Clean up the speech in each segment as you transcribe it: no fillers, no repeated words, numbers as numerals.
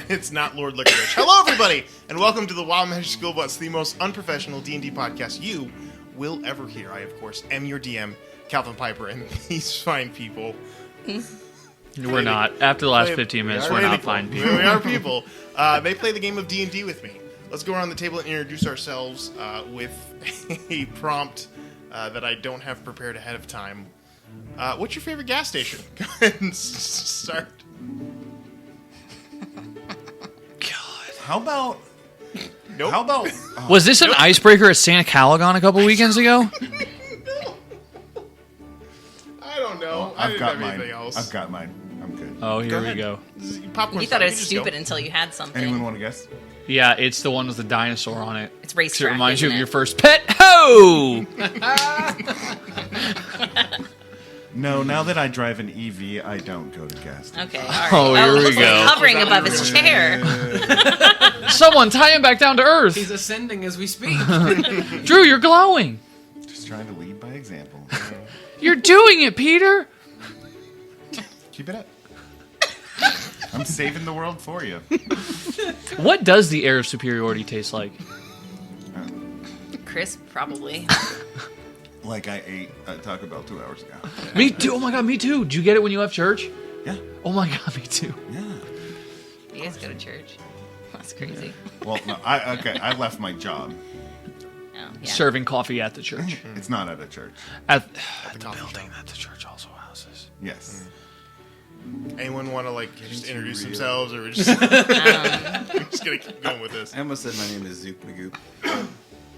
and it's not Lord Licorice. Hello, everybody, and welcome to the Wild Magic School Bus, the most unprofessional D&D podcast you will ever hear. I, of course, am your DM, Calvin Piper, and these fine people. We're not. After the last 15 minutes, we're not fine people. We are people. They play the game of D&D with me. Let's go around the table and introduce ourselves with a prompt that I don't have prepared ahead of time. What's your favorite gas station? Go ahead and start. God. How about... Nope. How about... Was this an icebreaker at Santa Calagon a couple weekends ago? I don't know. I I've didn't got have mine. anything else. I've got mine. I'm good. Oh, here we ahead. go. Popcorn You style. thought it was just stupid go. until you had something. Anyone want to guess? Yeah, it's the one with the dinosaur on it. It's 'Cause racetrack. it reminds you of isn't your it? first pet. Ho! No, now that I drive an EV, I don't go to gas stations. Okay, all right. Oh, here we looks like go. hovering above his chair. Someone tie him back down to earth. He's ascending as we speak. Drew, you're glowing. Just trying to lead by example. You're doing it, Peter. Keep it up. I'm saving the world for you. What does the air of superiority taste like? Chris, probably. Like I ate at Taco Bell 2 hours ago. Me too. Oh my god, me too. Did you get it when you left church? Yeah. Oh my god, me too. Yeah. You guys go to church. That's crazy. Well, no, I left my job. Oh, yeah. Serving coffee at the church. It's not at a church. At the the coffee building shop. that the church also houses. Yes. Anyone want to just introduce real. themselves, or we're just, we're just gonna keep going with this? I almost said my name is Zook Magoop.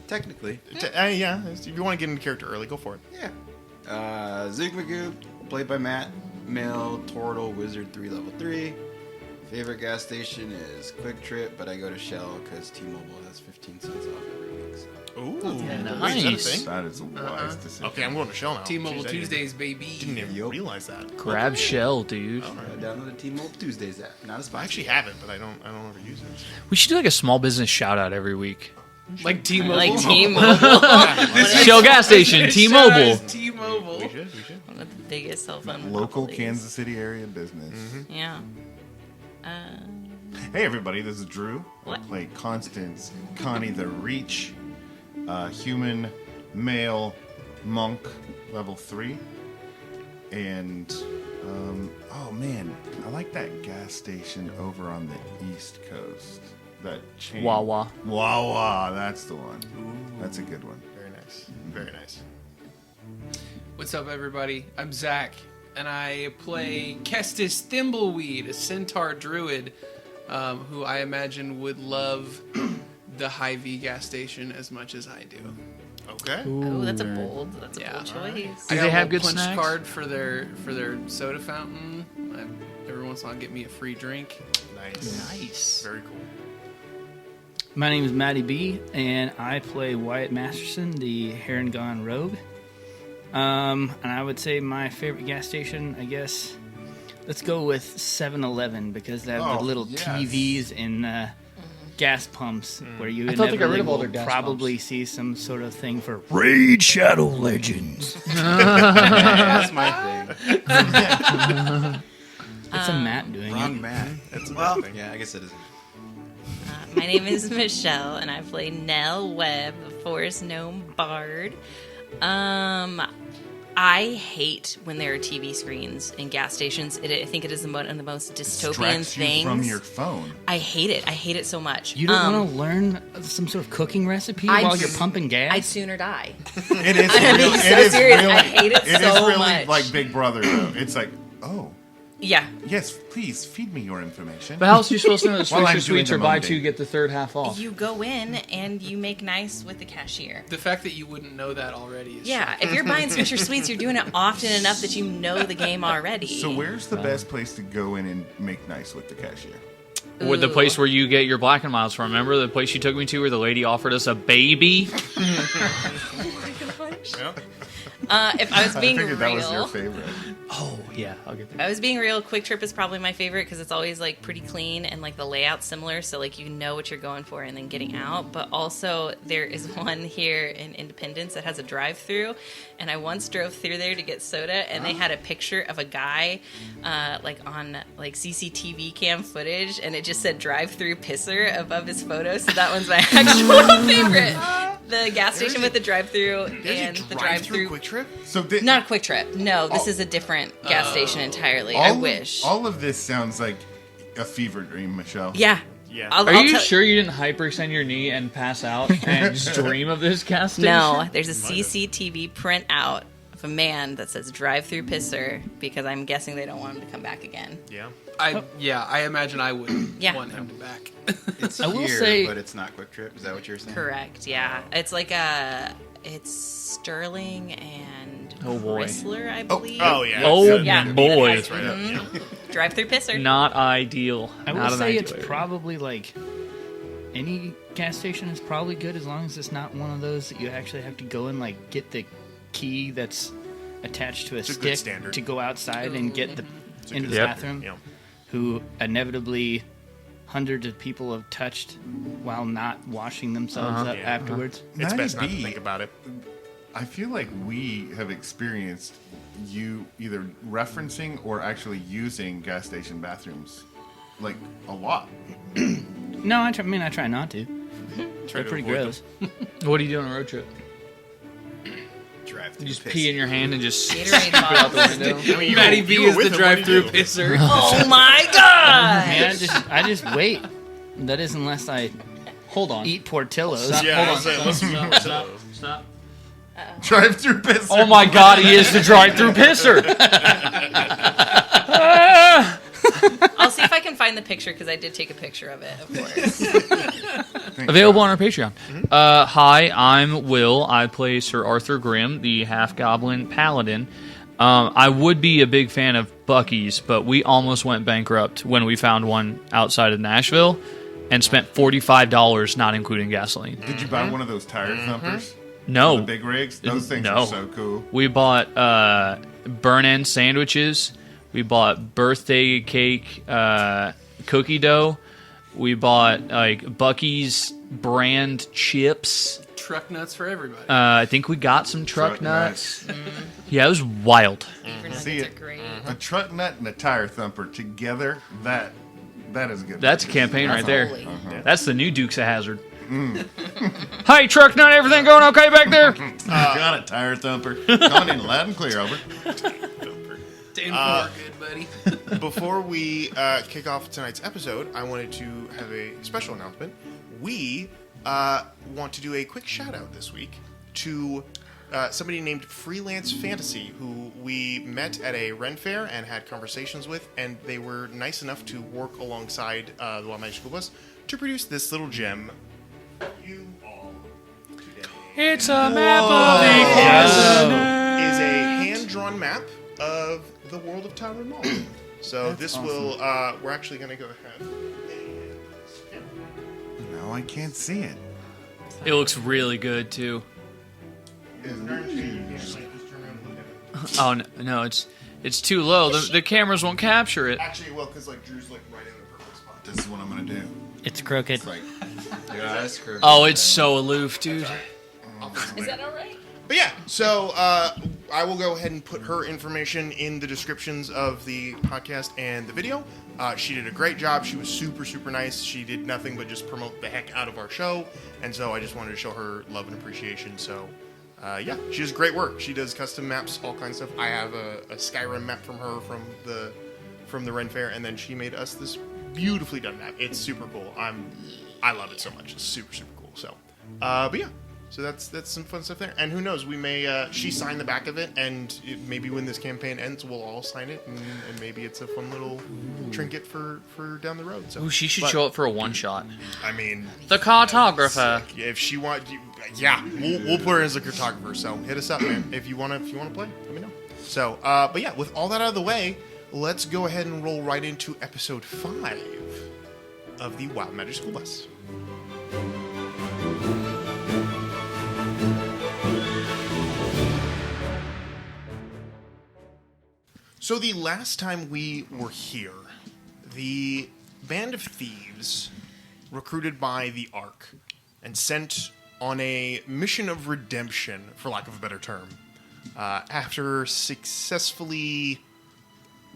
Technically. Yeah, if you want to get into character early, go for it. Yeah. Zook Magoop, played by Matt. Male, Turtle, Wizard 3, level 3. Favorite gas station is Quick Trip, but I go to Shell because T-Mobile has 15 cents off every week. So. Ooh, nice. Wait, is that a thing? That is a wise decision. Okay, I'm going to Shell now. T-Mobile Jeez, I Tuesdays, baby. Didn't even Yup. realize that. Grab Shell, dude. All right. Download the T-Mobile Tuesdays app. Not a sponsor. I actually haven't, but I don't ever use it. We should do like a small business shout out every week. Like T-Mobile. Like T-Mobile. Shell gas station, T-Mobile. T-Mobile. We should. One of the biggest cell phone Local monopolies. Kansas City area business. Yeah. Hey everybody, this is Drew. What? I play Constance, Connie the Reach, human, male, monk, level 3. And, oh man, I like that gas station over on the East Coast. That chain. Wawa. Wawa, that's the one. That's a good one. Very nice. Very nice. What's up, everybody? I'm Zach, and I play Kestis Thimbleweed, a centaur druid, who I imagine would love the Hy-Vee gas station as much as I do. Okay. Oh, that's a bold Yeah. choice. Do I got they a have little good punch snacks? card for their soda fountain. Every once in a while, get me a free drink. Nice. Nice. Very cool. My name is Matty B, and I play Wyatt Masterson, the Heron Gone Rogue. And I would say my favorite gas station, I guess, let's go with 7-Eleven, because they have Oh, the little yes. TVs and gas pumps where you I thought they got rid inevitably of all will their gas probably see some sort of thing for Raid Shadow Legends. That's my thing. It's a Matt doing Wrong it. Matt. That's a Well, bad thing. yeah, I guess it is. My name is Michelle, and I play Nell Webb, a forest gnome bard. I hate when there are TV screens in gas stations. I think it is one of the most dystopian Distracts you things. from your phone. I hate it. I hate it so much. You don't want to learn some sort of cooking recipe I'd while you're s- pumping gas? I'd sooner die. It is I'm real, being it so is serious. really, I hate it is so really much. like Big Brother though. It's like, oh, Yeah. yes, please feed me your information. But how else are you supposed to know that While I'm Switcher doing Sweets the are buy mundane. 2 get the third half off? You go in and you make nice with the cashier. The fact that you wouldn't know that already is Yeah, if you're buying Swisher Sweets, you're doing it often enough that you know the game already. So where's the best place to go in and make nice with the cashier? With the place where you get your Black and Miles from. Remember the place you took me to where the lady offered us a baby? Yep. If I was I being figured that was your real, favorite. Oh yeah, I'll get if that. I was being real, Quick Trip is probably my favorite because it's always like pretty clean and like the layout's similar, so like you know what you're going for and then getting out. But also there is one here in Independence that has a drive-through, and I once drove through there to get soda, and they had a picture of a guy like on like CCTV cam footage, and it just said drive-through pisser above his photo. So that one's my actual favorite. The gas station with the drive-through and the drive-through. Quick Trip. So Not a Quick Trip. No, this is a different gas station entirely. I wish. All of this sounds like a fever dream, Michelle. Yeah. Yeah. Are you sure you didn't hyperextend your knee and pass out and just dream of this gas station? No, there's a CCTV printout of a man that says drive-through pisser because I'm guessing they don't want him to come back again. Yeah. I imagine I would Yeah. want him to back. It's I will here, say- but it's not Quick Trip. Is that what you're saying? Correct, yeah. It's like it's Sterling and Oh, boy. Chrysler, I believe. Oh yeah. Oh Yeah. boy, That's right up. Yeah. Drive-through pisser. not ideal. I will Not an say it's ideal area. probably like any gas station is probably good as long as it's not one of those that you actually have to go and like get the key that's attached to a a good stick standard. to go outside and get the a into good the Yep. bathroom. Yeah. Who inevitably hundreds of people have touched while not washing themselves up Yeah. afterwards. It's best not to Maddie B, think about it. I feel like we have experienced you either referencing or actually using gas station bathrooms like a lot. No, I try not to. They're to pretty avoid gross. What do you do on a road trip? Drive You through just piss. pee in your hand and just Gatorade out the bottles. window. I mean, you Matty were- B you were is with the him. What did you drive-through do? pisser. Oh my god! Man, I just wait. That is unless I Hold on. eat Portillos. Stop. Yeah, Hold on. I'll say, Stop. let's- Stop. Stop. Drive through piss. Oh my God, he is the drive-through pisser. I'll see if I can find the picture because I did take a picture of it, of course. Available on our Patreon. Hi, I'm Will. I play Sir Arthur Grimm, the half-goblin paladin. I would be a big fan of Buc-ee's, but we almost went bankrupt when we found one outside of Nashville and spent $45, not including gasoline. Did you buy one of those tire thumpers? The No. big rigs? Those things No. are so cool. We bought burn-end sandwiches. We bought birthday cake cookie dough. We bought like Buc-ee's brand chips. Truck nuts for everybody. I think we got some truck Truck nuts. Yeah, it was wild. Beaver See nuggets it. are great. A truck nut and a tire thumper together, that is good. That's a campaign right there. Holy. That's the new Dukes of Hazzard. Hi, truck nut. Everything going okay back there? Got it, tire thumper. Coming in loud and clear, over. 10-4, good buddy. Before we kick off tonight's episode, I wanted to have a special announcement. We want to do a quick shout out this week to somebody named Freelance Fantasy, who we met at a Ren Fair and had conversations with, and they were nice enough to work alongside the Wild Magic School Bus to produce this little gem. You all today It's a map of the is a hand-drawn map of the world of Tyrone Mall. So this will, we're actually going to go ahead and No, I can't see it. It looks really good too. Oh no, it's too low. The cameras won't capture it. Actually, well, because like Drew's like right in the perfect spot. This is what I'm gonna do. It's crooked. Like, Yeah, that's correct. Oh, it's so aloof, dude. Is that all right? But yeah, so I will go ahead and put her information in the descriptions of the podcast and the video. She did a great job. She was super, super nice. She did nothing but just promote the heck out of our show. And so I just wanted to show her love and appreciation. So yeah, she does great work. She does custom maps, all kinds of stuff. I have a Skyrim map from her from the Ren Fair, and then she made us this beautifully done map. It's super cool. I love it so much. It's super, super cool. So, but yeah. So that's some fun stuff there. And who knows, we may, she signed the back of it, and maybe when this campaign ends, we'll all sign it, and maybe it's a fun little trinket for down the road. So, Ooh, she should but, show up for a one shot. I mean, The cartographer. if she wants, yeah, we'll put her as a cartographer. So hit us up, man. If you wanna play, let me know. So, but yeah, with all that out of the way, let's go ahead and roll right into episode 5 of the Wild Magic School Bus. So the last time we were here, the band of thieves, recruited by the Ark, and sent on a mission of redemption, for lack of a better term, after successfully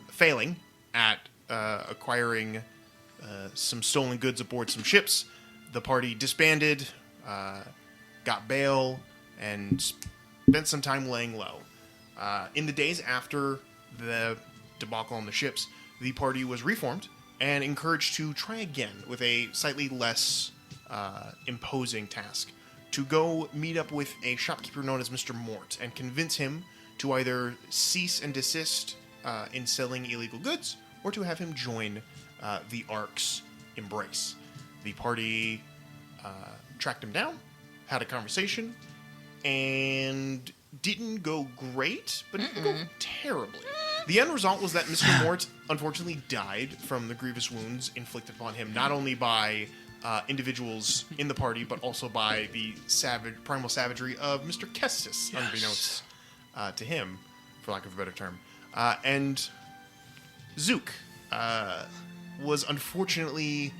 failing at acquiring some stolen goods aboard some ships, the party disbanded, got bail, and spent some time laying low. In the days after the debacle on the ships, the party was reformed and encouraged to try again with a slightly less imposing task, to go meet up with a shopkeeper known as Mr. Mort and convince him to either cease and desist in selling illegal goods or to have him join the Ark's embrace. The party tracked him down, had a conversation, and didn't go great, but didn't go terribly. The end result was that Mr. Mort unfortunately died from the grievous wounds inflicted upon him, not only by individuals in the party, but also by the primal savagery of Mr. Kestis, unbeknownst to him, for lack of a better term. And Zook was unfortunately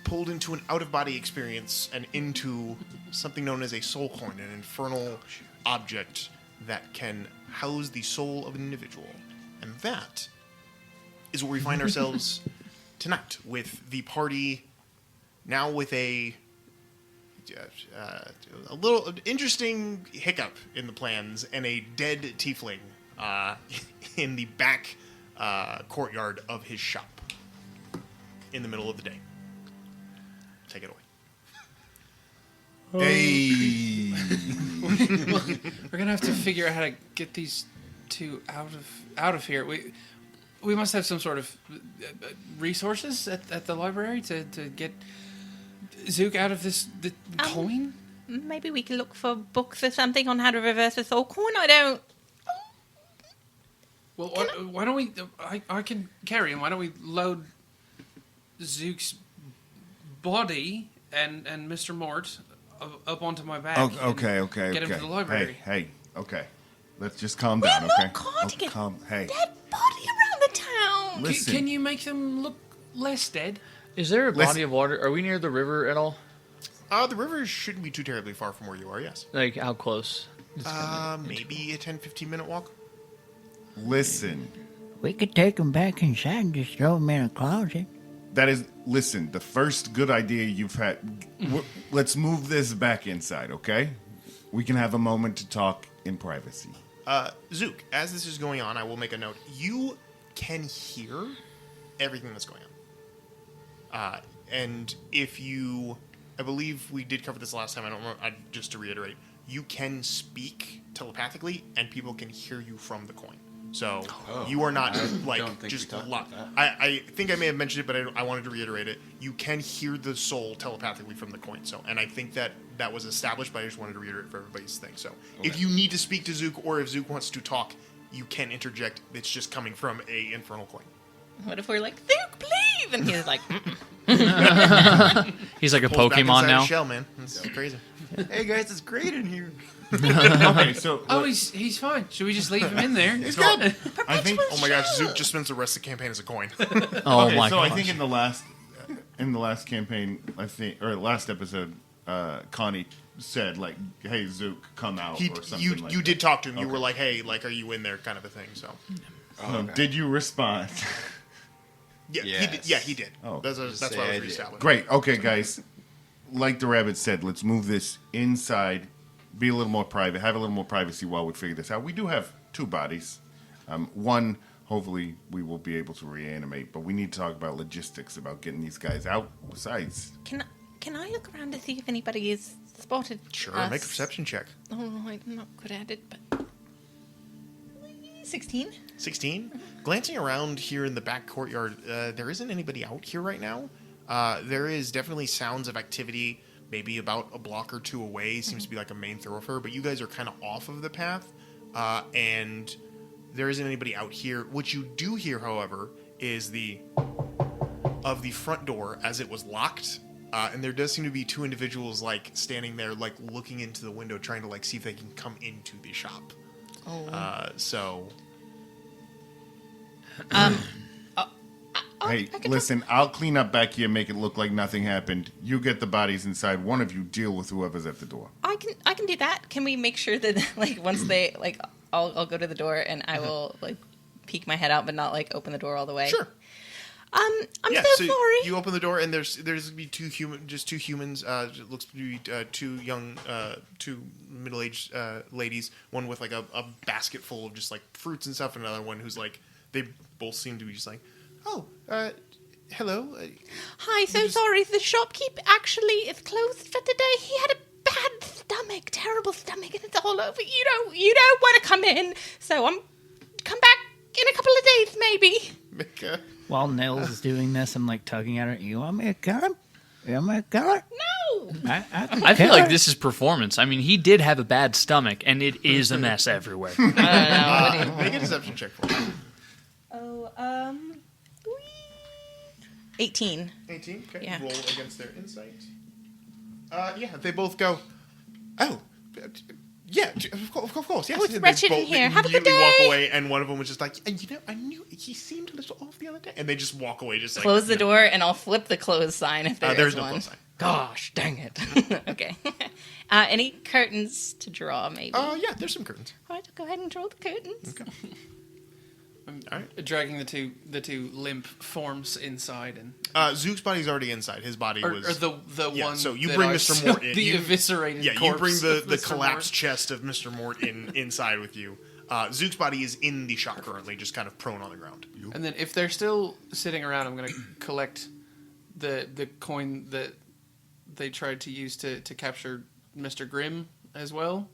pulled into an out-of-body experience and into something known as a soul coin, an infernal object that can house the soul of an individual. And that is where we find ourselves tonight, with the party now with a little interesting hiccup in the plans and a dead tiefling in the back courtyard of his shop in the middle of the day. Take it away. Hey. We're gonna have to figure out how to get these two out of here. We must have some sort of resources at the library to get Zook out of the coin. Maybe we can look for books or something on how to reverse a soul coin. I don't. Well, why don't we? I can carry him. Why don't we load Zook's body and Mr. Mort up onto my back? Okay. Get him to the library. Hey. Okay. Let's just calm down. We're Okay. not carting Hey. dead body around the town. Listen. Can you make them look less dead? Is there a Listen. body of water? Are we near the river at all? The river shouldn't be too terribly far from where you are, yes. Like, how close? Maybe a 10-15 minute walk. Listen. We could take him back inside and just throw him in a closet. Listen, the first good idea you've had. Let's move this back inside, okay? We can have a moment to talk in privacy. Zook, as this is going on, I will make a note. You can hear everything that's going on. And if you... I believe we did cover this last time. I don't remember. Just to reiterate, you can speak telepathically, and people can hear you from the coin. So you are not just locked. I think I may have mentioned it, but I wanted to reiterate it. You can hear the soul telepathically from the coin. So, and I think that was established, but I just wanted to reiterate for everybody's thing. So, if you need to speak to Zook, or if Zook wants to talk, you can interject. It's just coming from a infernal coin. What if we're like, Zook, please? And he's like, He's like a Pulls back Pokemon inside now. his shell, man. That's crazy. Hey guys, it's great in here. Okay, so Oh, he's fine. Should we just leave him in there? he's good. I think. Oh my gosh, Zook just spends the rest of the campaign as a coin. Oh Okay, my so gosh. I think in the last campaign, last episode, Connie said like, "Hey Zook, come out," or something. You did talk to him. You were like, "Hey, like, are you in there?" Kind of a thing. So, Did you respond? yeah, Yes. he did. Oh. That's say why I I was did. reestablished. Great. Okay, guys. Like the rabbit said, let's move this inside. Be a little more private. Have a little more privacy while we figure this out. We do have two bodies. One, hopefully, we will be able to reanimate. But we need to talk about logistics about getting these guys out. Besides, can I look around to see if anybody is spotted? Sure, us? make a perception check. Oh, I'm not good at it, but 16. 16. Glancing around here in the back courtyard, there isn't anybody out here right now. There is definitely sounds of activity, maybe about a block or two away. Seems to be like a main thoroughfare, but you guys are kind of off of the path, and there isn't anybody out here. What you do hear, however, is the front door as it was locked, and there does seem to be two individuals like standing there, like looking into the window, trying to like see if they can come into the shop. Oh. So Hey, listen, I'll clean up back here, make it look like nothing happened. You get the bodies inside. One of you deal with whoever's at the door. I can do that. Can we make sure that like once they like I'll go to the door and I will like peek my head out but not like open the door all the way. Sure. I'm Yeah, so sorry. you open the door and there's gonna be two humans. It looks to be two middle-aged ladies. One with like a basket full of just like fruits and stuff, and another one who's like they both seem to be just like, oh, hello. Hi, so sorry. The shopkeeper actually is closed for today. He had a bad stomach, terrible stomach, and it's all over. You don't want to come in, so I'm come back in a couple of days, maybe. Mika. While Nels is doing this, I'm like tugging at her. You want me to kill him? You want me to kill her? No. I feel like this is performance. I mean, he did have a bad stomach, and it is a mess everywhere. I don't know. Make a deception check for me. 18. 18. Okay. Yeah. Roll against their insight. Yeah, they both go. Oh, yeah, of course. Yes. Oh, it's They wretched in both here. Have a good immediately day. walk away, and one of them was just like, I knew he seemed a little off the other day, and they just walk away, just like Close the door, and I'll flip the close sign if there there's is no one. close sign. Gosh, dang it. Okay. Any curtains to draw, maybe? Yeah, there's some curtains. All right, I'll go ahead and draw the curtains. Okay. I'm All right. dragging the two limp forms inside, and Zook's body's already inside. His body or was the yeah, one. so you that bring I Mr. saw, Mort in. the You- eviscerated. Yeah, you corpse bring the of Mr. collapsed Mort. chest of Mr. Mort inside with you. Zook's body is in the shop currently, just kind of prone on the ground. And then if they're still sitting around, I'm going to collect the coin that they tried to use to capture Mr. Grimm as well.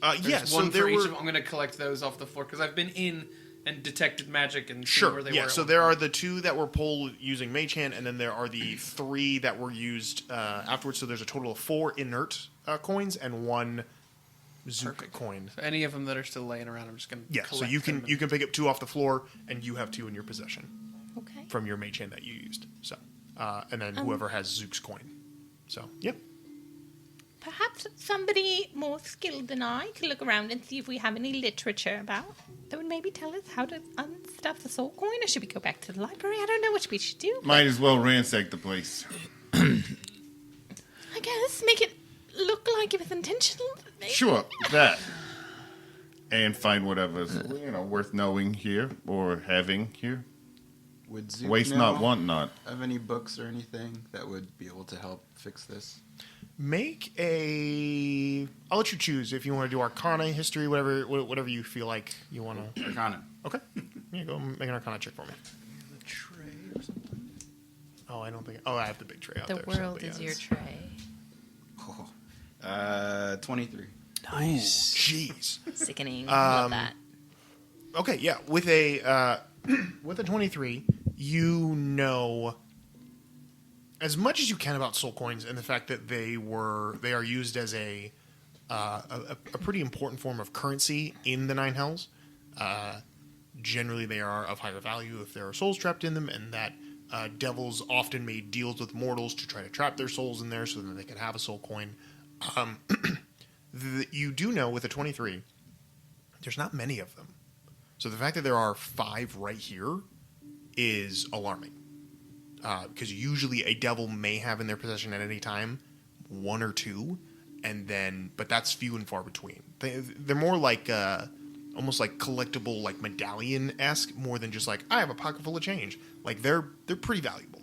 There's Yeah, so one there for each were of them. I'm going to collect those off the floor because I've been in and detected magic and seen sure. where they Yeah, were. so there are the two that were pulled using Mage Hand, and then there are the three that were used afterwards. So there's a total of 4 inert coins and 1 Zook Perfect. coin. So any of them that are still laying around, I'm just going to Yeah, so you can pick up 2 off the floor, and you have 2 in your possession Okay. from your Mage Hand that you used. So, and then whoever has Zook's coin. So, yep. Perhaps somebody more skilled than I could look around and see if we have any literature about that would maybe tell us how to unstuff the soul coin, or should we go back to the library? I don't know what we should do. Might as well ransack the place. I guess make it look like it was intentional. Maybe. Sure, that. And find whatever's worth knowing here or having here. Would Zook Waste know not, want not. of any books or anything that would be able to help fix this? Make a. I'll let you choose if you want to do Arcana, History, whatever you feel like you want to. Arcana. Okay. Yeah, go make an Arcana check for me. The tray or something? Oh, I don't think. Oh, I have the big tray out The there. world so, is yeah, your it's- tray. 23. Nice. Jeez. Sickening. Love that. Okay, yeah. With a 23, you know as much as you can about soul coins and the fact that they are used as a pretty important form of currency in the Nine Hells. Generally, they are of higher value if there are souls trapped in them, and that devils often made deals with mortals to try to trap their souls in there so that they could have a soul coin. You do know with a 23, there's not many of them. So the fact that there are 5 right here is alarming. Because usually a devil may have in their possession at any time 1 or 2, but that's few and far between. They're more like almost like collectible, like medallion-esque, more than just like I have a pocket full of change. Like they're pretty valuable.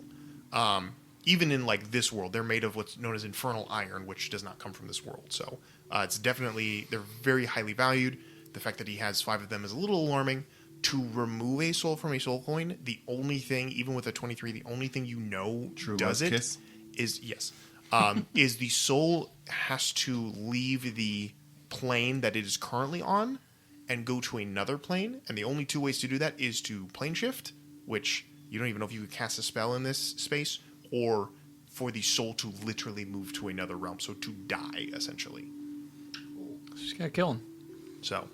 Even in like this world, they're made of what's known as infernal iron, which does not come from this world. So it's definitely they're very highly valued. The fact that he has 5 of them is a little alarming. To remove a soul from a soul coin, the only thing, even with a 23, the only thing you know True does love it kiss? is is the soul has to leave the plane that it is currently on and go to another plane. And the only 2 ways to do that is to plane shift, which you don't even know if you could cast a spell in this space, or for the soul to literally move to another realm, so to die, essentially. Just gotta kill him. So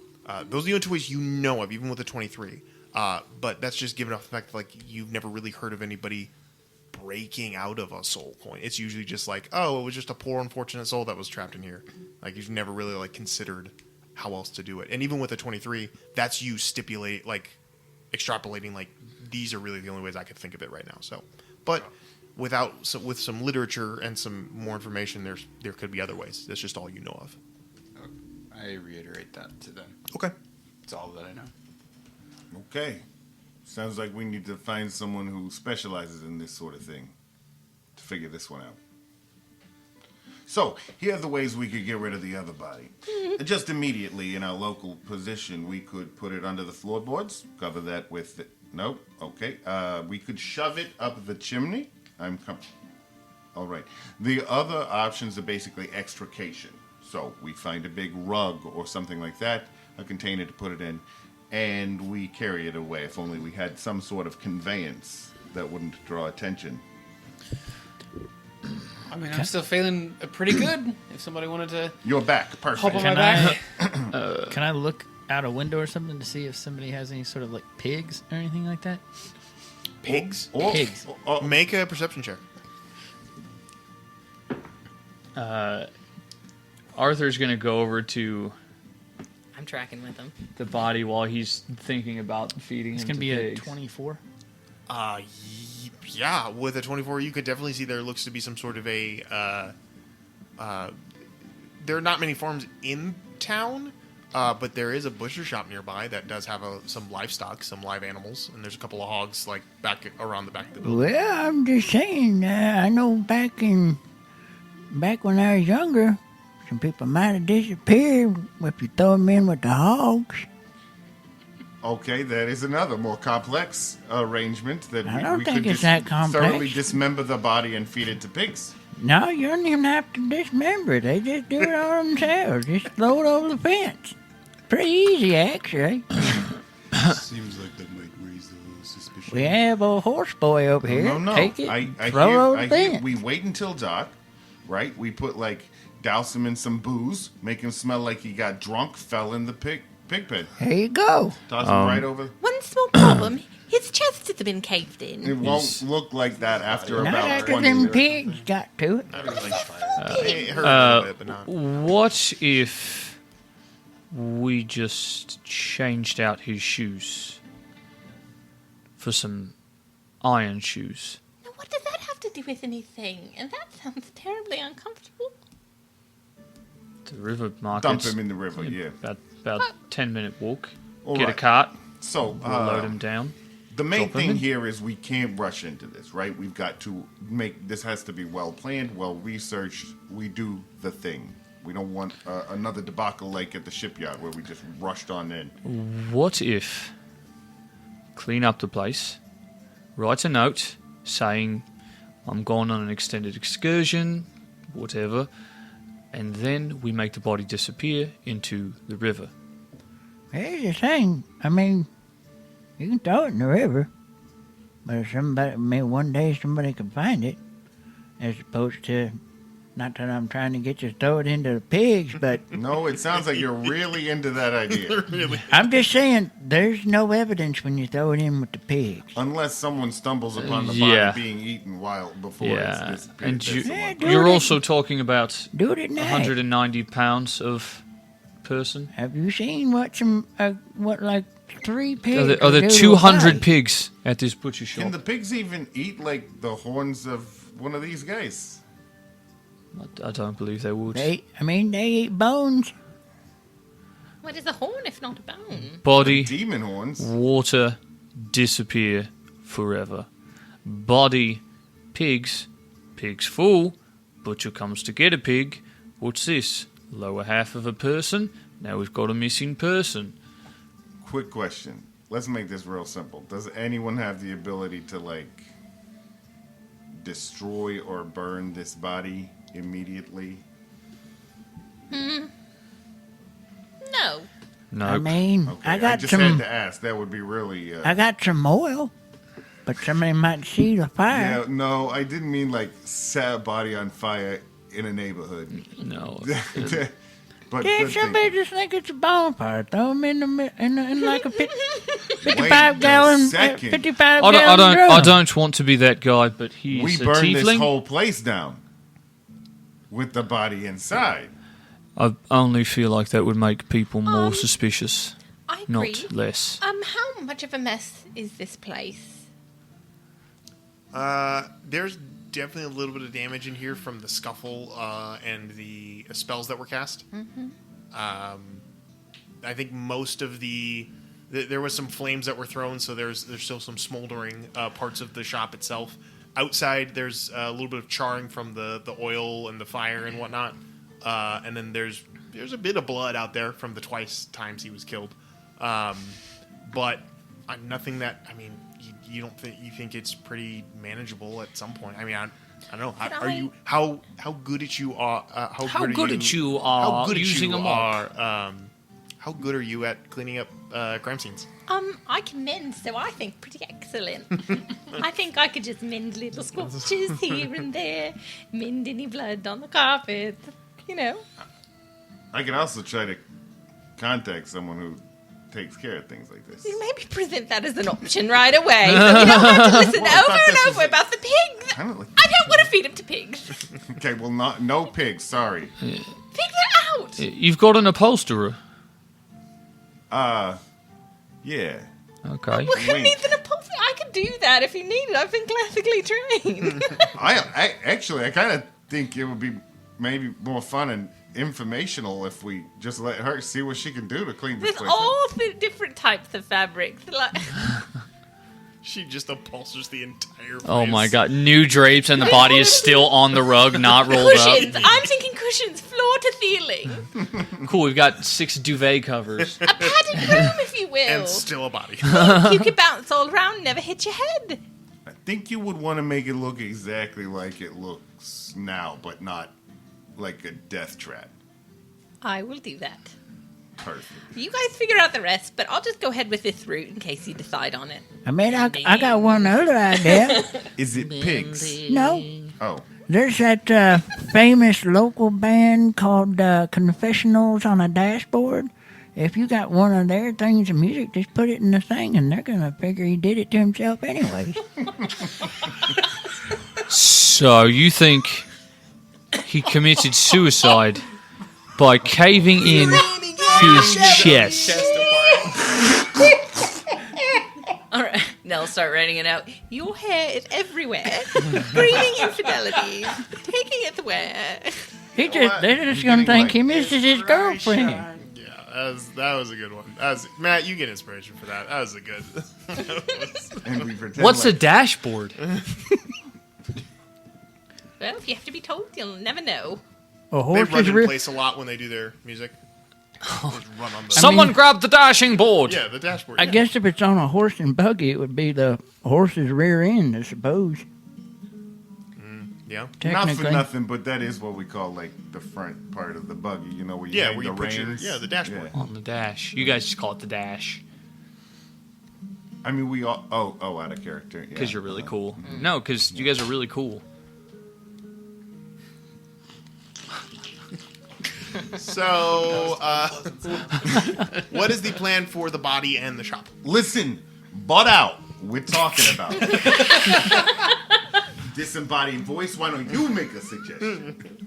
those are the only 2 ways you know of, even with a 23. But that's just given off the fact that like you've never really heard of anybody breaking out of a soul coin. It's usually just like, oh, it was just a poor, unfortunate soul that was trapped in here. Like you've never really like considered how else to do it. And even with a 23, that's you extrapolating like these are really the only ways I could think of it right now. So, but with some literature and some more information, there could be other ways. That's just all you know of. I reiterate that to them. Okay. That's all that I know. Okay. Sounds like we need to find someone who specializes in this sort of thing to figure this one out. So, here are the ways we could get rid of the other body. Just immediately in our local position, we could put it under the floorboards, cover that with... Nope, okay. We could shove it up the chimney. All right. The other options are basically extrication. So, we find a big rug or something like that, a container to put it in, and we carry it away. If only we had some sort of conveyance that wouldn't draw attention. I mean, I'm still feeling pretty good. If somebody wanted to You're back. Perfect. hop on my Can back. Can I look out a window or something to see if somebody has any sort of like pigs or anything like that? Pigs? Pigs. Make a perception check. Arthur's going to go over to I'm tracking with them. the body while he's thinking about feeding It's him going to be a pigs. 24. Yeah, with a 24, you could definitely see there looks to be some sort of a. There are not many farms in town, but there is a butcher shop nearby that does have some livestock, some live animals, and there's a couple of hogs like back around the back of the building. Well, I'm just saying, I know back when I was younger, some people might have disappeared if you throw them in with the hogs. Okay, that is another more complex arrangement that I don't we think could it's that complex. thoroughly dismember the body and feed it to pigs. No, you don't even have to dismember it. They just do it all themselves. Just throw it over the fence. Pretty easy, actually. Seems like that might raise a little suspicion. We have a horse boy over here. No. Take it, I throw it over hear, the I hear fence. we wait until dark, right? We put douse him in some booze, make him smell like he got drunk, fell in the pig pen. There you go. Toss him right over. One small problem: his chest has been caved It in. won't look like that after Not about after 20 them minutes. pigs got to it. It hurt a little bit, but not. What if we just changed out his shoes for some iron shoes? Now, what does that have to do with anything? And that sounds terribly uncomfortable. The river market. Dump him in the river, yeah. About 10-minute walk. All Get a right. cart. So, We'll load him down. the main Drop him thing in. here is we can't rush into this, right? We've got to this has to be well planned, well researched. We do the thing. We don't want another debacle like at the shipyard where we just rushed on in. What if clean up the place, write a note saying I'm going on an extended excursion, whatever, and then we make the body disappear into the river? Here's the thing. I mean, you can throw it in the river, but if one day somebody can find it, as opposed to, not that I'm trying to get you to throw it into the pigs, but No, it sounds like you're really into that idea. I'm just saying there's no evidence when you throw it in with the pigs. Unless someone stumbles upon the Yeah. body being eaten wild before Yeah, it's disappeared. and That's the one. do you're it. also talking about Do it at night. 190 pounds of person. Have you seen what like 3 pigs? Are there do 200 bite? pigs at this butcher shop? Can the pigs even eat like the horns of one of these guys? I don't believe they would. They eat bones. What is a horn if not a bone? Body, Demon horns. water, disappear forever. Body, pigs, pigs full. Butcher comes to get a pig. What's this? Lower half of a person. Now we've got a missing person. Quick question. Let's make this real simple. Does anyone have the ability to destroy or burn this body immediately? No. No. I mean, Okay, I got just had some. to ask. That would be really. I got some oil, but somebody might see the fire. Yeah, no, I didn't mean set a body on fire in a neighborhood. No. But Yeah, good somebody thing. just think it's a bonfire. Throw them in like a Wait 55 a gallon, second. 55 I gallon drum. don't want to be that guy, but he's We a burned this tiefling. whole place down with the body inside. I only feel like that would make people more suspicious, I agree. not less. How much of a mess is this place? There's definitely a little bit of damage in here from the scuffle and the spells that were cast. I think most of there was some flames that were thrown, so there's still some smoldering parts of the shop itself. Outside, there's a little bit of charring from the oil and the fire and whatnot, and then there's a bit of blood out there from the twice times he was killed, but nothing that you don't think it's pretty manageable at some point. I mean, I don't know. How good at you are? How good at you using a mop? How good are you at cleaning up crime scenes? I can mend, so I think pretty excellent. I think I could just mend little squelches here and there, mend any blood on the carpet, I can also try to contact someone who takes care of things like this. You maybe present that as an option right away, so we don't have to listen over and over about the pigs. I don't want to feed them to pigs. Okay, well, no pigs, sorry. Figure it out. You've got an upholsterer. Yeah. Okay. Well, who needs an upholstery? I can do that if you need it. I've been classically trained. I kind of think it would be maybe more fun and informational if we just let her see what she can do to clean this There's place all the different types of fabrics. She just upholsters the entire place. Oh my god, new drapes and the body is still on the rug, not rolled Cushions. up. I'm thinking cushions, floor to ceiling. Cool, we've got 6 duvet covers. A padded room, if you will. And still a body. You could bounce all around, never hit your head. I think you would want to make it look exactly like it looks now, but not like a death trap. I will do that. Perfect. You guys figure out the rest, but I'll just go ahead with this route in case you decide on it. I mean, I got one other idea. Is it pigs? No. Oh. There's that famous local band called Confessionals on a Dashboard. If you got one of their things of music, just put it in the thing, and they're going to figure he did it to himself anyways. So, you think he committed suicide by caving in his chest? All right, Nell, start writing it out. Your hair is everywhere. Screaming infidelity. Taking it where? They're just going to think he misses his girlfriend. Yeah, that was a good one. Matt, you get inspiration for that. That was a good. And we pretend What's a dashboard? Well, if you have to be told, you'll never know. A They horse run is in place a lot when they do their music. Just run on the. Someone grab the dashing board! Yeah, the dashboard. I yeah. guess if it's on a horse and buggy, it would be the horse's rear end, I suppose. Yeah. Not for Technically. nothing, but that is what we call like the front part of the buggy. You know where you hang Where you the put reins. the dashboard. On the dash. You guys just call it the dash. I mean, we all. Oh, out of character. Because you're really cool. No, because you guys are really cool. So, what is the plan for the body and the shop? Listen, butt out. We're talking about disembodied voice. Why don't you make a suggestion?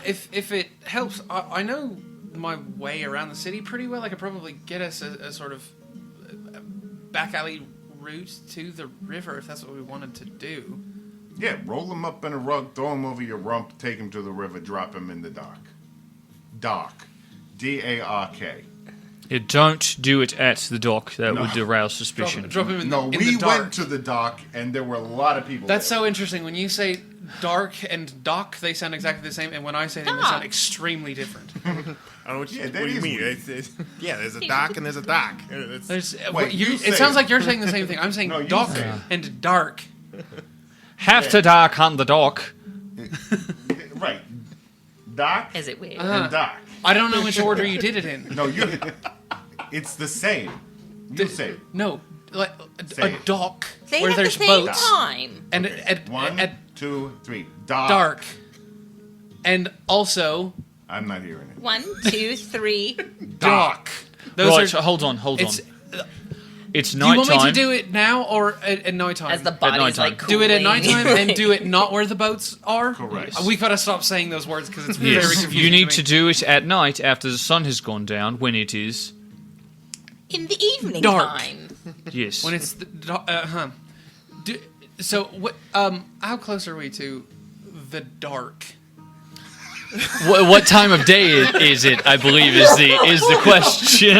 If it helps, I know my way around the city pretty well. I could probably get us a sort of back alley route to the river if that's what we wanted to do. Yeah, roll him up in a rug, throw him over your rump, take him to the river, drop him in the dock. Dock. D-A-R-K. Yeah, don't do it at the dock. That would derail suspicion. Drop him in No, the we dark. went to the dock, and there were a lot of people That's there. so interesting. When you say dark and dock, they sound exactly the same, and when I say them, they sound Dock. extremely different. I don't know what that you is mean. weird. There's a dock and there's a dock. There's, Wait, you it say sounds it. like you're saying the same thing. I'm saying No, you dock say it. and dark. Have to dock on the dock. Right. Dock Is it weird? and dock. I don't know which order you did it in. No, you. It's the same. You say it. No, like Say a it. dock They where have there's the same boats time. and Okay. at 1, 2, 3. Dock. dark, and also I'm not hearing it. 1, 2, 3. dock. Those Right, are. so hold on. It's. It's Do you want nighttime. me to do it now or at nighttime? As the body's nighttime. like do it at cooling. nighttime and do it not where the boats are. Correct. We gotta stop saying those words because it's very Yes. confusing. You need me. to do it at night after the sun has gone down, when it is. In the evening Dark. time. Yes. when it's the, So, what? How close are we to the dark? What time of day is it? I believe is the question.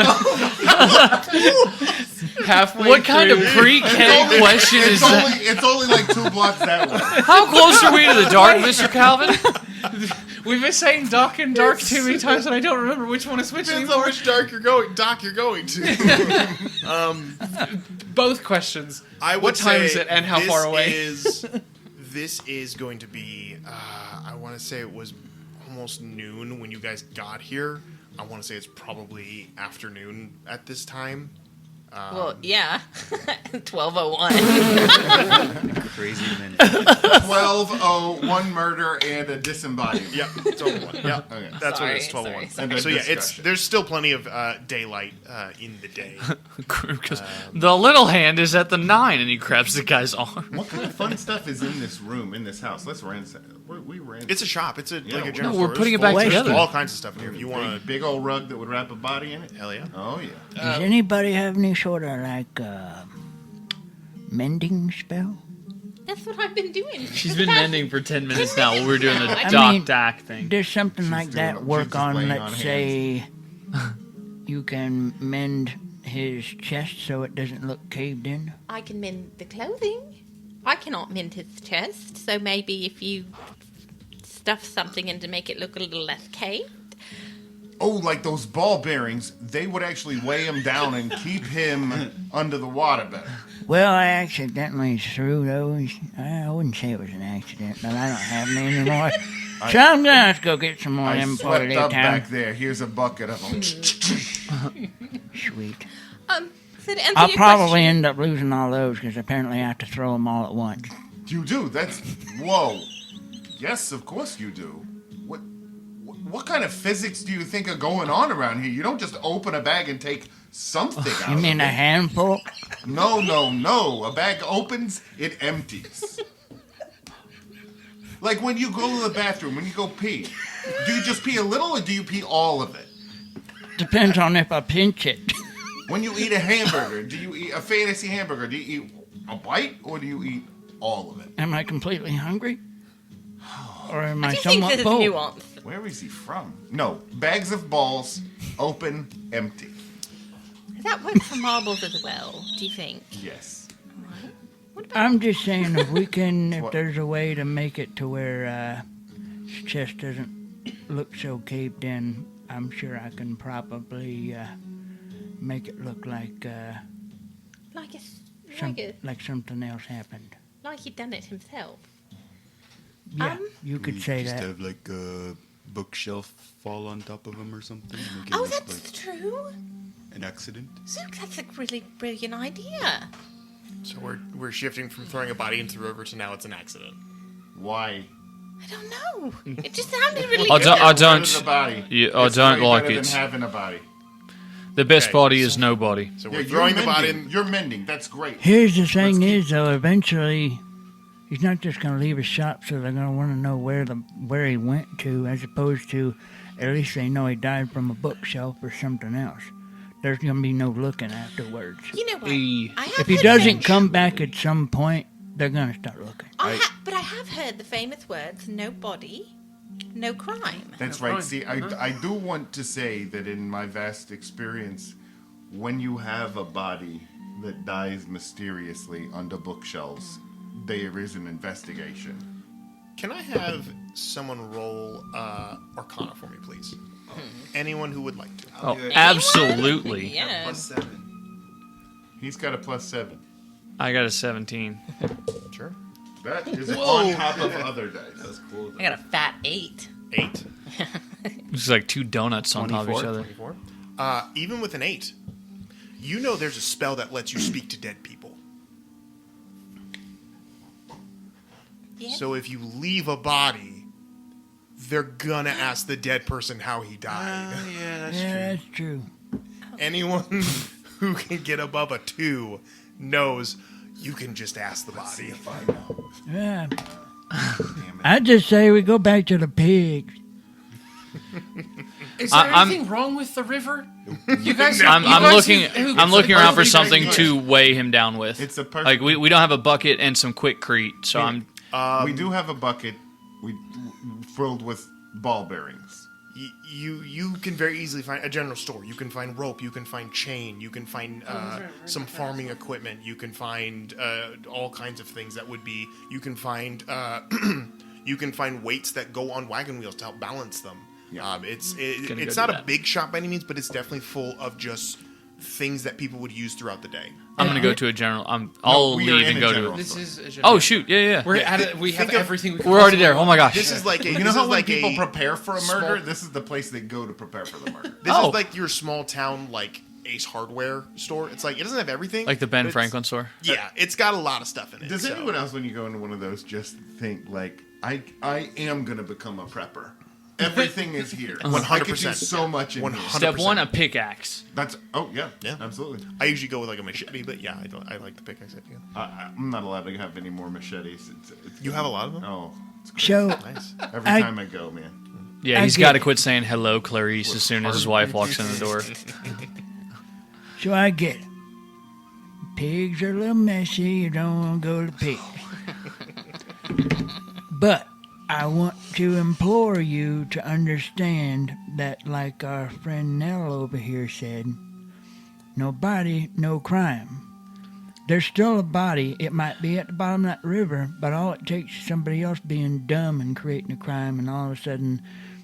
Halfway. What kind of through- pre-K question is that? It's only like 2 blocks that way. How close are we to the dark, Mr. Calvin? We've been saying dark and dark too many times, and I don't remember which one is which Depends anymore. on which dock you're going to. Both questions. I would What time say is it and how this far away? This is going to be, I want to say it was almost noon when you guys got here. I want to say it's probably afternoon at this time. Well, yeah. 12:01. Crazy minute. 12:01 murder and a disembodied. Yep, 12:01. Yep, Okay. that's what it is. Sorry, 12:01. sorry. And So a yeah, discussion. there's still plenty of daylight in the day. Because the little hand is at the 9, and he grabs the guy's arm. What kind of fun stuff is in this room, in this house? Let's ransack. We ransack. It's a shop. It's like a general No, we're store. putting There's it back full- together. All kinds of stuff in here. If you want big old rug that would wrap a body in it. to, hell yeah. Oh yeah. Does anybody have any sort of like mending spell? That's what I've been doing. She's been mending for 10 minutes now while we're doing the I Doc mean, Dak thing. Does something She's like doing that it. work She's just on, laying let's on say, you can mend his chest so it doesn't look caved in? I can mend the clothing. I cannot mend his chest, so maybe if you stuff something in to make it look a little less caved. Oh, like those ball bearings, they would actually weigh him down and keep him under the water better. Well, I accidentally threw those. I wouldn't say it was an accident, but I don't have any anymore. So I'm gonna have to go get some more of I them swept for up town. back there. Here's a bucket of them. Sweet. So to answer I'll your probably question, end up losing all those because apparently I have to throw them all at once. You do. That's whoa. Yes, of course you do. What kind of physics do you think are going on around here? You don't just open a bag and take something out. You mean of a it. handful? No. A bag opens, it empties. Like when you go to the bathroom, when you go pee, do you just pee a little or do you pee all of it? Depends on if I pinch it. When you eat a hamburger, do you eat a fantasy hamburger? Do you eat a bite or do you eat all of it? Am I completely hungry? Or am I I do think somewhat there's full? nuance. Where is he from? No, bags of balls, open, empty. that works for marbles as well, do you think? Yes. I'm just saying if we can, if What? there's a way to make it to where his chest doesn't look so caved in, I'm sure I can probably make it look like Like a, like something else happened. like he'd done it himself. Yeah, you could say just that. have like a bookshelf fall on top of him or something. Make it Oh, look that's like true. an accident. Zook, that's a really brilliant idea. So we're shifting from throwing a body into the river to now it's an accident. Why? I don't know. It just sounded really I good. don't. I Get rid of the don't. body. Yeah, I It's don't way like better it. than having a body. The best Okay, body is nobody. So Yeah, we're throwing the body mending. in. You're mending. That's great. Here's the thing keep- is, though, eventually he's not just going to leave his shop, so they're going to want to know where he went to, as opposed to at least they know he died from a bookshelf or something else. There's going to be no looking afterwards. You know what? Hey. I have If he heard doesn't the- come back at some point, they're going to start looking. but I have heard the famous words, no body, no crime. That's right. See, I do want to say that in my vast experience, when you have a body that dies mysteriously under bookshelves, there is an investigation. Can I have someone roll Arcana for me, please? Anyone who would like to. Oh, do it. absolutely. Yeah. +7. He's got a +7. I got a 17. Sure. That is on top of other dice. That's cool. I got a fat 8. 8. It's like 2 donuts on top of each other. 24. Even with an 8, you know there's a spell that lets you speak to dead people. Yeah. So if you leave a body, they're gonna ask the dead person how he died. Yeah, that's Yeah, that's true. Anyone who can get above a 2 knows you can just ask the body. Yeah. Damn it. I just say we go back to the pigs. Is there anything wrong with the river? You guys, I'm looking around for something to weigh him down with. It's a perfect. Like we don't have a bucket and some quickcrete, so we do have a bucket filled with ball bearings. You can very easily find a general store. You can find rope. You can find chain. You can find some farming equipment. You can find all kinds of things that would be. You can find you can find weights that go on wagon wheels to help balance them. Yeah. It's not a big shop by any means, but it's definitely full of just things that people would use throughout the day. I'm gonna go to a general. I'll leave and go to. This is a general. Oh shoot! Yeah. We're at it. We have everything. We're already there. Oh my gosh! This is like a. You know how when people prepare for a murder, this is the place they go to prepare for the murder. This is like your small town like Ace Hardware store. It's like it doesn't have everything. Like the Ben Franklin store. Yeah, it's got a lot of stuff in it. Does anyone else, when you go into one of those, just think like, I am gonna become a prepper? Everything is here. 100%. I could do so much in here. Step 1, a pickaxe. That's yeah, absolutely. I usually go with like a machete, but yeah, I like the pickaxe idea. I'm not allowed to have any more machetes. You have a lot of them. Oh, it's crazy. So Nice. Every time I go, man. Yeah, he's got to quit saying hello, Clarice, as soon as his wife walks in the door. So I get it. Pigs are a little messy. You don't want to go to pigs. But I want to implore you to understand that, like our friend Nell over here said, no body, no crime. There's still a body. It might be at the bottom of that river, but all it takes is somebody else being dumb and creating a crime, and all of a sudden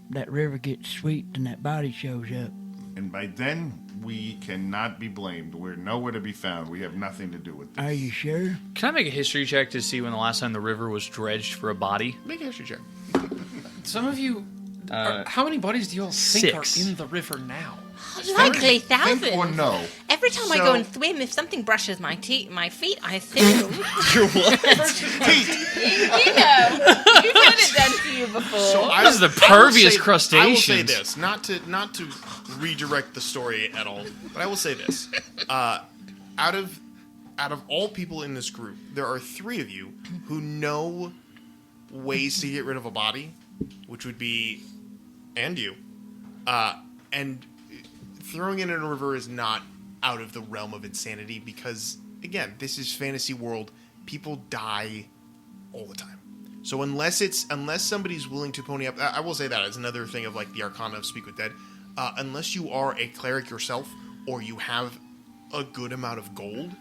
that river gets swept and that body shows up. And by then, we cannot be blamed. We're nowhere to be found. We have nothing to do with this. Are you sure? Can I make a history check to see when the last time the river was dredged for a body? Make a history check. Some of you. How many bodies do you all think 6. are in the river now? Likely Think thousands. or no? Every time I go and swim, if something brushes my feet, I assume. You know, you've had it done to you before. This is the pervious crustaceans. I will say this, not to redirect the story at all, but I will say this: out of all people in this group, there are 3 of you who know ways to get rid of a body, which would be you, and throwing it in a river is not out of the realm of insanity because, again, this is fantasy world. People die all the time. So unless somebody's willing to pony up, I will say that as another thing of like the Arcana of Speak with Dead. Unless you are a cleric yourself or you have a good amount of gold,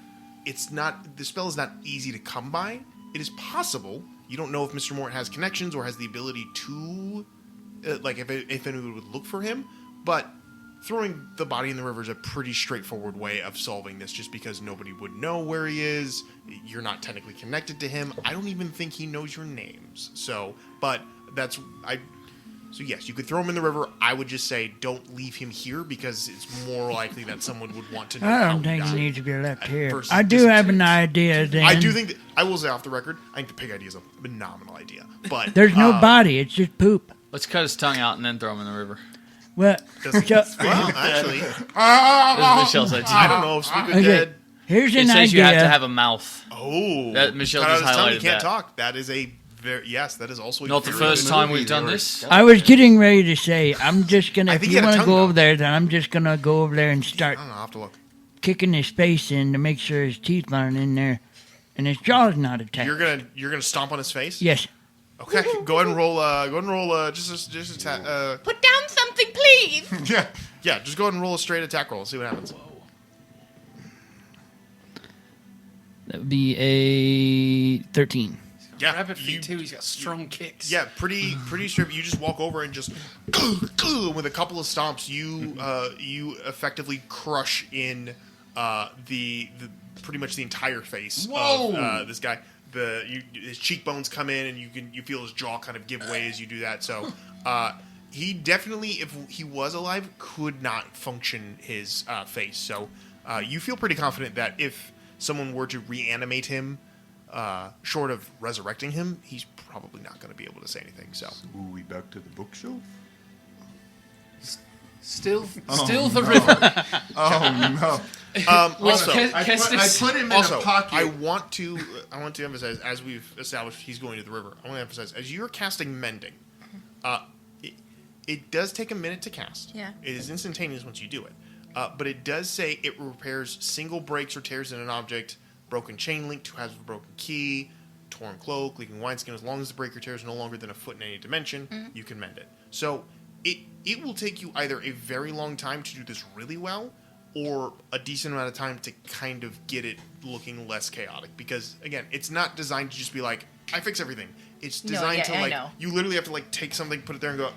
the spell is not easy to come by. It is possible. You don't know if Mr. Mort has connections or has the ability to, if anyone would look for him, but throwing the body in the river is a pretty straightforward way of solving this just because nobody would know where he is. You're not technically connected to him. I don't even think he knows your names. So yes, you could throw him in the river. I would just say don't leave him here because it's more likely that someone would want to know. I don't think he needs to be left here. I do have an idea, then. I do think that, I will say off the record, I think the pig idea is a phenomenal idea. But there's no body. It's just poop. Let's cut his tongue out and then throw him in the river. Well, actually, Michelle's idea. I don't know if Speak with Okay. Dead. Here's It an says idea. you have to have a mouth. Oh, That Michelle cut out just his tongue, highlighted you can't that. talk. That is a that is also Not the very first good time movie. we've done this. I was getting ready to say, I'm just going to, I if think you he had a want to tongue, go though. over there, then I'm just going to go over there and start I don't know. I'll have to look. kicking his face in to make sure his teeth aren't in there and his jaw's not attached. You're gonna stomp on his face. Yes. Okay. Go ahead and roll. Just a Put down something, please. yeah. Just go ahead and roll a straight attack roll. See what happens. That would be a 13. Yeah. Rabbit feet too. He's got strong kicks. Yeah, pretty straight. You just walk over and just with a couple of stomps, you effectively crush in the pretty much the entire face of this guy. His cheekbones come in, and you feel his jaw kind of give way as you do that. So he definitely, if he was alive, could not function his face. So you feel pretty confident that if someone were to reanimate him, short of resurrecting him, he's probably not going to be able to say anything. So, Ooh, we back to the bookshelf? Still the river. Oh no! also, I put him in also, a pocket. I want to emphasize, as we've established, he's going to the river. I want to emphasize, as you're casting mending, it does take a minute to cast. Yeah. It is instantaneous once you do it. But it does say it repairs single breaks or tears in an object, broken chain link, 2 halves of a broken key, torn cloak, leaking wineskin. As long as the break or tear is no longer than a foot in any dimension, you can mend it. So it will take you either a very long time to do this really well, or a decent amount of time to kind of get it looking less chaotic. Because, again, it's not designed to just be like, I fix everything. It's designed to, I like, know. you literally have to, like, take something, put it there, and go,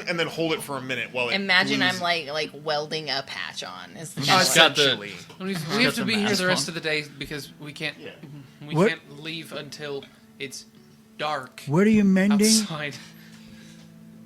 and then hold it for a minute while it Imagine glues. I'm like welding a patch on. Is the It's got the- Essentially. We got have to the be here mask the rest on. of the day because we can't. We What? can't leave until it's dark What are you mending? outside.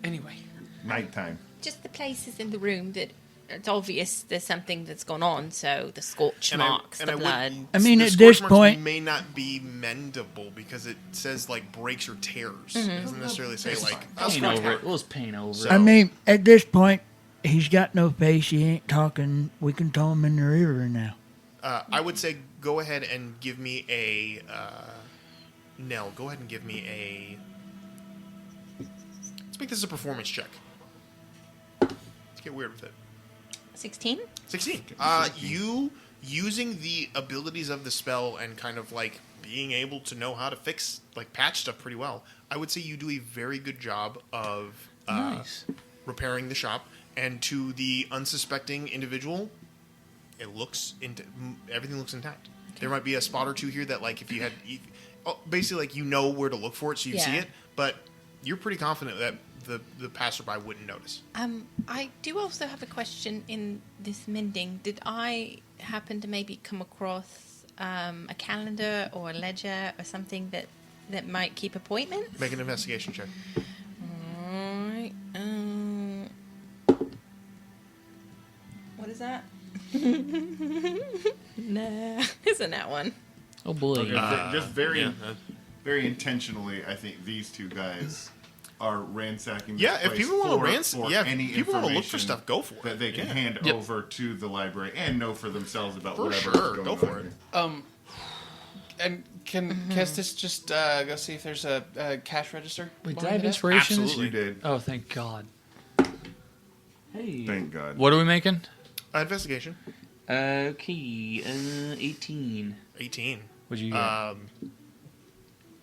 Anyway, Nighttime. Just the places in the room that it's obvious there's something that's gone on. So the scorch marks, the blood. I mean, the at scorch this marks point- may not be mendable because it says like breaks or tears. It doesn't necessarily say like Paint over it. We'll just paint over So- it. I mean, at this point, he's got no face. He ain't talking. We can throw him in the river now. I would say go ahead and give me a Nell. Go ahead and give me a. Let's make this a performance check. Let's get weird with it. 16. 16. You using the abilities of the spell and kind of like being able to know how to fix like patch stuff pretty well. I would say you do a very good job of Nice. repairing the shop, and to the unsuspecting individual, it looks everything looks intact. There might be a spot or two here that like if you had basically like you know where to look for it, so you see Yeah. it, but you're pretty confident that the passerby wouldn't notice. I do also have a question in this mending. Did I happen to maybe come across a calendar or a ledger or something that might keep appointments? Make an investigation check. Alright. What is that? Nah, isn't that one? Oh boy. Just very, yeah. very intentionally, I think these two guys are ransacking. This Yeah, if place people want to for ransack, yeah, any if people want to look for information stuff, go for it. that they can hand Yep. over to the library and know for themselves about For whatever. sure, is going go on for it. here. and can Kestis just go see if there's a cash register? Wait, did while I have we're there? inspirations? Absolutely. You did. Oh, thank God. Hey. Thank God. What are we making? Investigation. Okay, 18. 18. What'd you get?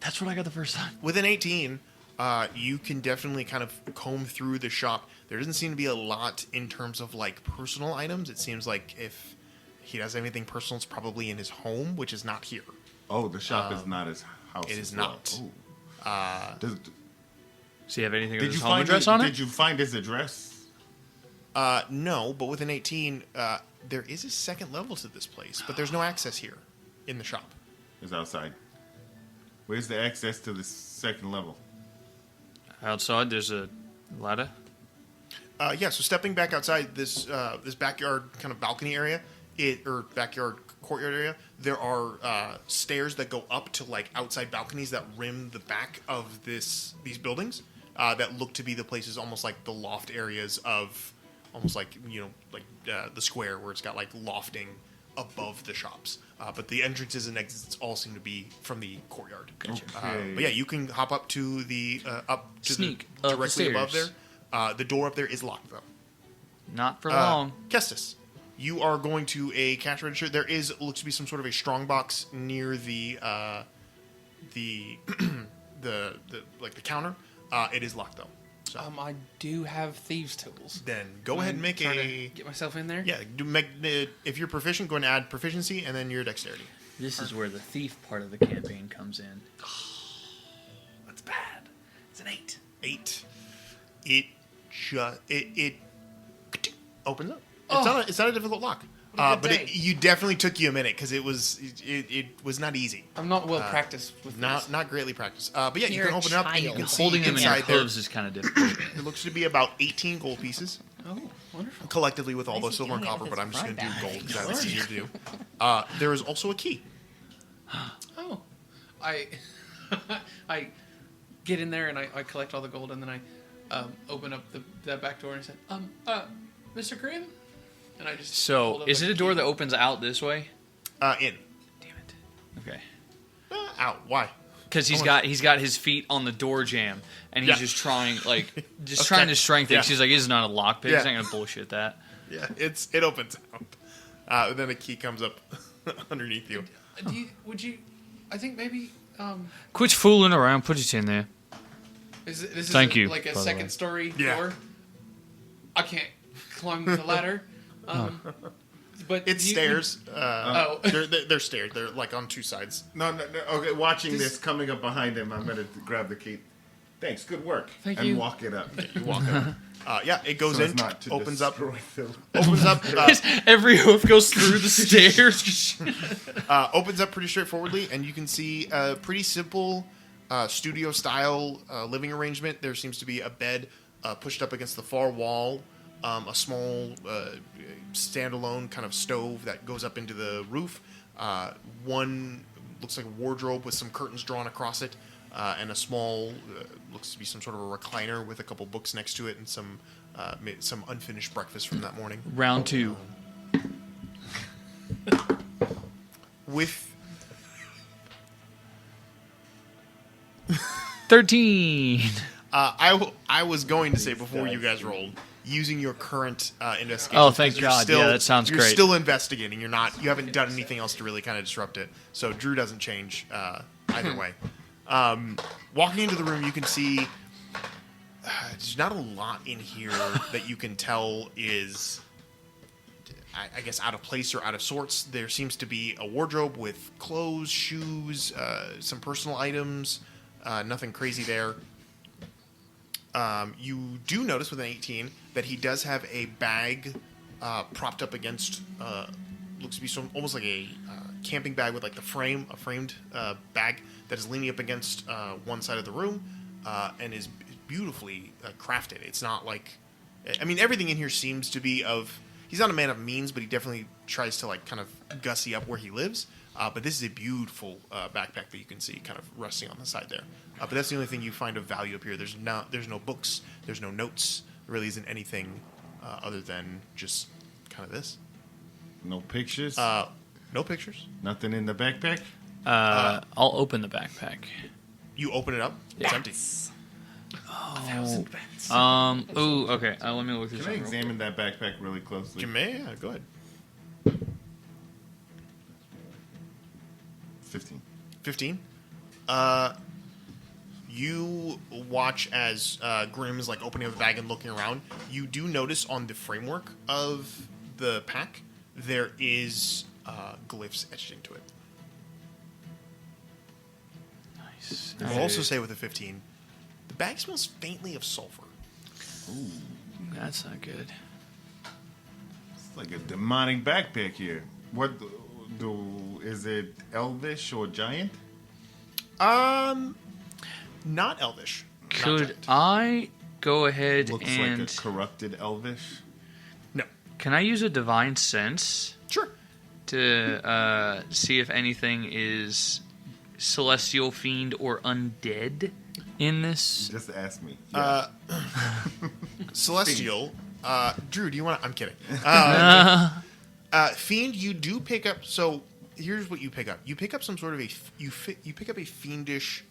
That's what I got the first time. With an 18, you can definitely kind of comb through the shop. There doesn't seem to be a lot in terms of like personal items. It seems like if he does anything personal, it's probably in his home, which is not here. Oh, the shop is not his house. it is as well. not. Ooh. Does, Does he have anything with did his you home find address his, on it? Did you find his address? No, but with an 18, there is a second level to this place, but there's no access here in the shop. It's outside. Where's the access to the second level? Outside, there's a ladder. Yeah, so stepping back outside this this backyard kind of balcony area, backyard courtyard area, there are stairs that go up to like outside balconies that rim the back of these buildings that look to be the places almost like the loft areas of almost like the square where it's got like lofting above the shops. But the entrances and exits all seem to be from the courtyard. Okay. But yeah, you can hop up to the Sneak the, up the directly above there. stairs. The door up there is locked though. Not for long. Kestis, you are going to a cash register. There looks to be some sort of a strong box near the the counter. It is locked though. So I do have thieves' tools. then go ahead and make Try a to get myself in there. yeah. If you're proficient, go ahead and add proficiency and then your dexterity. This is where the thief part of the campaign comes in. That's bad. It's an 8. 8. It opens up. It's not a difficult lock. What a good But day. you definitely took you a minute because it was not easy. I'm not well practiced with this. Not greatly practiced. But yeah, you You're can a open it up and you child. can see Holding them in your inside there. clothes is kind of difficult. It looks to be about 18 gold pieces Oh, wonderful. collectively with all Why the is he silver and doing it copper, with but I'm his just going to do front gold back? because that's easier to do. There is also a key. Oh, I get in there and I collect all the gold and then I open up that back door and say, Mr. Grimm, and I just hold So, up is a it a door key. that opens out this way? In. Damn it. Okay. Out. Why? because he's got his feet on the door jamb, and he's just trying trying to strengthen. Yeah. She's like, "It's not a lockpick. Yeah. He's not gonna bullshit that." Yeah, it opens out. Then a key comes up underneath you. I think maybe. Quit fooling around. Put it in there. Thank you, Like a by the way. second story Yeah. door. I can't climb the ladder. But It's stairs. Oh. They're stairs. They're like on two sides. No. Okay, watching this coming up behind him, I'm gonna grab the key. Thanks, good work. Thank and you. walk it up. You walk up. It goes So as in, not to opens up, destroy the- opens up, Every hoof goes through the stairs. opens up pretty straightforwardly, and you can see a pretty simple studio style living arrangement. There seems to be a bed pushed up against the far wall, a small standalone kind of stove that goes up into the roof. One looks like a wardrobe with some curtains drawn across it, and a small looks to be some sort of a recliner with a couple books next to it and some unfinished breakfast from that morning. Round 2. With 13. I was going to say before you guys rolled, using your current investigation. Oh, thank because you're God. Still, Yeah, that sounds you're great. still investigating. You haven't done anything else to really kind of disrupt it. So Drew doesn't change either way. Walking into the room, you can see there's not a lot in here that you can tell is, I guess, out of place or out of sorts. There seems to be a wardrobe with clothes, shoes, some personal items. Nothing crazy there. You do notice with an 18 that he does have a bag propped up against, looks to be almost like a camping bag with like a framed bag that is leaning up against one side of the room and is beautifully crafted. It's not like, I mean, everything in here seems to be of, he's not a man of means, but he definitely tries to like kind of gussy up where he lives. But this is a beautiful backpack that you can see kind of resting on the side there. But that's the only thing you find of value up here. There's no books. There's no notes. There really isn't anything other than just kind of this. No pictures. No pictures. Nothing in the backpack. I'll open the backpack. You open it up. It's empty. Ooh, okay. Let me look this Can I up. examine that backpack really closely? You may. Go ahead. 15. You watch as Grim is like opening up the bag and looking around. You do notice on the framework of the pack there is glyphs etched into it. Nice. I'll also say with a 15, the bag smells faintly of sulfur. That's not good. It's like a demonic backpack here. What is it? Elvish or giant? Not elvish. Not Could giant. I go ahead Looks and like a corrupted elvish. No. can I use a divine sense Sure. to see if anything is celestial, fiend, or undead in this? Just ask me. Celestial. Drew, do you want to? I'm kidding. Fiend, you do pick up. So here's what you pick up. You pick up some sort of you pick up a fiendish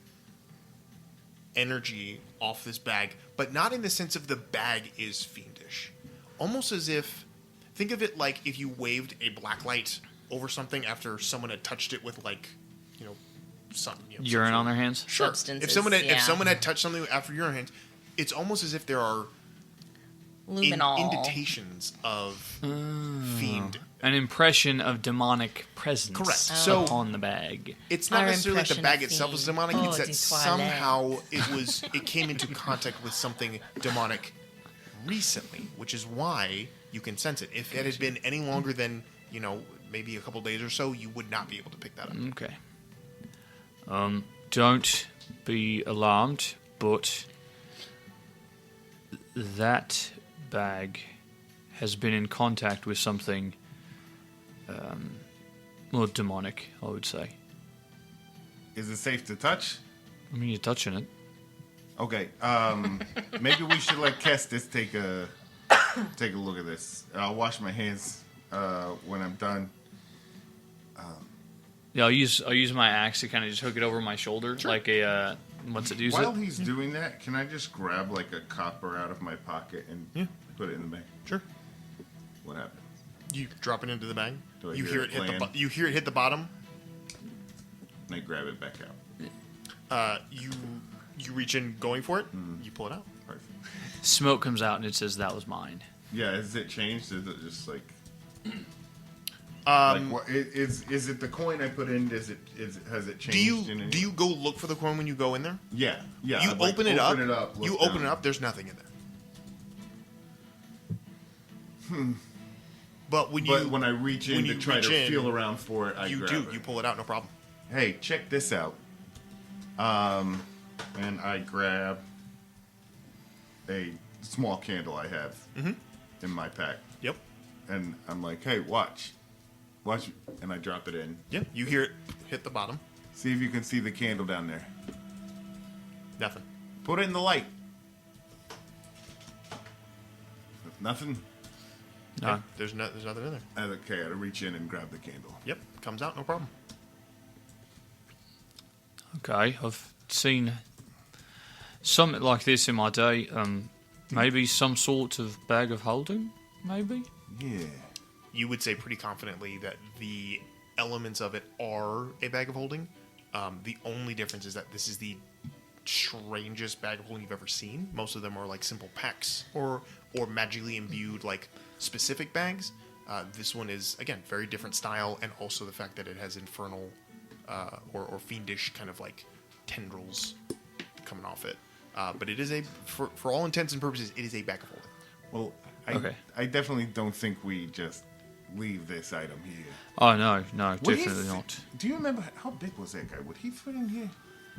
energy off this bag, but not in the sense of the bag is fiendish. Almost as if, think of it like if you waved a black light over something after someone had touched it with like, some Urine on their hands? Sure. Substances, If someone yeah. had touched something after urine hands, it's almost as if there are Luminol. indentations of fiend. An impression of demonic presence Correct. So- upon the bag. It's not Our necessarily that the impression bag of itself was fiend. demonic. Oh, It's that the somehow it came into contact with something demonic recently, which is why you can sense it. If it had been any longer than maybe a couple days or so, you would not be able to pick that up. Okay. Don't be alarmed, but that bag has been in contact with something more demonic, I would say. Is it safe to touch? I mean, you're touching it. Okay. Maybe we should let Kestis take a look at this. I'll wash my hands when I'm done. Yeah, I'll use my axe to kind of just hook it over my shoulder, like a what's it use While it? he's doing that, can I just grab like a copper out of my pocket and put it in the bag? Sure. What happened? You drop it into the bag. Do I You hear hear it it hit land? you hear it hit the bottom. And I grab it back out. You reach in going for it. You pull it out. Perfect. Smoke comes out and it says that was mine. Yeah, has it changed? Is it just like what, is it the coin I put in? Has it changed? Do you go look for the coin when you go in there? Yeah. You I'd like open it up. look You open down. it up. There's nothing in there. But when I reach when in to you try reach to in, feel around for it, I you grab do. it. You pull it out. No problem. Hey, check this out. And I grab a small candle I have in my pack, Yep. and I'm like, "Hey, watch," and I drop it in. Yep. You hear it hit the bottom. See if you can see the candle down there. Nothing. Put it in the light. Nothing. No. Yeah, there's nothing in there. Okay, I reach in and grab the candle. Yep. Comes out. No problem. Okay, I've seen something like this in my day. Maybe some sort of bag of holding, maybe? Yeah. You would say pretty confidently that the elements of it are a bag of holding. The only difference is that this is the strangest bag of holding you've ever seen. Most of them are like simple packs or magically imbued like specific bags. This one is, again, very different style, and also the fact that it has infernal or fiendish kind of like tendrils coming off it. But it is for all intents and purposes, it is a bag of holding. Well, Okay. I definitely don't think we just leave this item here. Oh, no, Would he definitely fit- not. Do you remember how big was that guy? Would he fit in here?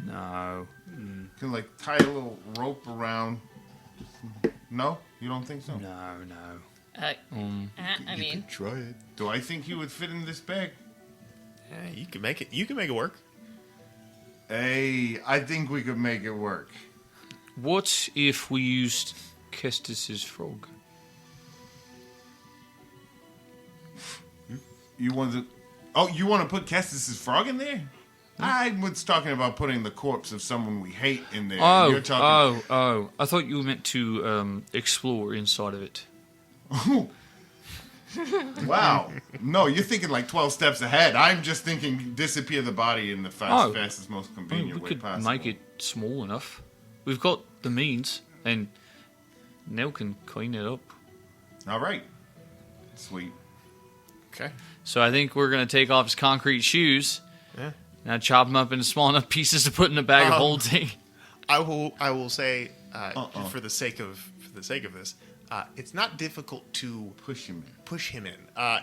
No. Can like tie a little rope around? No, you don't think so? No. I mean, Try it. Do I think he would fit in this bag? Yeah, you can make it. You can make it work. Hey, I think we could make it work. What if we used Kestis's frog? You want to? Oh, you want to put Kestis's frog in there? I was talking about putting the corpse of someone we hate in there. You're talking. Oh. I thought you meant to explore inside of it. Wow. No, you're thinking like 12 steps ahead. I'm just thinking disappear the body in the fastest, most I convenient mean, we way could possible. make it small enough. We've got the means, and Nell can clean it up. All right. Sweet. Okay. So I think we're going to take off his concrete shoes, Yeah. and chop them up into small enough pieces to put in a bag of holding. I will say for the sake of this, it's not difficult to Push him in. push him in.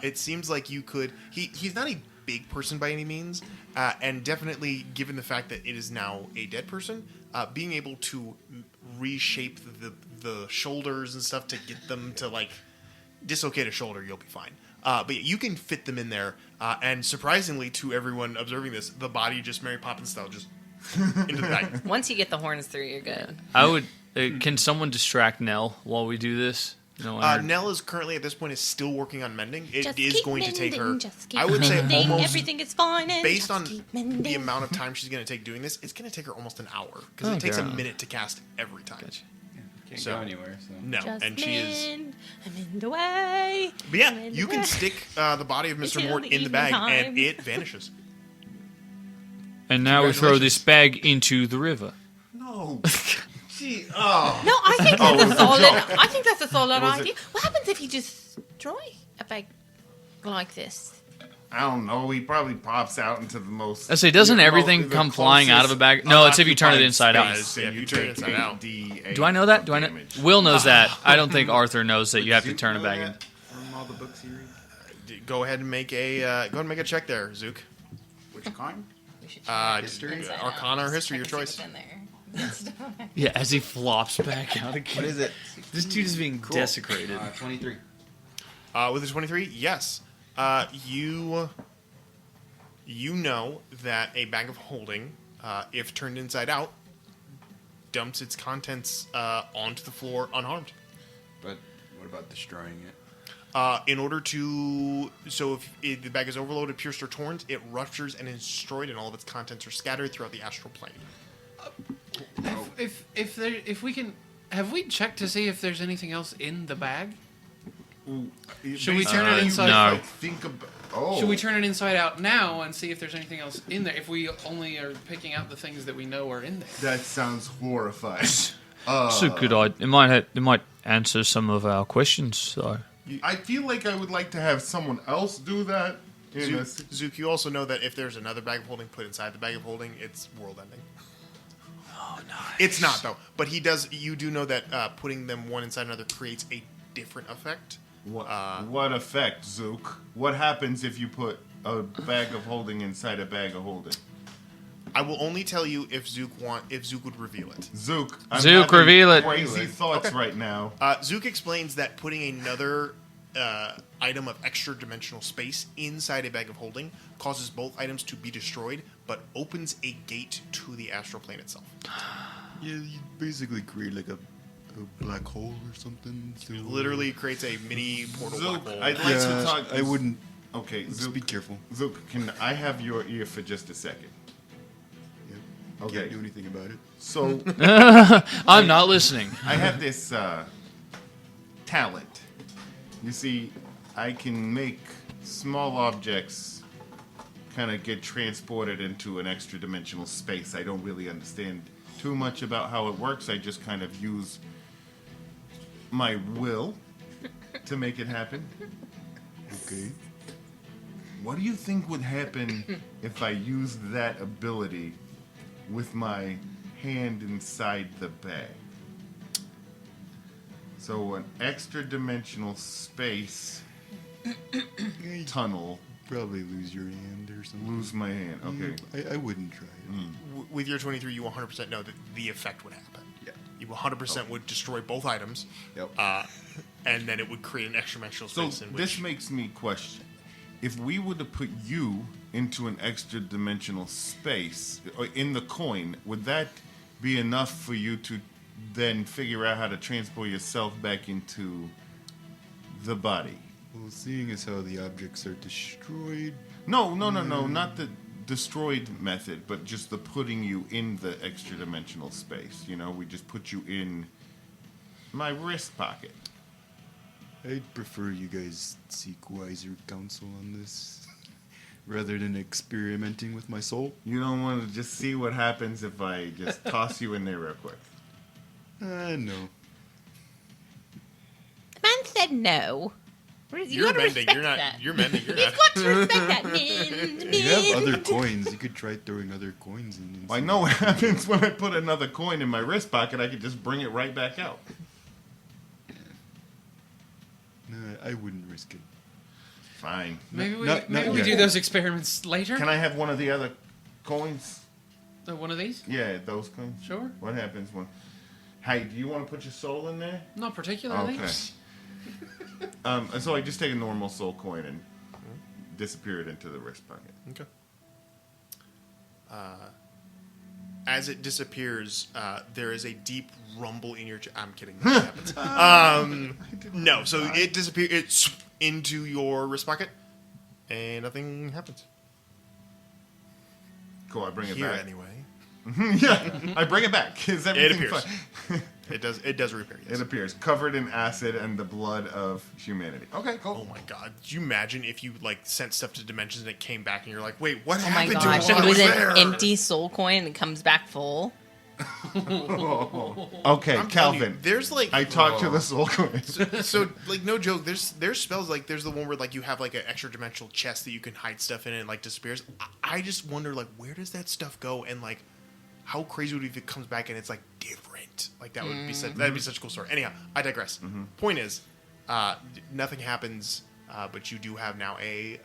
It seems like you could. He's not a big person by any means, and definitely given the fact that it is now a dead person, being able to reshape the shoulders and stuff to get them to like dislocate a shoulder, you'll be fine. But yeah, you can fit them in there, and surprisingly to everyone observing this, the body just Mary Poppins style just into the bag. once you get the horns through, you're good. I would. Can someone distract Nell while we do this? No, Nell is currently at this point is still working on mending. It Just is keep going to take her. mending, just keep I would say mending, almost everything is fine. And based just on keep mending. the amount of time she's going to take doing this, it's going to take her almost an hour because it takes a minute to cast every time. Can't So- go anywhere. So. No, Just and she is. mend, I'm in the way. But yeah, I'm in you the can way. stick the body of Mr. Until Mort the in the evening bag, time. and it vanishes. and now we throw this bag into the river. No. Gee. Oh. No, I think Oh, it that's was a a solid. joke. I think that's a solid Was it- idea. What happens if you destroy a bag like this? I don't know. He probably pops out into the most. I say, doesn't the everything the come flying out of a bag? closest No, it's if you turn it unoccupied inside out. space, Yeah, and if you turn it take inside out. 8d8 Do I know that? of Do I know? damage. Will knows that. I don't think Arthur knows that you have to Zook turn a know bag in. that From all the books you read. Go ahead and make a check there, Zook. Which kind? We should History? inside Arcana out. or history, your Check and see choice. what's in there. Yeah, as he flops back out again. What is it? This dude is being desecrated. 23. With a 23, yes. You know that a bag of holding, if turned inside out, dumps its contents onto the floor unharmed. But what about destroying it? In order to... So if the bag is overloaded, pierced, or torn, it ruptures and is destroyed, and all of its contents are scattered throughout the astral plane. If we can... Have we checked to see if there's anything else in the bag? Should we turn it inside no. out? Should we turn it inside out now and see if there's anything else in there? If we only are picking out the things that we know are in there. That sounds horrifying. It's a good idea. It might answer some of our questions. So I feel like I would like to have someone else do that. Zook, you also know that if there's another bag of holding put inside the bag of holding, it's world ending. oh no, It's not, though. But you do know that putting them one inside another creates a different effect. What effect, Zook? What happens if you put a bag of holding inside a bag of holding? I will only tell you if Zook would reveal it. Zook, reveal it. Crazy thoughts right now. Zook explains that putting another item of extra dimensional space inside a bag of holding causes both items to be destroyed, but opens a gate to the astral plane itself. Yeah, you basically create like a black hole or something. It literally creates a mini portal Zook, black hole. I'd like to talk. I wouldn't. Okay, Just Zook, be careful. Zook, can I have your ear for just a second? Yeah. Okay. Can't do anything about it. So I'm not listening. I have this talent. You see, I can make small objects kind of get transported into an extra dimensional space. I don't really understand too much about how it works. I just kind of use my will to make it happen. Okay. What do you think would happen if I used that ability with my hand inside the bag? So an extra dimensional space tunnel. Probably lose your hand or something. Lose my hand. Okay. I wouldn't try it. With your 23, you 100% know that the effect would happen. Yeah. You 100% would destroy both items. Yep. And then it would create an extra dimensional So space. this makes me question. If we were to put you into an extra dimensional space in the coin, would that be enough for you to then figure out how to transport yourself back into the body? Well, seeing as how the objects are destroyed. No, not the destroyed method, but just the putting you in the extra dimensional space. You know, we just put you in my wrist pocket. I'd prefer you guys seek wiser counsel on this rather than experimenting with my soul. You don't want to just see what happens if I just toss you in there real quick. No. The man said no. You You're gotta mending. respect You're not. that. You're mending. You're You've not. got to respect that, man. You have other coins. You could try throwing other coins in. and I see know what what happens when I put another coin in my wrist pocket. I could just bring it right back out. No, I wouldn't risk it. Fine. Maybe we Not maybe we yet. do those experiments later. Can I have one of the other coins? One of these? Yeah, those coins. Sure. What happens when... Hey, do you want to put your soul in there? Not particularly. Okay. So I just take a normal soul coin and disappear it into the wrist pocket. Okay. As it disappears, there is a deep rumble in your... I'm kidding. That happens. No, so it disappears. It's into your wrist pocket, and nothing happens. Cool, I bring it Here, back. anyway. Yeah, I bring it back. Is everything appears. fine? It does repair. Yes. It appears covered in acid and the blood of humanity. Okay, cool. Oh my god! Did you imagine if you like sent stuff to dimensions and it came back and you're like, wait, what Oh my happened gosh! to it If while it was I an there? empty soul coin and it comes back full. Okay, I'm telling Calvin. you, there's like I talked to the soul coin. so like no joke. There's spells like there's the one where like you have like an extra dimensional chest that you can hide stuff in and it like disappears. I just wonder like where does that stuff go and like how crazy would it be if it comes back and it's like different? Like that would be that'd be such a cool story. Anyhow, I digress. Point is, nothing happens, but you do have now a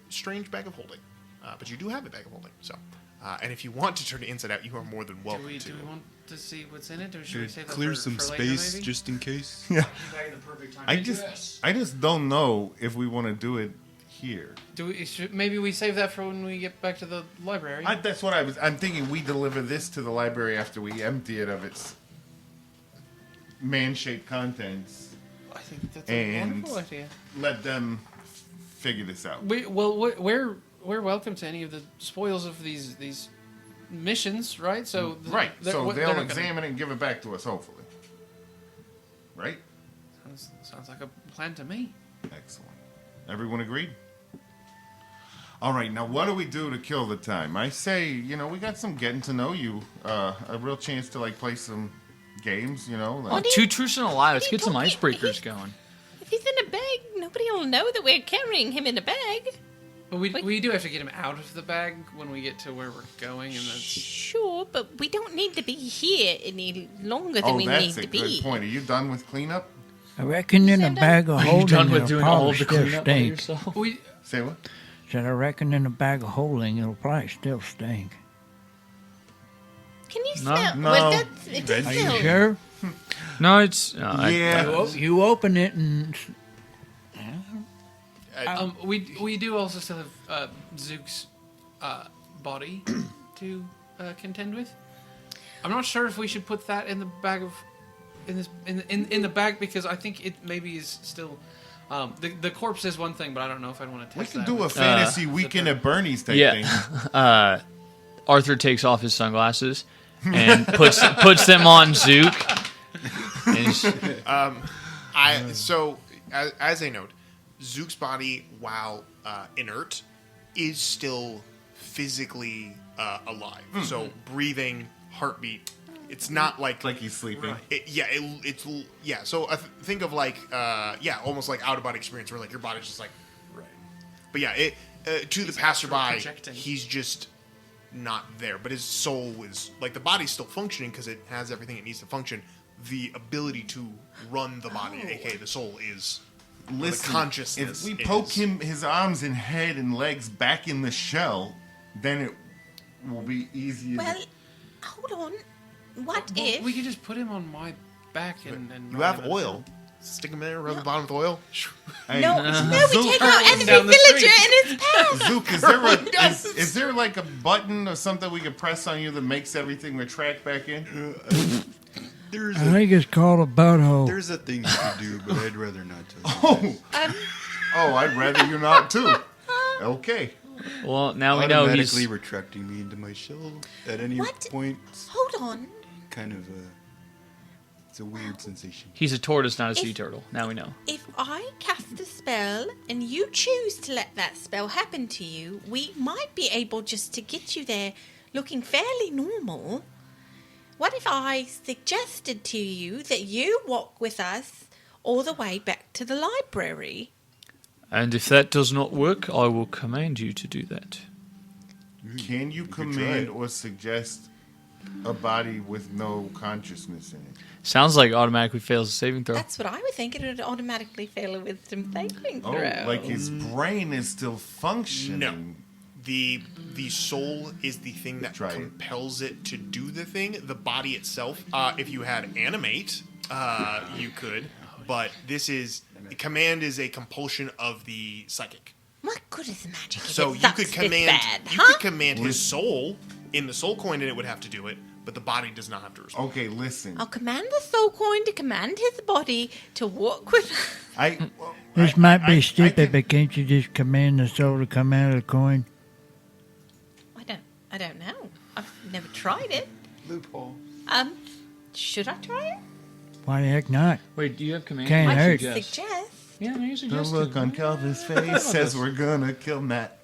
strange bag of holding. But you do have a bag of holding. So, and if you want to turn it inside out, you are more than welcome to. Do we want to see what's in it, or should we Should save that clear for, some for later, space maybe? just in case. Yeah. I just don't know if we want to do it here. Maybe we save that for when we get back to the library. That's what I'm thinking. We deliver this to the library after we empty it of its man-shaped contents. I think that's a and wonderful idea. let them figure this out. We're welcome to any of the spoils of these missions, right? So Right. So they're they'll not gonna- examine it and give it back to us, hopefully. Right? Sounds like a plan to me. Excellent. Everyone agreed? All right, now what do we do to kill the time? I say, we got some getting to know you, a real chance to play some games, like, 2 truths and a lie. Let's What are you get some talking- icebreakers going. If he's in a bag, nobody will know that we're carrying him in a bag. But we do have to get him out of the bag when we get to where we're going, and that's Sure, but we don't need to be here any longer than oh, we that's need a to good be. point. Are you done with cleanup? I reckon in a Sam, bag of Are you holding done with it'll doing all probably of the still cleanup by stink. yourself? we. Say what? Said I reckon in a bag of holding it'll probably still stink. Can you No. smell? No. Well, it does Are you smell. sure? No, it's... Yeah. You open it and We do also still have Zook's body to contend with. I'm not sure if we should put that in the bag of in the bag because I think it maybe is still the corpse is one thing, but I don't know if I'd want to We test can that. do a with- fantasy weekend at Bernie's type thing. Yeah. Arthur takes off his sunglasses and puts them on Zook. And he's- So, as a note, Zook's body, while inert, is still physically alive. So, breathing, heartbeat. It's not like He's sleeping. So think of almost like out of body experience where your body's just like. Right. But yeah, to the astral passerby, projecting. he's just not there. But his soul is the body's still functioning because it has everything it needs to function. The ability to run the body, aka the soul, is Listen, the consciousness. if we poke is. his arms and head and legs back in the shell, then it will be easier. Well, hold on. What Well, if? we could just put him on my back and You ride have him oil. Stick him there, rub the bottom with oil. Hey, No, we Zook, take out enemy down the villager street. in his path. Zook, is there like a button or something we could press on you that makes everything retract back in? There's I think it's called a butthole. there's a thing you could do, but I'd rather not to. Oh, I'd rather you not too. Okay. well, now we know Automatically he's... retracting me into my shell at any What? point. Hold on. Kind of it's a weird sensation. He's a tortoise, not a sea If- turtle. Now we know. If I cast a spell and you choose to let that spell happen to you, we might be able just to get you there looking fairly normal. What if I suggested to you that you walk with us all the way back to the library? And if that does not work, I will command you to do that. Can you could try command it. or suggest a body with no consciousness in it? Sounds like automatically fails a saving throw. That's what I would think. It would automatically fail a wisdom saving Oh, throw. like his brain is still functioning. No. The soul is the thing that Try it. compels it to do the thing. The body itself, if you had animate, you could. But command is a compulsion of the psychic. What good is magic if So it you sucks could this command bad, you huh? could command his soul in the soul coin, and it would have to do it. But the body does not have to respond. Okay, listen. I'll command the soul coin to command his body to walk with. This might be I stupid, can- but can't you just command the soul to come out of the coin? I don't know. I've never tried it. Loophole. Should I try it? Why the heck not? Wait, do you have command? Can't I hurt. should suggest. Yeah, you The suggest look on Calvin's face says we're gonna kill Matt.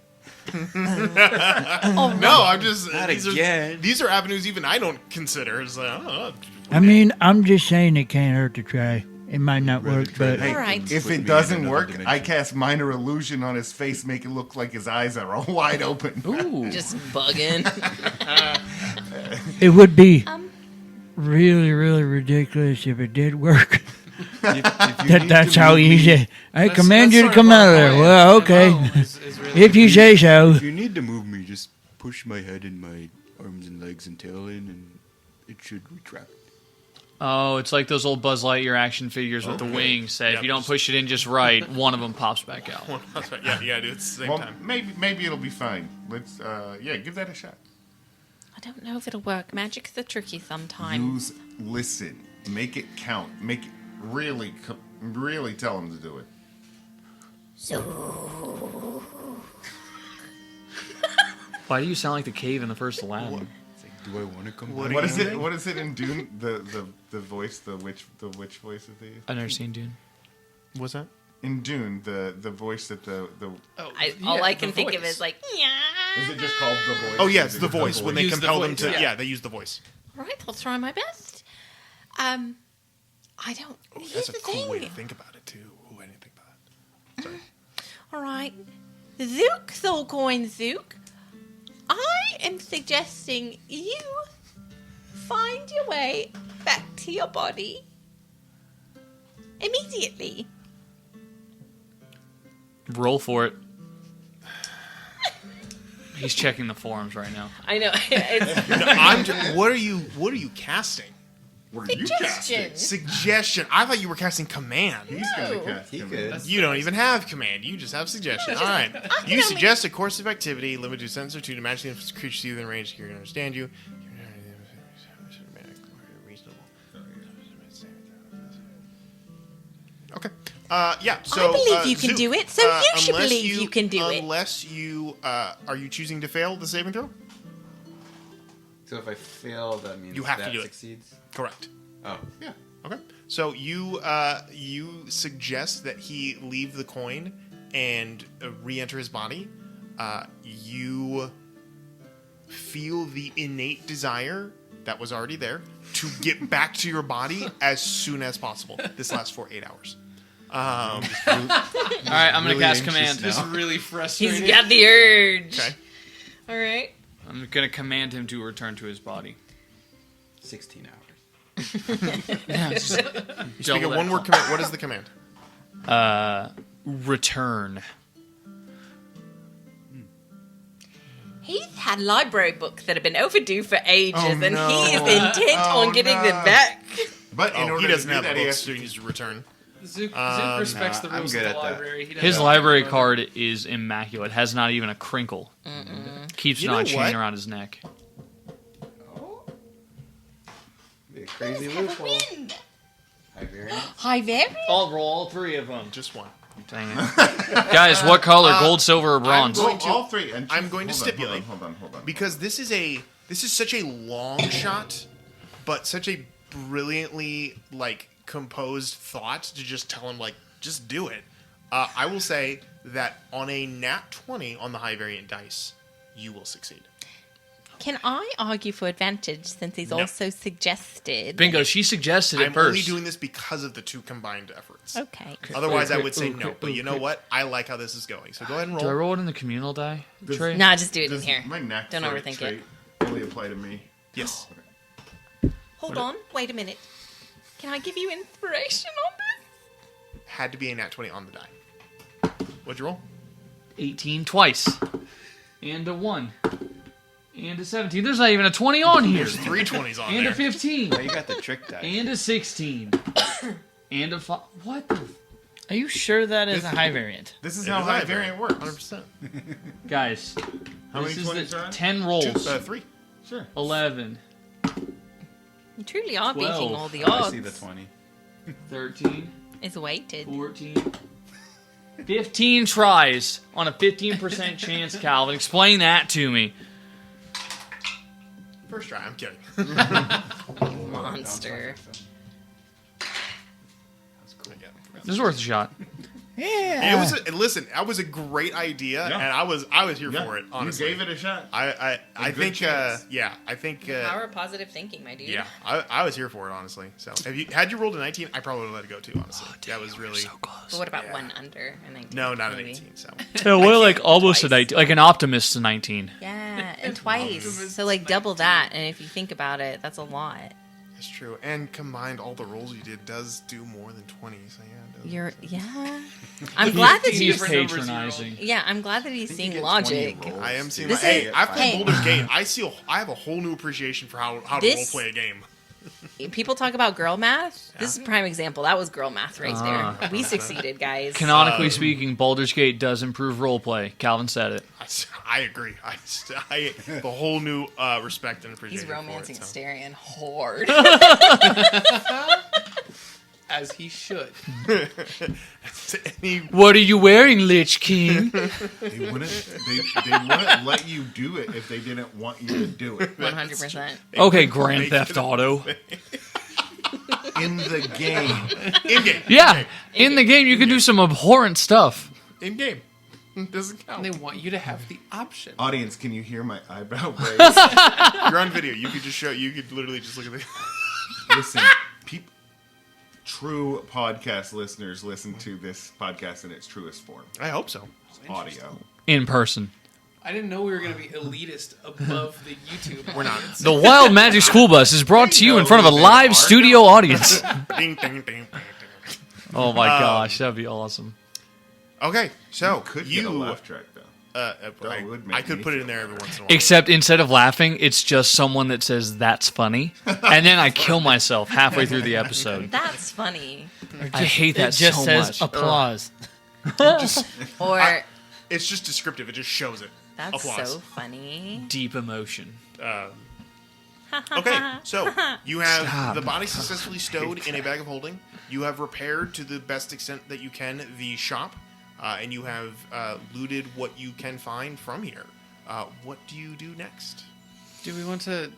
No, I'm just Not these again. These are avenues even I don't consider. It's like, I mean, I'm just saying it can't hurt to try. It might not Rather work, try but to- Hey, All right. if Put me it in doesn't another work, dimension. I cast minor illusion on his face, make it look like his eyes are all wide open. Ooh. Just bugging. it would be really, really ridiculous if it did work. If you That's need to how move me- easy. I That's- command that's you to sort come of out our of there. plan. Well, okay. MO is really If you say so. If you need to move me, just push my head and my arms and legs and tail in, and it should retract. Oh, it's like those old Buzz Lightyear action figures with the wings. That if Yep. you don't push it in just right, one of them pops back out. yeah, you gotta do it at the same Well, time. maybe it'll be fine. Let's give that a shot. I don't know if it'll work. Magic's a tricky sometimes. Listen, make it count. Make it really Really tell him to do it. Why do you sound like the cave in the first Aladdin? It's like, do I want to come? What is it? What is it in Dune? The voice, the witch voice that they use? I've never seen Dune. What's that? In Dune, the voice that the All I can think of is like, yeah. is it just called the voice? Oh yeah, Is it's it the just voice when they Use the compel them voice, to. yeah. Yeah, they use the voice. All right, I'll try my best. I don't. Oh, Here's that's a the cool thing. way to think about it too. Oh, I didn't think about that. Sorry. All right, Zook, Thorcoin Zook. I am suggesting you find your way back to your body immediately. Roll for it. He's checking the forums right now. I know. It's, What are you casting? What are you casting? Suggestion. Suggestion. I thought you were casting command. He's gonna cast He him. could. You don't even have command. You just have suggestion. All right. You suggest a course of activity limited to sentence or two to match the creature within range. Here to understand you. Okay. Yeah. So I believe you can Zook, do it, so you should unless believe you can do it. Unless you are you choosing to fail the saving throw? So if I fail, that means You have to that do it. succeeds. Correct. Oh, Yeah. Okay. So you suggest that he leave the coin and re-enter his body. You feel the innate desire that was already there to get back to your body as soon as possible. This lasts for 8 hours. All right, I'm going to cast command. Just really frustrated. he's got the urge. Okay. All right. I'm going to command him to return to his body. 16 hours. You speak a one-word command. What is the command? Return. He's had library books that have been overdue for ages, Oh, and no. he is intent Oh, on getting no. them back. But in Oh, order he doesn't to do have that, the he books, has so he needs to return. Zook Um, respects the nah, I'm rules good of the at that. library. He His doesn't- library card is immaculate. Has not even a crinkle. Keeps You not a know chain what? around his neck. Be a crazy Have a loophole. win. High variance. Hi, very. I'll roll all three of them. Just one. Dang it. Guys, what color? Gold, silver, or bronze? going to- all three. And I'm going to hold on, stipulate. Hold on. Because this is such a long shot, but such a brilliantly composed thought to just tell him just do it. I will say that on a nat 20 on the high variant dice, you will succeed. Can I argue for advantage since he's No. also suggested? Bingo, she suggested it I'm first. only doing this because of the two combined efforts. Okay. Otherwise, I Okay, would say okay, no. But you know okay. what? I like how this is going. So go ahead and roll. Do I roll it in the communal die tray? Nah, just do it in Does here. my knack Don't for overthink trait it. only apply to me? Yes. Hold on. Wait a minute. Can I give you inspiration on this? Had to be a nat 20 on the die. What'd you roll? 18 twice. And a 1. And a 17. There's not even a 20 on here. There's 3 20s on And there. a 15. Oh, you got the trick die. And a 16. And a 5. What the? Are you sure that is a high variant? This is It how is high high variant works. 100%. Guys, How this many is 20s are on? 10 rolls. 3. Sure. 11, You truly are beating 12. all the Oh, odds. I see the 20. 13, It's weighted. 14, 15 tries on a 15% chance, Calvin. Explain that to me. First try. I'm kidding. Monster. This is worth a shot. Yeah. It was listen. That was a great idea, Yeah. and I was here Yeah, for it. Honestly, you gave it a shot. I good think chance. I think Power of positive thinking, my dude. yeah, I was here for it honestly. So had you rolled a 19, I probably would have let it go too. Honestly, that was really But what about one under a 19? no, not an maybe? 18. So Yeah, well, like almost a twice. 19, like an optimist a 19. Yeah, and twice. So double that. And if you think about it, that's a lot. that's true. And combined, all the rolls you did does do more than 20. So yeah, it does. You're I'm glad that He's you. patronizing. Yeah, I'm glad that he's you seeing get 20 logic. rolls. I am seeing. This Hey, is- I've played hey. Baldur's Gate. I have a whole new appreciation for how to This- role play a game. People talk about girl math. This is a prime example. That was girl math right there. We succeeded, guys. Canonically speaking, Baldur's Gate does improve roleplay. Calvin said it. I agree. I have a whole new respect and He's appreciation. romancing for it, so. Starion hard. As he should. What are you wearing, Lich King? They wouldn't let you do it if they didn't want you to do it. 100%. Okay, Grand Theft Auto. In the game. In-game. Yeah, in the game you can do some abhorrent stuff. In-game. Doesn't count. And they want you to have the option. Audience, can you hear my eyebrow raise? You're on video. You could just show. You could literally just look at the. Listen, true podcast listeners listen to this podcast in its truest form. I hope so. Audio. In person. I didn't know we were going to be elitist above the YouTube. We're not. audience. The Wild Magic School Bus is brought to you in front of a live studio audience. Ding, ding, ding, ding, ding. Oh my gosh, that'd be awesome. Okay, so Could get a laugh track though. That would make I could me put it feel in there every better. once in a while. Except instead of laughing, it's just someone that says, "That's funny." And then I kill myself halfway through the episode. That's funny. I hate It that just so says much. applause. Or It's just descriptive. It just shows it. that's Applause. so funny. Deep emotion. Okay, so you have the body successfully stowed in a bag of holding. You have repaired to the best extent that you can the shop, and you have looted what you can find from here. What do you do next? Do we want to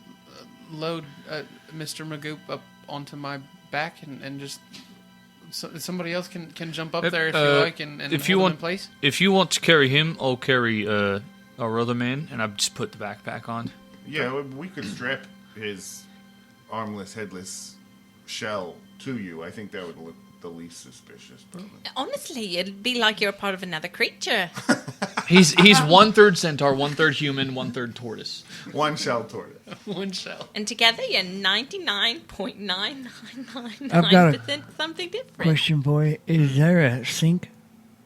load Mr. Magoop up onto my back and just somebody else can jump up there if you like and if hold you him want, in place? If you want to carry him, I'll carry our other man, and I've just put the backpack on. Yeah, we could strap his armless, headless shell to you. I think that would look the least suspicious. Probably. Honestly, it'd be like you're a part of another creature. He's 1/3 centaur, 1/3 human, 1/3 tortoise. One shell tortoise. One shell. And together you're I've got a 99.999% something different. Question for you: is there a sink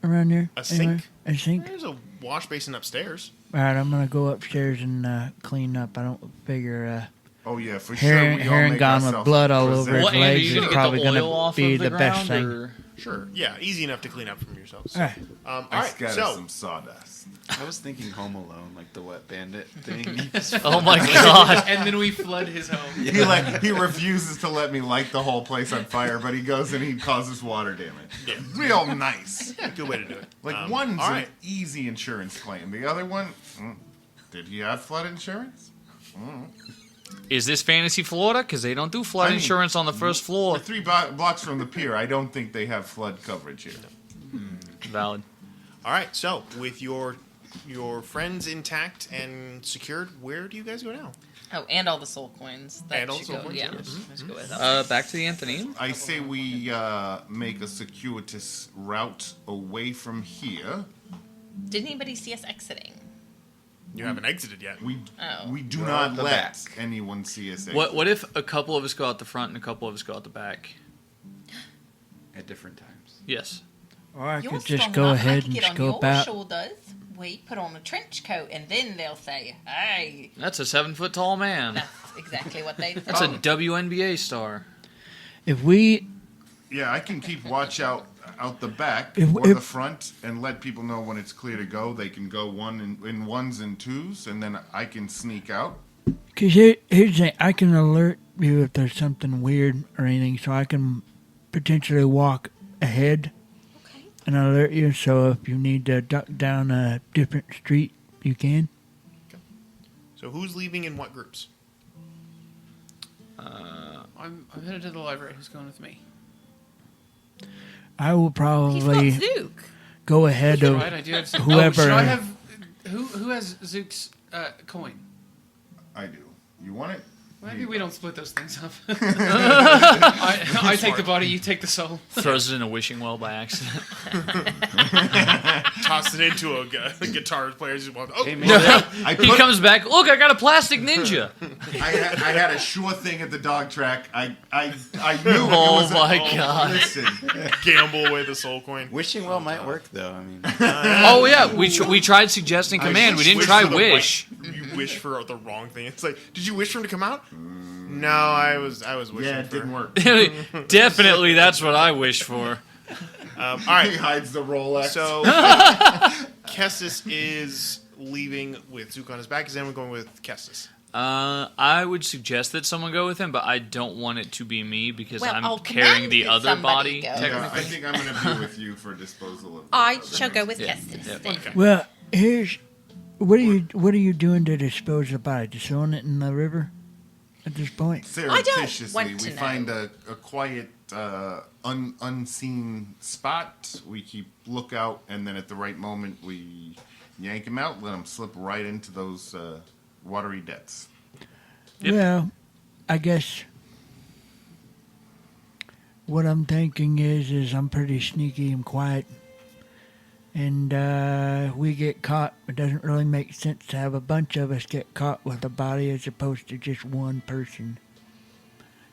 around here? A sink? Anywhere? A sink? There's a wash basin upstairs. All right, I'm gonna go upstairs and clean up. I don't figure Oh yeah, for Heron, sure. We all Heron make gone with ourselves blood all over his Well, Andy, legs you is gonna get probably the oil gonna off be of the best ground, thing. or- Sure. Yeah, easy enough to clean up from yourselves. All right. All I right. scattered So some sawdust. I was thinking Home Alone, like the wet bandit thing. Oh my god. And then we flood his home. He refuses to let me light the whole place on fire, but he goes and he causes water damage. Yeah. Real nice. good way to do it. Like one's all an right. easy insurance claim. The other one, did he have flood insurance? Is this Fantasy Florida? Because they don't do flood I mean, insurance on the first floor. We're 3 blocks from the pier. I don't think they have flood coverage here. Valid. All right. So with your friends intact and secured, where do you guys go now? Oh, and all the soul coins. That And all the should soul go, coins, yeah. yes. Let's go with that. Back to the Anthony. I say we make a circuitous route away from here. Did anybody see us exiting? You haven't exited yet. We Oh. we do We're not at the let back. anyone see us. What if a couple of us go out the front and a couple of us go out the back? At different times. Yes. Or I You're could just strong go enough. I ahead could and get on scope your out. shoulders. We put on a trench coat, and then they'll say, "Hey." That's a 7-foot tall man. That's exactly what they. That's a WNBA star. If we Yeah, I can keep watch out the back If- or if- the front and let people know when it's clear to go. They can go in ones and twos, and then I can sneak out. Because here's the thing, I can alert you if there's something weird or anything, so I can potentially walk ahead Okay. and alert you. So if you need to duck down a different street, you can. So who's leaving in what groups? I'm headed to the library. Who's going with me? I will He's got probably Zook. go ahead of Right, I do have. whoever. Oh, should I have? Who has Zook's coin? I do. You want it? Maybe we don't split those things up. I take the body, you take the soul. Throws it in a wishing well by accident. Toss it into a guitar player. Just walk, oh, Hey, man. I He put, comes back. Look, I got a plastic ninja. I had a sure thing at the dog track. I knew. Oh it was my God. Listen, gamble away the soul coin. Wishing well might work though. I mean, Oh yeah, we tried suggesting command. We didn't try for the wish. You wish for the wrong thing. It's like, did you wish for him to come out? No, I was wishing. yeah, it for... didn't work. Definitely, that's what I wish for. All He right. hides the Rolex. So Kestis is leaving with Zook on his back. Is anyone going with Kestis? I would suggest that someone go with him, but I don't want it to be me because Well, I'll I'm carrying command the that other somebody body. go. Yeah, Technically. I think I'm going to be with you for disposal of. I shall go with Yeah. Kestis. Yeah. then. Well, here's what are you doing to dispose of the body? Just throwing it in the river at this point? Surreptitiously, want we to know. find a quiet, unseen spot. We keep lookout, and then at the right moment, we yank him out, let him slip right into those watery depths. Yep. Well, I guess what I'm thinking is I'm pretty sneaky and quiet. And we get caught. It doesn't really make sense to have a bunch of us get caught with a body as opposed to just one person.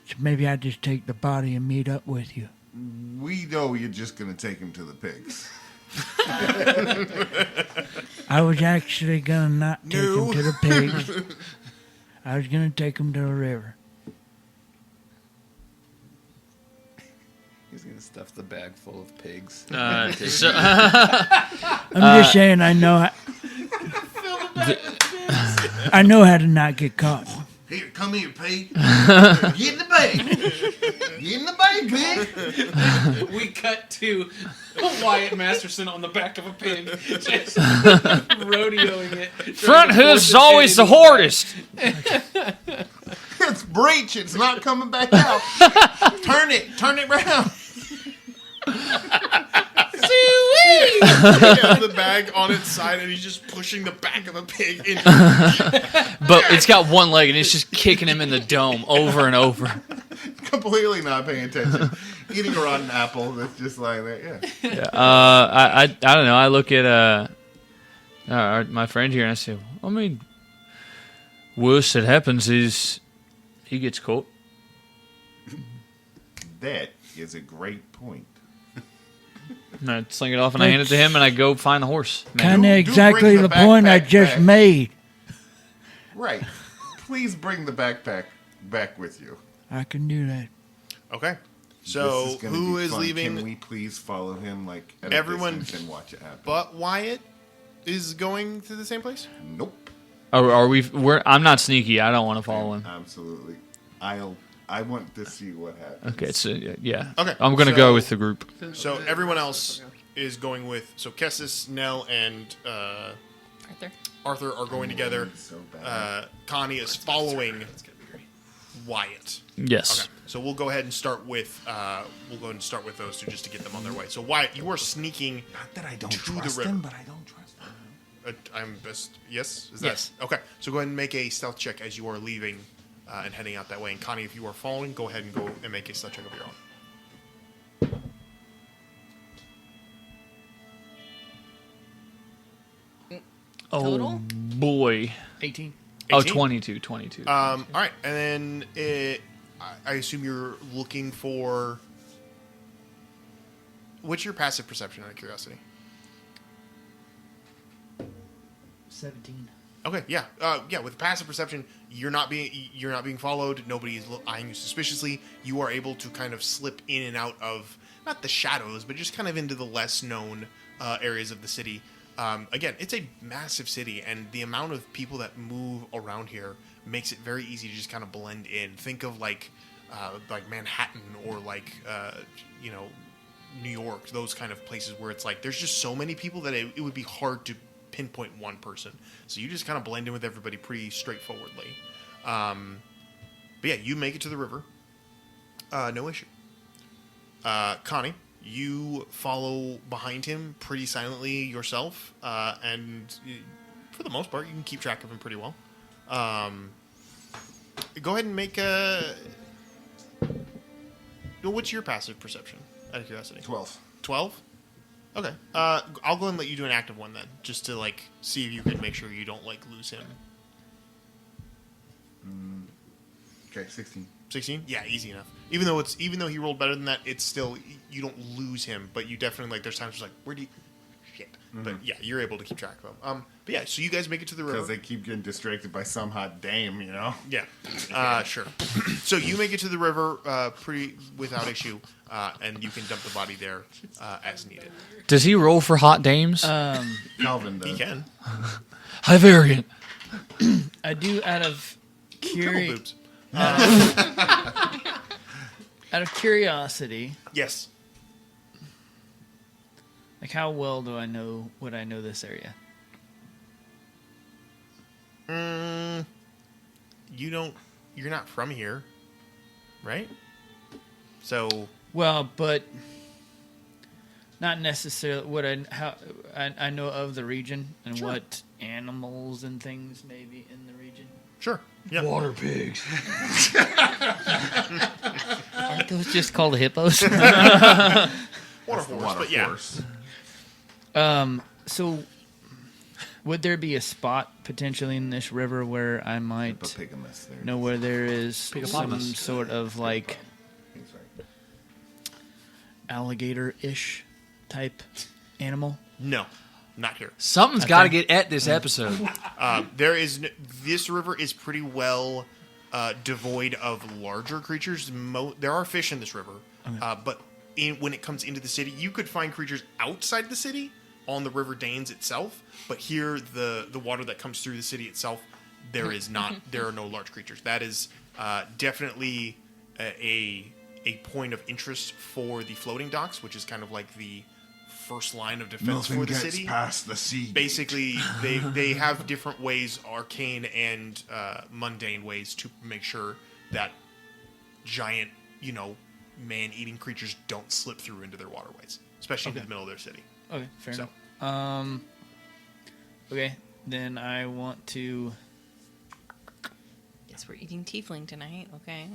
So maybe I just take the body and meet up with you. We know you're just going to take him to the pigs. I was actually going to not take No. him to the pigs. I was going to take him to the river. He's gonna stuff the bag full of pigs. I'm just saying I know I know how to not get caught. Here, come here, pig. Get in the bag. Get in the bag, pig. We cut to Wyatt Masterson on the back of a pig, just rodeoing it. trying Front to force hoof's its always head the into hardest. It's breach. It's not coming back out. Turn it round. He has the bag on its side, and he's just pushing the back of a pig in. But it's got one leg and it's just kicking him in the dome over and over. Completely not paying attention. Eating a rotten apple that's just lying there. Yeah. I don't know. I look at my friend here and I say, I mean, worst that happens is he gets caught. That is a great point. And I sling it off and I hand it to him and I go find the horse. Man. Kind of do exactly bring the the point I backpack just back. made. Right. Please bring the backpack back with you. I can do that. Okay. This So is gonna who be is fun. leaving? Can we please follow him like at Everyone a distance and watch it happen? But Wyatt is going to the same place. Nope. Are we? I'm not sneaky. I don't want to follow him. Absolutely. I want to see what happens. Okay, so yeah. Okay, I'm gonna so- go with the group. So everyone else is going with. So Kestis, Nell, and Arthur. Arthur are going together. So bad. Connie is following Wyatt. Yes. Okay, so we'll go ahead and start with those two just to get them on their way. So Wyatt, you are sneaking. Not that I don't to the trust river. him, but I don't trust him. I'm best. Yes. Is Yes. that okay? So go ahead and make a stealth check as you are leaving and heading out that way. And Connie, if you are following, go ahead and go and make a stealth check of your own. Total? Oh boy. 18. Oh, 18? 22. All right, and then I assume you're looking for. What's your passive perception? Out of curiosity. 17. Okay, yeah, yeah. With passive perception, you're not being followed. Nobody is eyeing you suspiciously. You are able to kind of slip in and out of not the shadows, but just kind of into the less known areas of the city. Again, it's a massive city, and the amount of people that move around here makes it very easy to just kind of blend in. Think of like Manhattan or New York, those kind of places where it's like there's just so many people that it would be hard to pinpoint one person. So you just kind of blend in with everybody pretty straightforwardly. But yeah, you make it to the river. No issue. Connie, you follow behind him pretty silently yourself, and for the most part, you can keep track of him pretty well. Go ahead and make a... What's your passive perception, out of curiosity? 12. 12? Okay. I'll go ahead and let you do an active one then, just to see if you can make sure you don't lose him. Okay, 16. 16? Yeah, easy enough. Even though he rolled better than that, it's still you don't lose him, but you definitely there's times where where do you shit. But yeah, you're able to keep track of him. But yeah, so you guys make it to the river. Because they keep getting distracted by some hot dame, you know? Yeah. Sure. So you make it to the river pretty without issue, and you can dump the body there as needed. Does he roll for hot dames? Calvin does. He can. High variant. I do out of Triple boobs. Out of curiosity, Yes. like how well would I know this area? You're not from here, right? So Well, but not necessarily what I know of the region and Sure. what animals and things may be in the region. sure. Yeah. Water pigs. Aren't those just called hippos? Water The horse, water but yeah. force. So would there be a spot potentially in this river where I might Hippopotamus there. know where there is some Hippopotamus. sort of like He's right. alligator-ish type animal? No, not here. Something's got to get at this episode. This river is pretty well devoid of larger creatures. There are fish in this river, but when it comes into the city, you could find creatures outside the city on the River Danes itself. But here, the water that comes through the city itself, there is not. There are no large creatures. That is definitely a point of interest for the floating docks, which is kind of like the first line of defense Nothing for the gets city. past the sea. Basically, they have different ways, arcane and mundane ways, to make sure that giant, man-eating creatures don't slip through into their waterways, especially into the middle of their city. Okay, fair So- enough. Okay, then I want to. Guess we're eating tiefling tonight. Okay.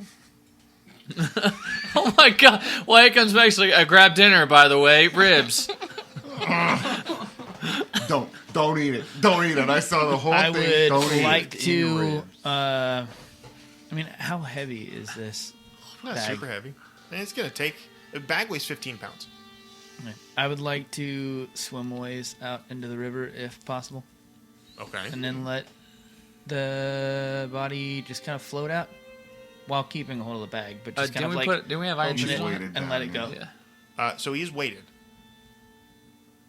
Oh my god! Well, it comes back to I grabbed dinner, by the way, ribs. Don't eat it. Don't eat it. I saw the whole I thing. would Don't eat like it. to. I mean, how heavy is this? Not Bag. super heavy. And it's going to take... A bag weighs 15 pounds. I would like to swim a ways out into the river if possible, Okay. and then let the body just kind of float out while keeping a hold of the bag, but just kind of like didn't we have iron open shoes it on? Weighted and let down, it go. Yeah. So he's weighted.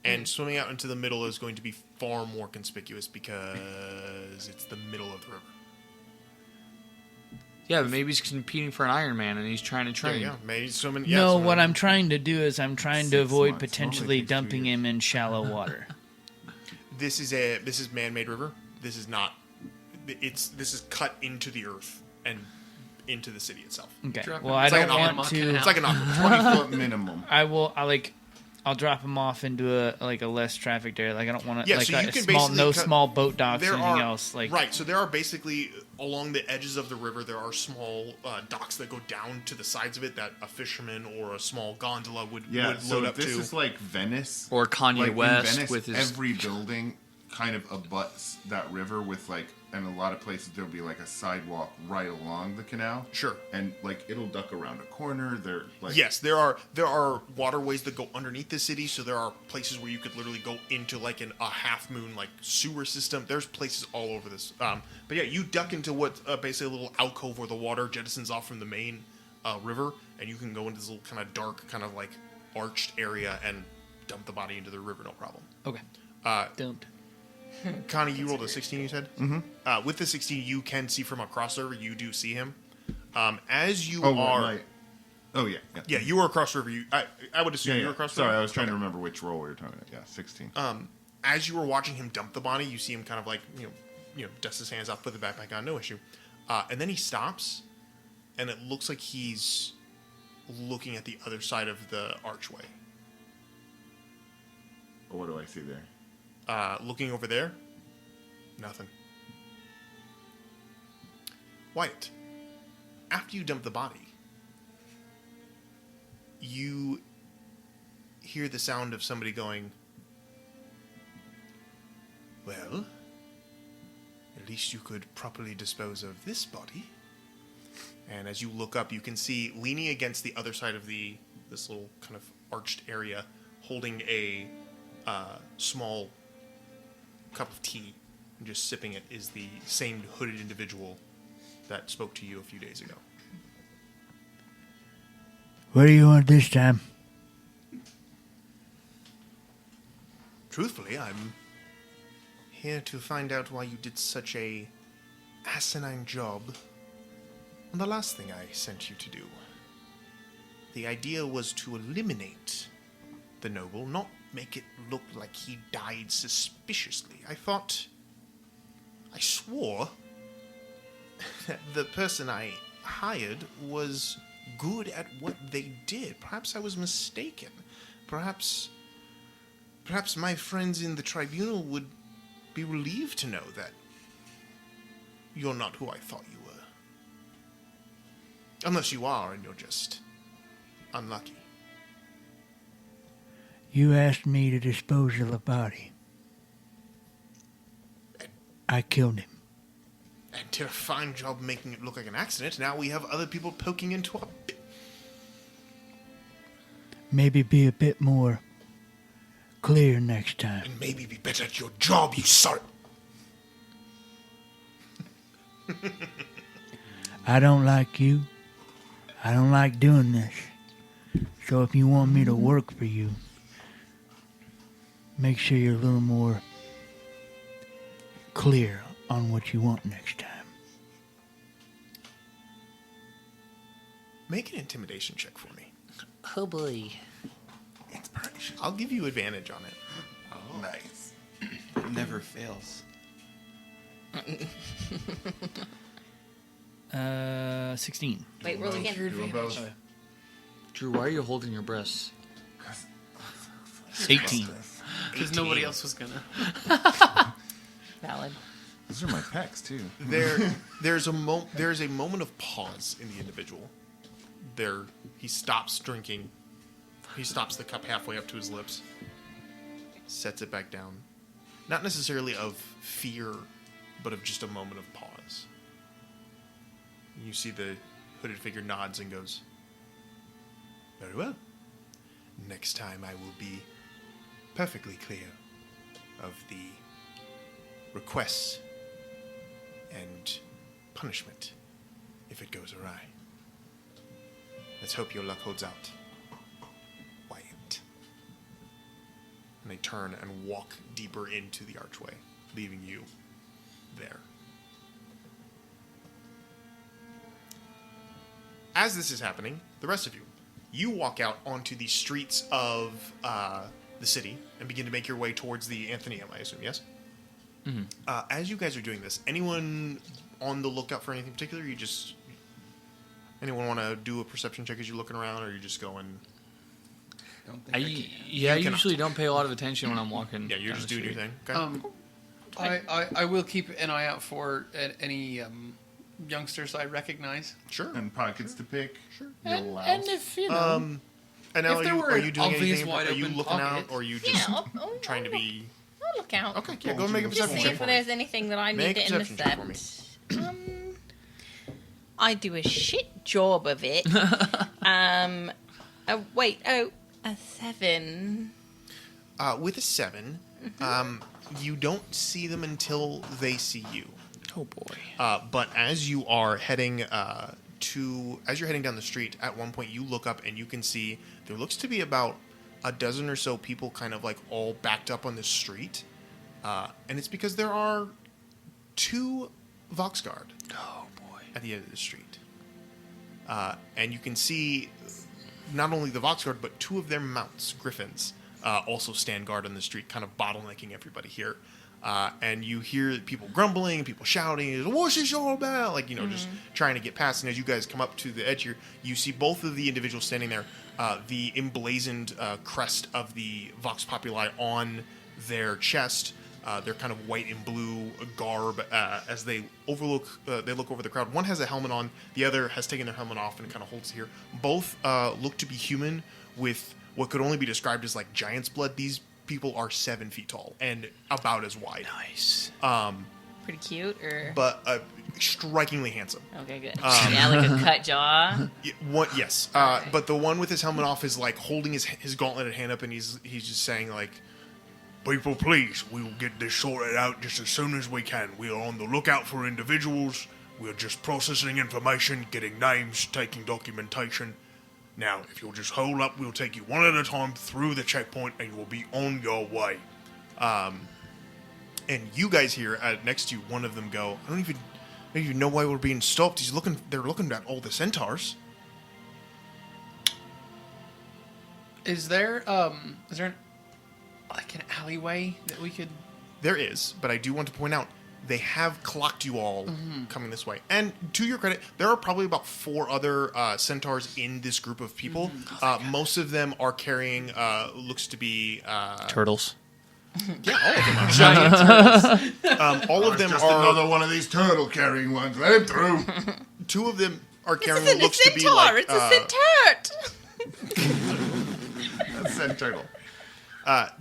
And swimming out into the middle is going to be far more conspicuous because it's the middle of the river. Yeah, but maybe he's competing for an Iron Man and he's trying to train. Yeah. Maybe swimming... No, swimming- what I'm trying to do is I'm trying to 6 avoid months. potentially Normally it takes 2 dumping years. him in shallow water. This is man-made river. This is not... This is cut into the earth and into the city itself. Okay. Drop Well, him. I It's like don't an want aqua- to. It's like an aqua. 20-foot minimum. I'll drop him off into a less trafficked area. Like I don't want to Yeah, like so you a can small basically cut- small boat docks or There anything are else. Like right, so there are basically along the edges of the river. There are small docks that go down to the sides of it that a fisherman or a small gondola would Yeah, load so up this to. is like Venice. Or Kanye like West in Venice, with his. every building kind of abuts that river with like, and a lot of places there'll be like a sidewalk right along the canal. Sure. And like it'll duck around a corner. They're like Yes, there are waterways that go underneath the city, so there are places where you could literally go into like a half moon like sewer system. There's places all over this. But yeah, you duck into what basically a little alcove where the water jettisons off from the main river, and you can go into this little kind of dark, kind of like arched area and dump the body into the river, no problem. okay, don't. Connie, you rolled a 16, you said? Mm-hmm. With the 16, you can see from across the river. You do see him. As you Oh, are... right. Oh yeah. Yeah, you were across the river. I would assume Yeah, you were yeah. across the Sorry, river. I was trying to remember which role we were talking about. Yeah, 16. As you were watching him dump the body, you see him kind of like, dust his hands off, put the backpack on, no issue. And then he stops, and it looks like he's looking at the other side of the archway. What do I see there? Looking over there, nothing. Wyatt, after you dump the body, you hear the sound of somebody going, well, at least you could properly dispose of this body. And as you look up, you can see, leaning against the other side of this little kind of arched area, holding a small cup of tea and just sipping it, is the same hooded individual that spoke to you a few days ago. What do you want this time? Truthfully, I'm here to find out why you did such a asinine job And the last thing I sent you to do. The idea was to eliminate the noble, not make it look like he died suspiciously. I swore that the person I hired was good at what they did. Perhaps I was mistaken. Perhaps my friends in the tribunal would be relieved to know that you're not who I thought you were. Unless you are, and you're just unlucky. You asked me to dispose of the body. I killed him. And did a fine job making it look like an accident. Now we have other people poking into our... Maybe be a bit more clear next time. And maybe be better at your job, you sort. I don't like you. I don't like doing this. So if you want me to work for you, make sure you're a little more clear on what you want next time. Make an intimidation check for me. Oh boy. I'll give you advantage on it. Oh, nice. Never fails. 16. Wait, roll again. Doing both. Drew, why are you holding your breasts? 18. Because nobody else was gonna. Valid. Those are my pecs too. There's a moment of pause in the individual. He stops drinking. He stops the cup halfway up to his lips. Sets it back down. Not necessarily of fear, but of just a moment of pause. You see the hooded figure nods and goes, "Very well. Next time I will be perfectly clear of the requests and punishment if it goes awry. Let's hope your luck holds out. Wyatt." And they turn and walk deeper into the archway, leaving you there. As this is happening, the rest of you walk out onto the streets of the city and begin to make your way towards the Athenaeum, I assume, yes? Mm-hmm. As you guys are doing this, anyone on the lookout for anything particular? Anyone want to do a perception check as you're looking around, or are you just going... Don't think I You cannot. usually don't pay a lot of attention when I'm walking. Yeah, you're down just the doing your street. thing. Okay. I will keep an eye out for any youngsters I recognize. Sure. And pockets to pick. Sure. And if you know, And now if there were are you an doing obvious anything? wide Are you open looking out, pocket. or are you Yeah, just I'll trying to look. be... I'll look out. Okay, yeah, go and make a Just perception see check if for me. there's anything that I Make need a to perception check for me. intercept. I do a shit job of it. A 7. With a 7, you don't see them until they see you. Oh boy. But as you are heading as you're heading down the street, at one point you look up and you can see there looks to be about a dozen or so people kind of like all backed up on the street. And it's because there are 2 Voxguard at the end of the street. And you can see not only the Voxguard, but 2 of their mounts, Griffins, also stand guard on the street, kind of bottlenecking everybody here. And you hear people grumbling, people shouting, "What's this all about?" Like, just trying to get past. And as you guys come up to the edge here, you see both of the individuals standing there, the emblazoned crest of the Vox Populi on their chest. They're kind of white and blue garb as they look over the crowd. One has a helmet on, the other has taken their helmet off and kind of holds it here. Both look to be human with what could only be described as like giant's blood. These people are 7 feet tall and about as wide. Nice. Pretty cute, or But strikingly handsome. okay, good. Yeah, like a cut jaw. Yes. But the one with his helmet off is like holding his gauntleted hand up, and he's just saying like, "People, please, we will get this sorted out just as soon as we can. We are on the lookout for individuals. We are just processing information, getting names, taking documentation. Now, if you'll just hold up, we'll take you one at a time through the checkpoint, and you will be on your way." And you guys here next to you, one of them go, You know why we're being stopped. They're looking at all the centaurs. Is there an alleyway that we could? There is, but I do want to point out they have clocked you all coming this way. And to your credit, there are probably about 4 other centaurs in this group of people. Most of them are carrying looks to be Turtles. Yeah, all of them are. Giant turtles. All of them Just are. another one of these turtle carrying ones. Let him through. 2 of them are carrying This isn't what looks a to be centaur, like. it's a centaur. That's a turtle.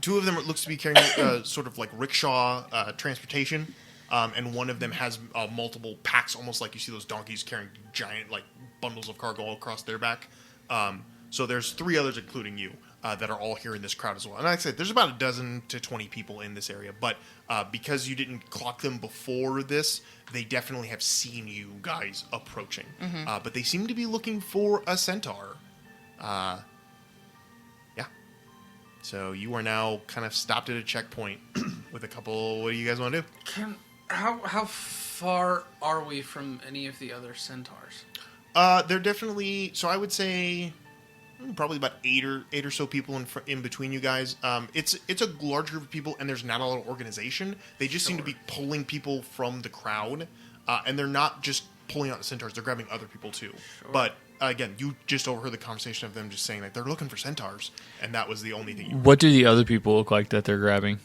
2 of them looks to be carrying sort of like rickshaw transportation, and one of them has multiple packs, almost like you see those donkeys carrying giant like bundles of cargo all across their back. So there's 3 others, including you, that are all here in this crowd as well. And like I said, there's about a dozen to 20 people in this area, but because you didn't clock them before this, they definitely have seen you guys approaching. But they seem to be looking for a centaur. Yeah. So you are now kind of stopped at a checkpoint with a couple. What do you guys want to do? How far are we from any of the other centaurs? They're definitely. So I would say probably about eight or so people in between you guys. It's a large group of people, and there's not a lot of organization. They just seem to be pulling people from the crowd, and they're not just pulling out the centaurs. They're grabbing other people too. Sure. But again, you just overheard the conversation of them just saying that they're looking for centaurs, and that was the only thing. What do the other people look like that they're grabbing?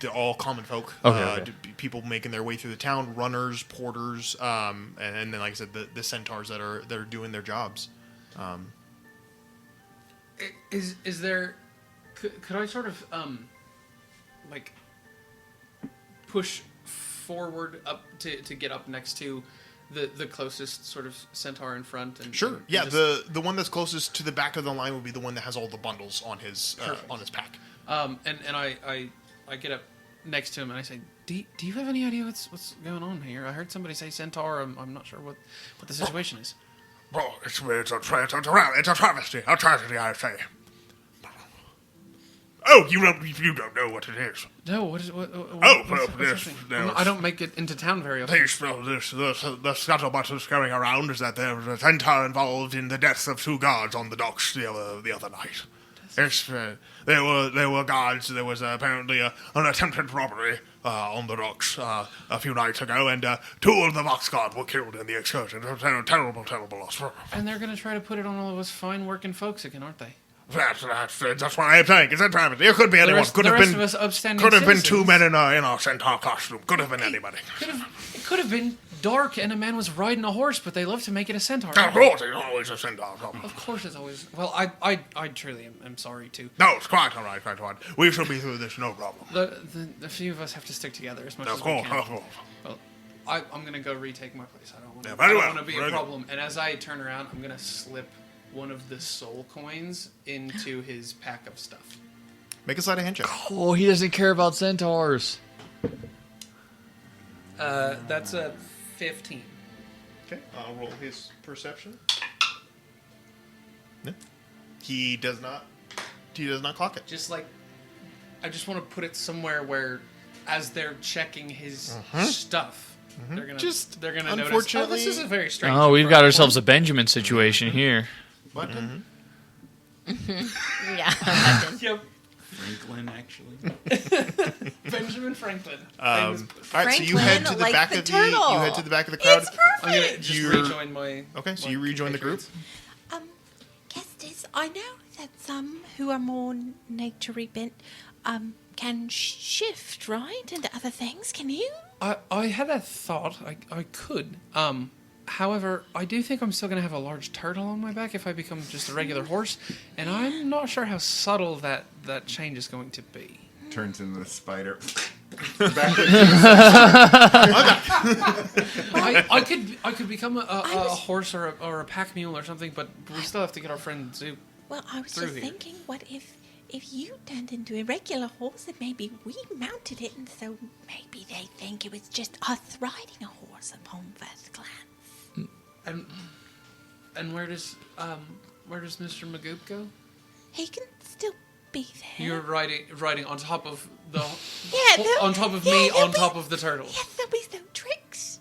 They're all common folk. Okay. People making their way through the town, runners, porters, and then, like I said, the centaurs that are doing their jobs. Is there? Could I sort of like push forward up to get up next to the closest sort of centaur in front? And Sure. and Yeah. just- The one that's closest to the back of the line will be the one that has all the bundles on his pack. And I get up next to him and I say, do you have any idea what's going on here? I heard somebody say centaur. I'm not sure what the situation is. Oh, it's a travesty, I say. Oh, you don't know what it is. No, what? Yes, no. I don't make it into town very often. The scuttlebutt is going around is that there was a centaur involved in the deaths of 2 guards on the docks the other night. Yes, there were guards. There was apparently an attempted robbery on the docks a few nights ago, and 2 of the box guards were killed in the excursion. It was a terrible, terrible loss. And they're going to try to put it on all of us fine working folks again, aren't they? That's what I'm saying. It's a travesty. It could be anyone. The rest of us upstanding Could have been 2 citizens. men in a centaur costume. Could have been anybody. It could have been dark and a man was riding a horse, but they love to make it a centaur. Of course, it's always a centaur. Of course, it's always. Well, I truly am sorry too. No, it's quite all right, quite all right. We shall be through this, no problem. The few of us have to stick together as much Of as course, we can. of course. Well, I'm gonna go retake my place. I don't want Yeah, to. very I don't well, want to be very a good. problem. And as I turn around, I'm gonna slip one of the soul coins into his pack of stuff. Make a sleight of hand check. Oh, he doesn't care about centaurs. That's a 15. Okay, I'll roll his perception. Yeah. He does not clock it. Just like, I just want to put it somewhere where, as they're checking his stuff, they're gonna notice. Oh, unfortunately- this is a very strange. Oh, we've got ourselves a Benjamin situation here. Button? Yeah, imagine. Yep. Franklin, actually. Benjamin Franklin. All right, so you head to the Franklin, back like of the the. You turtle. head to the back of the crowd. It's I'm gonna perfect. just You're- rejoin my. Okay, so my you rejoin the group. compatriots. Kestis, I know that some who are more naturey bent can shift, right, into other things. Can you? I had that thought. I could. However, I do think I'm still going to have a large turtle on my back if I become just a regular horse, and I'm not sure how subtle that change is going to be. Turns into the spider. I could become a horse or a pack mule or something, but we still have to get our friend Zoop. Well, I was Through just here. thinking, what if you turned into a regular horse and maybe we mounted it, and so maybe they think it was just us riding a horse upon first glance. And where does Mr. Magoo go? He can still be there. You're riding on top of the Yeah, on top of me there'll on be- top of the turtle. Yes, there'll be no tricks.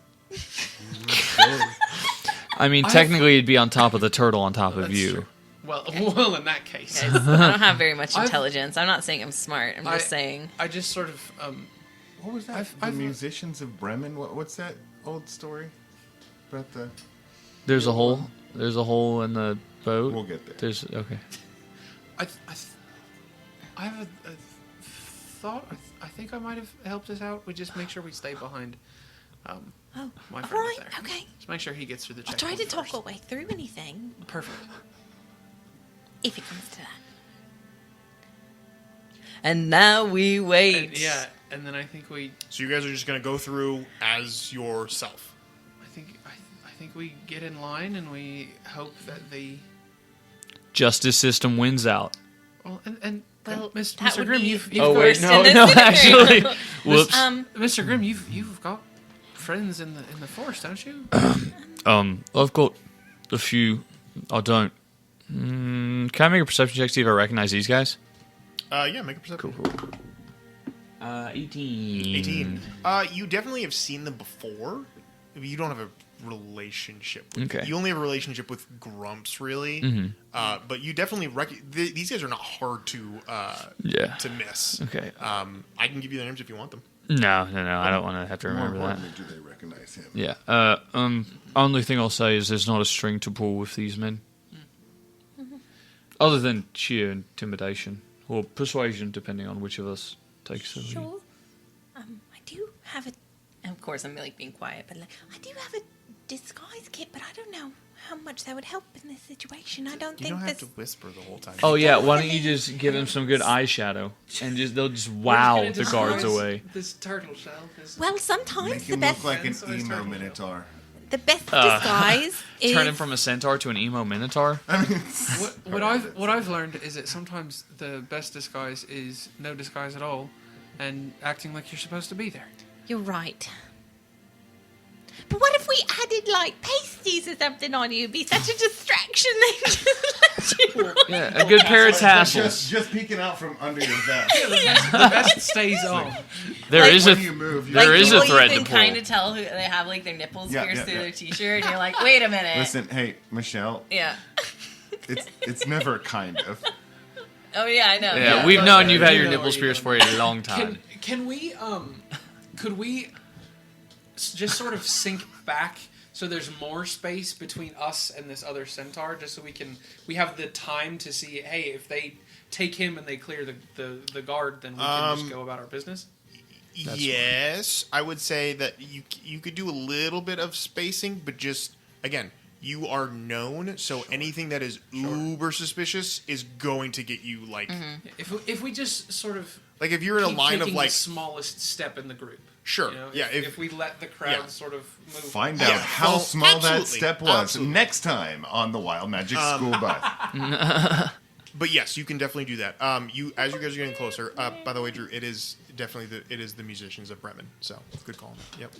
I mean, technically, it'd be on top of the turtle on top of you. True. Well, in that case, I don't have very much intelligence. I'm not saying I'm smart. I'm just saying. I just sort of. What was that? The Musicians of Bremen? What's that old story about the... There's a hole. There's a hole in the boat. We'll get there. There's okay. I have a thought. I think I might have helped us out. We just make sure we stay behind. My friend right, there. okay. Just make sure he gets through the I'll check. try to talk our way through anything, Perfect. if it comes to that. And now we wait. And then I think we. So you guys are just going to go through as yourself. I think we get in line and we hope that the. Justice system wins out. Well, Well, Mr. that Mr. would Grimm, be you've Oh got, wait, First in no, the actually. scenario. Whoops. Mr. Grimm, you've got friends in the forest, don't you? I've got a few. I don't. Can I make a perception check to see if I recognize these guys? Yeah, make a perception. Cool. 18. 18. You definitely have seen them before. You don't have a relationship with them. Okay. You only have a relationship with Grumps, really. Mm-hmm. But you definitely these guys are not hard to to miss. Okay. I can give you their names if you want them. No. I don't want to have to More remember that. importantly, do they recognize him? Yeah. Only thing I'll say is there's not a string to pull with these men. Other than sheer intimidation or persuasion, depending on which of us takes the lead. Sure. I do have a. And of course, I'm like being quiet, but like, I do have a disguise kit, but I don't know how much that would help in this situation. I don't You think don't have this. to whisper the whole time. Oh yeah, why don't you just give them some good eyeshadow and they'll just wow the guards away. This turtle shell. Well, sometimes Make the him best, look like an Size emo turtle. minotaur. the best disguise is. Turn him from a centaur to an emo minotaur. What I've learned is that sometimes the best disguise is no disguise at all, and acting like you're supposed to be there. You're right. But what if we added like pasties or something on you? It'd be such a distraction. They just let you. Yeah, a good pair of tassels. Just peeking out from under your vest. The best stays on. There Like, is a When you move, there Like is a people thread you to can pull. kind of tell who they have like their nipples Yeah, pierced yeah, through yeah. their t-shirt, and you're like, wait a minute. Listen, hey, Michelle, Yeah. it's never kind of. Oh yeah, I know. Yeah, we've known you've had You your know nipples where you pierced know. for a long time. Can we could we just sort of sink back so there's more space between us and this other centaur, just so we have the time to see, hey, if they take him and they clear the guard, then we can just go about our business. Yes, I would say that you could do a little bit of spacing, but just again, you are known, so anything that is uber suspicious is going to get you like If we just sort of like if you're in a keep line of taking like the smallest step in the group. Sure, You know, yeah, If we let the crowd yeah. sort of move. Find out how well, small that absolutely, step was absolutely. next time on the Wild Magic School Bus. But yes, you can definitely do that. You as you guys are getting closer. By the way, Drew, it is definitely the musicians of Bremen. So good call. Yep,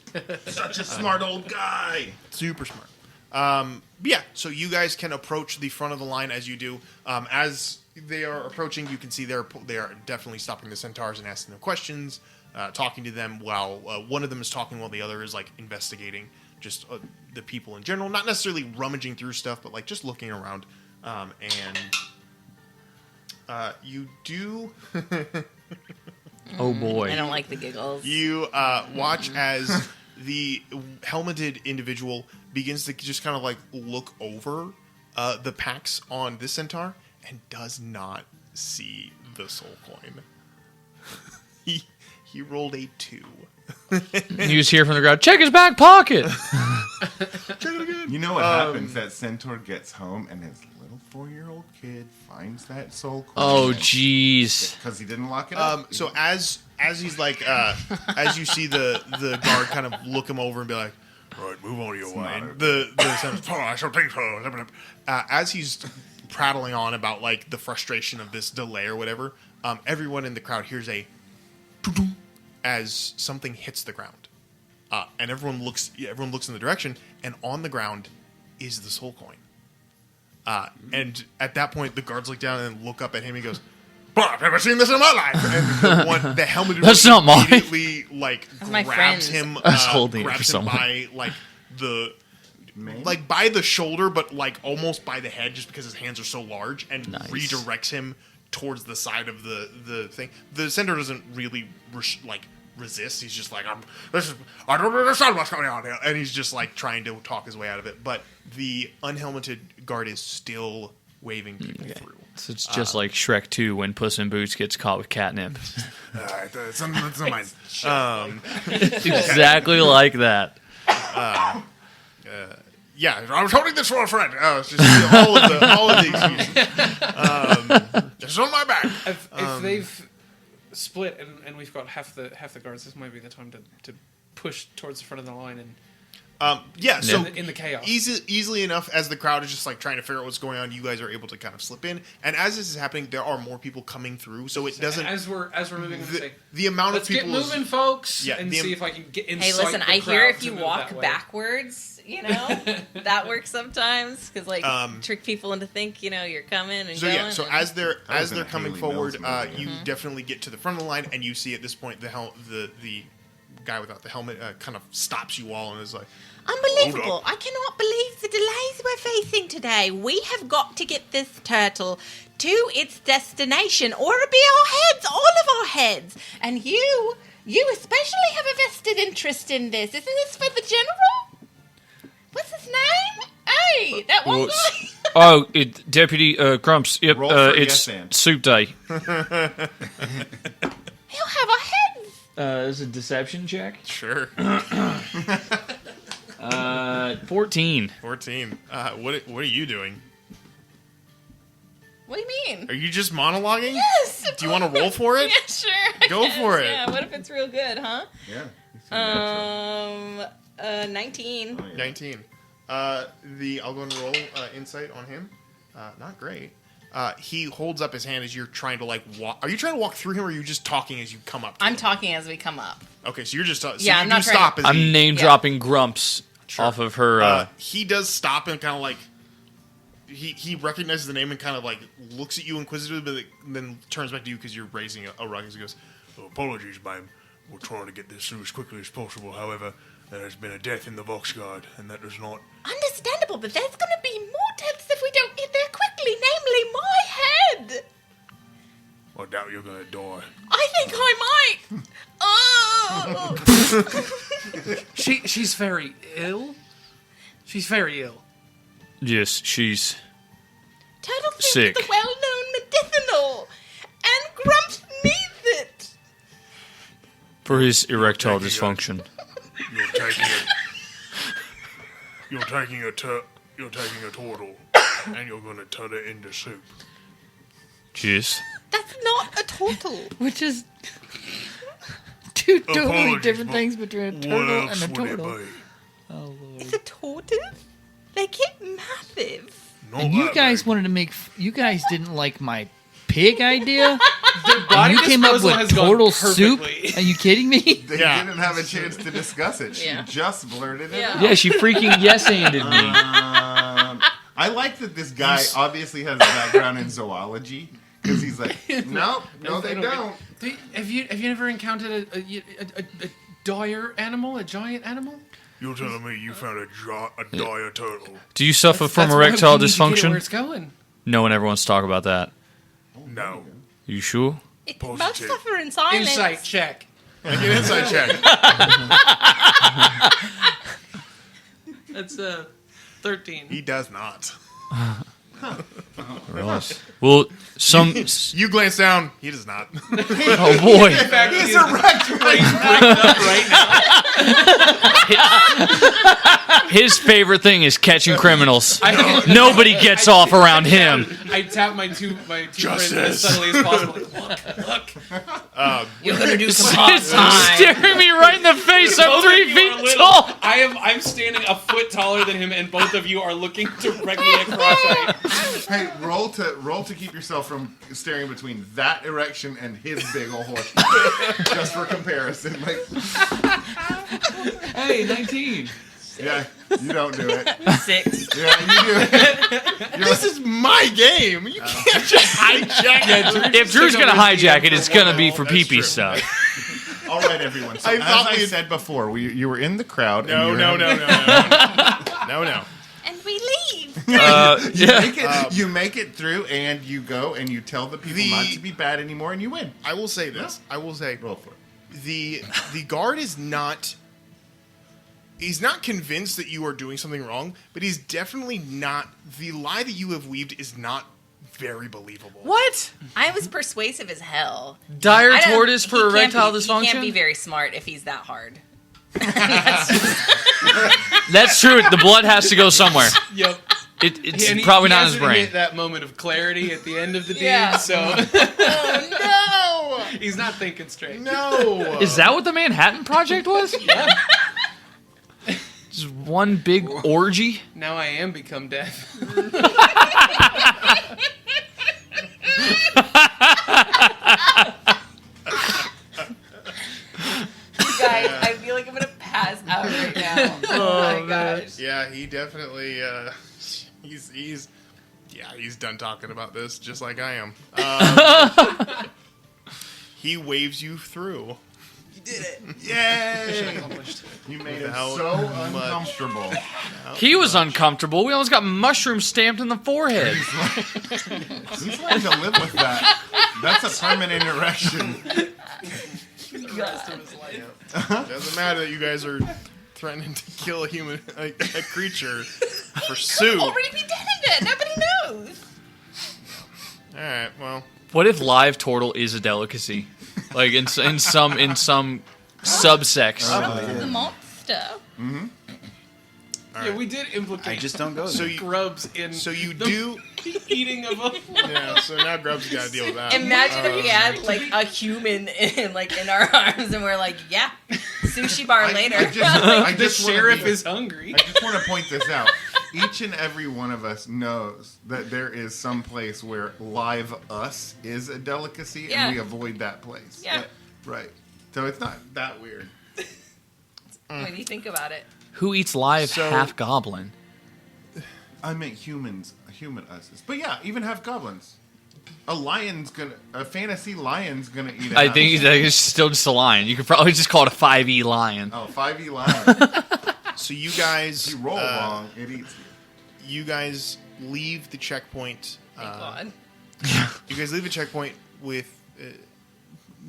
Such a smart old guy. super smart. But yeah, so you guys can approach the front of the line as you do. As they are approaching, you can see they are definitely stopping the centaurs and asking them questions, talking to them while one of them is talking while the other is like investigating just the people in general, not necessarily rummaging through stuff, but like just looking around. And you do. Oh boy. I don't like the giggles. You watch as the helmeted individual begins to just kind of like look over the packs on this centaur and does not see the soul coin. He rolled a 2. You just hear from the crowd, check his back pocket. Check it again. You know what happens? That centaur gets home and his little 4-year-old kid finds that soul coin. Oh jeez. Because he didn't lock it up. So as he's like as you see the guard kind of look him over and be like, right, move on to your way. And the centaur, I shall think so. As he's prattling on about like the frustration of this delay or whatever, everyone in the crowd hears a as something hits the ground, and everyone looks in the direction, and on the ground is the soul coin. And at that point, the guards look down and look up at him. And he goes, "But I've never seen this in my life." And the helmeted That's one not mine. immediately like my grabs friend's. him, I was holding it for grabs him someone. by like the Mane? like by the shoulder, but like almost by the head, just because his hands are so large, and Nice. redirects him towards the side of the thing. The centaur doesn't really resist. He's just like, I don't understand what's going on here, and he's just like trying to talk his way out of it. But the unhelmeted guard is still waving people through. So it's just like Shrek 2 when Puss in Boots gets caught with catnip. Exactly like that. Yeah, I was holding this for a friend. It's just all of the excuses. It's on my back. If they've split and we've got half the guards, this might be the time to push towards the front of the line and So in the chaos. Easily enough, as the crowd is just like trying to figure out what's going on, you guys are able to kind of slip in. And as this is happening, there are more people coming through, so it doesn't. As we're moving, the amount let's of people. get moving, folks. Yeah, and see if I can get inside. Hey, listen, the I hear crowd if to you move walk that way. backwards, that works sometimes because trick people into think you're coming and So going. yeah, so as they're in a coming Haley forward, Mills movie. you definitely get to the front of the line, and you see at this point the guy without the helmet kind of stops you all and is like, Unbelievable. Hold I cannot believe the delays we're facing today. We have got to get this turtle to its destination or it'll be our heads, all of our heads. And you especially have a vested interest in this. Isn't this for the general? What's his name? Hey, that one guy. Deputy Grumps. Yep, Roll for it's yes and. soup day. He'll have our heads. Is a deception check? sure. 14. 14. What are you doing? What do you mean? Are you just monologuing? Yes. Do you want to roll for it? Yeah, sure. I Go guess. for it. Yeah, what if it's real good, huh? Yeah. 19. 19. I'll go and roll insight on him. Not great. He holds up his hand as you're trying to walk. Are you trying to walk through him, or are you just talking as you come up? I'm talking as we come up. Okay, so you're just. So Yeah, you I'm do not trying- stop. As I'm he, name dropping Grumps off of her. he does stop and kind of like. He recognizes the name and kind of like looks at you inquisitively, but then turns back to you because you're raising a rug. As he goes, "Apologies, ma'am. We're trying to get this through as quickly as possible. However, there has been a death in the Vox Guard, and that does not." Understandable, but there's going to be more deaths if we don't get there quickly, namely my head. I doubt you're going to die. I think I might. Oh. She's very ill. She's very ill. Yes, she's Turtle soup sick. is the well-known medicinal, and Grumps needs it. for his erectile dysfunction. You're taking a turtle, and you're going to turn it into soup. Yes. That's not a turtle. Which is two totally Apologies, different but things between a What turtle else and a would it turtle. be? Oh, Lord. It's a tortoise. They get massive. Not And you that guys big. wanted to make. You guys didn't like my pig idea? Their body And you came up disposal with has gone turtle soup? perfectly. Are you kidding me? They Yeah. didn't have a chance to discuss it. She Yeah. just blurted it Yeah. out. Yeah, she freaking yes-handed me. I like that this guy obviously has a background in zoology because he's like, no, they don't. Have you ever encountered a dire animal, a giant animal? You're telling me you found a dire turtle? Do you suffer from That's why erectile we need to get it where dysfunction? it's going. No one ever wants to talk about that. No. You sure? It Positive. must suffer in silence. Insight check. Make an inside check. That's 13. He does not. Well, some. You glance down. He does not. Oh boy! In fact, he's His favorite thing is catching criminals. Nobody gets off around him. I tap my two friends as Justice. subtly as possible. Look. You're gonna do some hard time. Staring me right in the face. I'm Both 3 of you feet are little. tall. I'm standing a foot taller than him, and both of you are looking directly across at me. Hey, roll to keep yourself from staring between that erection and his big old horse. Just for comparison. Like, Hey, 19. yeah, you don't do it. 6. Yeah, you do it. This is my game. You can't just hijack it. If Drew's gonna hijack it, it's gonna be for That's pee-pee true. stuff. All right, everyone. So I as thought I we'd- said before, you were in the crowd. No, and no, you were no, in- no, no, no, no. And we leave. You make it through, and you go and you tell the people not to be bad anymore, and you win. I will say this. I will say Roll for it. the guard is not. He's not convinced that you are doing something wrong, but he's definitely not. The lie that you have weaved is not very believable. What? I was persuasive as hell. Dire I don't- tortoise he for can't erectile be- dysfunction? He can't be very smart if he's that hard. That's true. The blood has to go somewhere. Yep. It's And probably he not in his hasn't brain. hit that moment of clarity at the end of the deed, Yeah. so Oh he's not thinking straight. no! No. Is that what the Manhattan Project was? Yeah. Just one big orgy? Now I am become death. Guys, I feel like I'm gonna pass out right now. Oh, my gosh. Yeah, he definitely. He's done talking about this, just like I am. He waves you through. Yay! You made it Without so much. uncomfortable. He was uncomfortable. We almost got mushrooms stamped in the forehead. He's learned to live with that. That's a permanent erection. Doesn't matter that you guys are threatening to kill a creature for soup. All Already be dead in it. Nobody knows. right, well, What if live turtle is a delicacy? Like in some subsects. The monster. Yeah, we did implicate I just don't go So there. you- grubs in so you the do. eating of a Yeah, so now Grub's got to deal with that. Imagine if we had like a human in our arms and we're like, yeah, sushi bar later. I the just wanna sheriff be- is hungry. I just want to point this out. Each and every one of us knows that there is some place where live us is a delicacy, Yeah. and we avoid that place. Yeah. Right. So it's not that weird. When you think about it. Who eats live So- half goblin? I meant humans, human us's. But yeah, even half goblins. A fantasy lion's gonna eat a I half- think it's still just a lion. You could probably just call it a 5e lion. Oh, 5e lion. So you guys, If you roll wrong, it eats you. you guys leave the checkpoint. Thank God. You guys leave a checkpoint with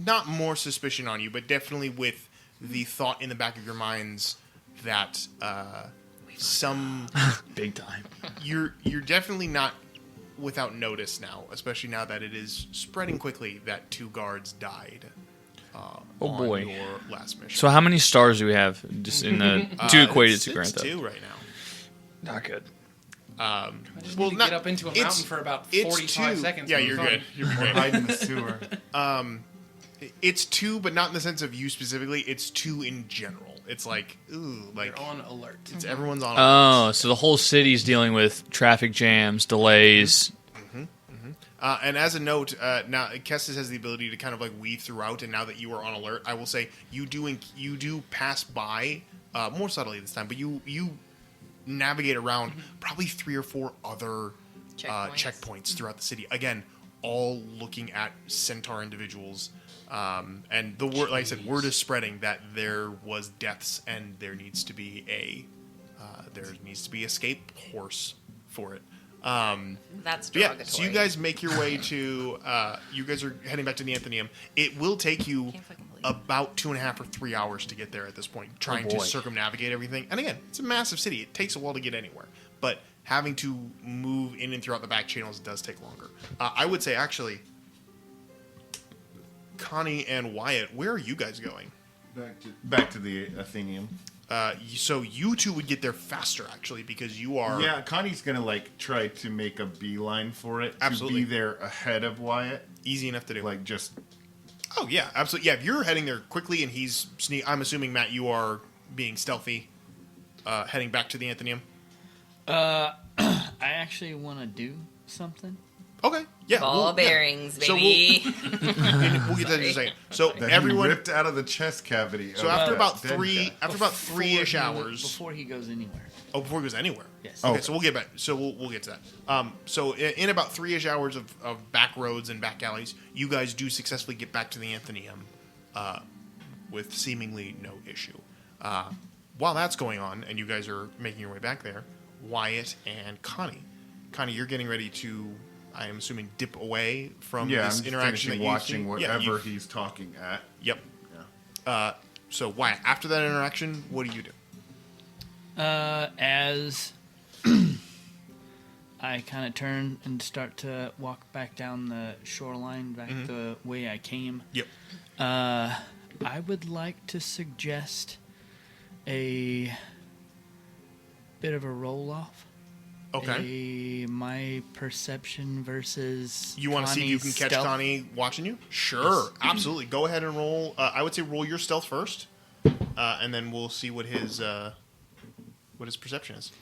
not more suspicion on you, but definitely with the thought in the back of your minds that Big time. you're definitely not without notice now, especially now that it is spreading quickly that 2 guards died. Oh, on boy. Your last mission. So how many stars do we have just in the to equate it it's to Grand Theft? 2 right now. Not good. I just Well, need to not- get up into a it's- mountain for about it's 45 2. seconds. Yeah, and be you're fine. good. You're Or great. hide in the sewer. It's 2, but not in the sense of you specifically. It's 2 in general. It's like, ooh, like You're on alert. it's everyone's on. Oh, so the whole city's dealing with traffic jams, delays. And as a note, now Kestis has the ability to kind of like weave throughout. And now that you are on alert, I will say you do pass by more subtly this time, but you navigate around probably 3 or 4 other checkpoints throughout the city. Again, all looking at centaur individuals. And the word, like I said, word is spreading that there was deaths and there needs to be a escape horse for it. That's Yeah, derogatory. so you guys make your way to. You guys are heading back to the Anthenium. It will take you Can't fucking believe it. about 2.5 or 3 hours to get there at this point, trying to boy. circumnavigate everything. And again, it's a massive city. It takes a while to get anywhere, but having to move in and throughout the back channels does take longer. I would say, actually, Connie and Wyatt, where are you guys going? Back to the Athenium. So you two would get there faster, actually, because you are. Yeah, Connie's gonna like try to make a beeline for it. Absolutely. To be there ahead of Wyatt. Easy enough to do. Like just Oh yeah, absolutely. Yeah, if you're heading there quickly and he's I'm assuming, Matt, you are being stealthy, heading back to the Anthenium. I actually want to do something. Okay. Yeah. Ball bearings, So baby. We'll get to that in a second. So that everyone. he ripped out of the chest cavity. So of after that about dead three, guy. after about 3-ish hours. Before he goes anywhere. Oh, before it goes anywhere. Yes. Okay, Oh. so we'll get back. So we'll get to that. So in about 3-ish hours of back roads and back alleys, you guys do successfully get back to the Anthenium, with seemingly no issue. While that's going on, and you guys are making your way back there, Wyatt and Connie. Connie, you're getting ready to, I am assuming, dip away from this I'm interaction that finishing you watching see. whatever he's talking at. Yep. Yeah. So Wyatt, after that interaction, what do you do? As I kind of turn and start to walk back down the shoreline, back the way I came. Yep. I would like to suggest a bit of a roll-off. Okay. My perception versus You want to see if you can Connie's catch stealth. Connie watching you? Sure, absolutely. Go ahead and roll. I would say roll your stealth first, and then we'll see what his perception is.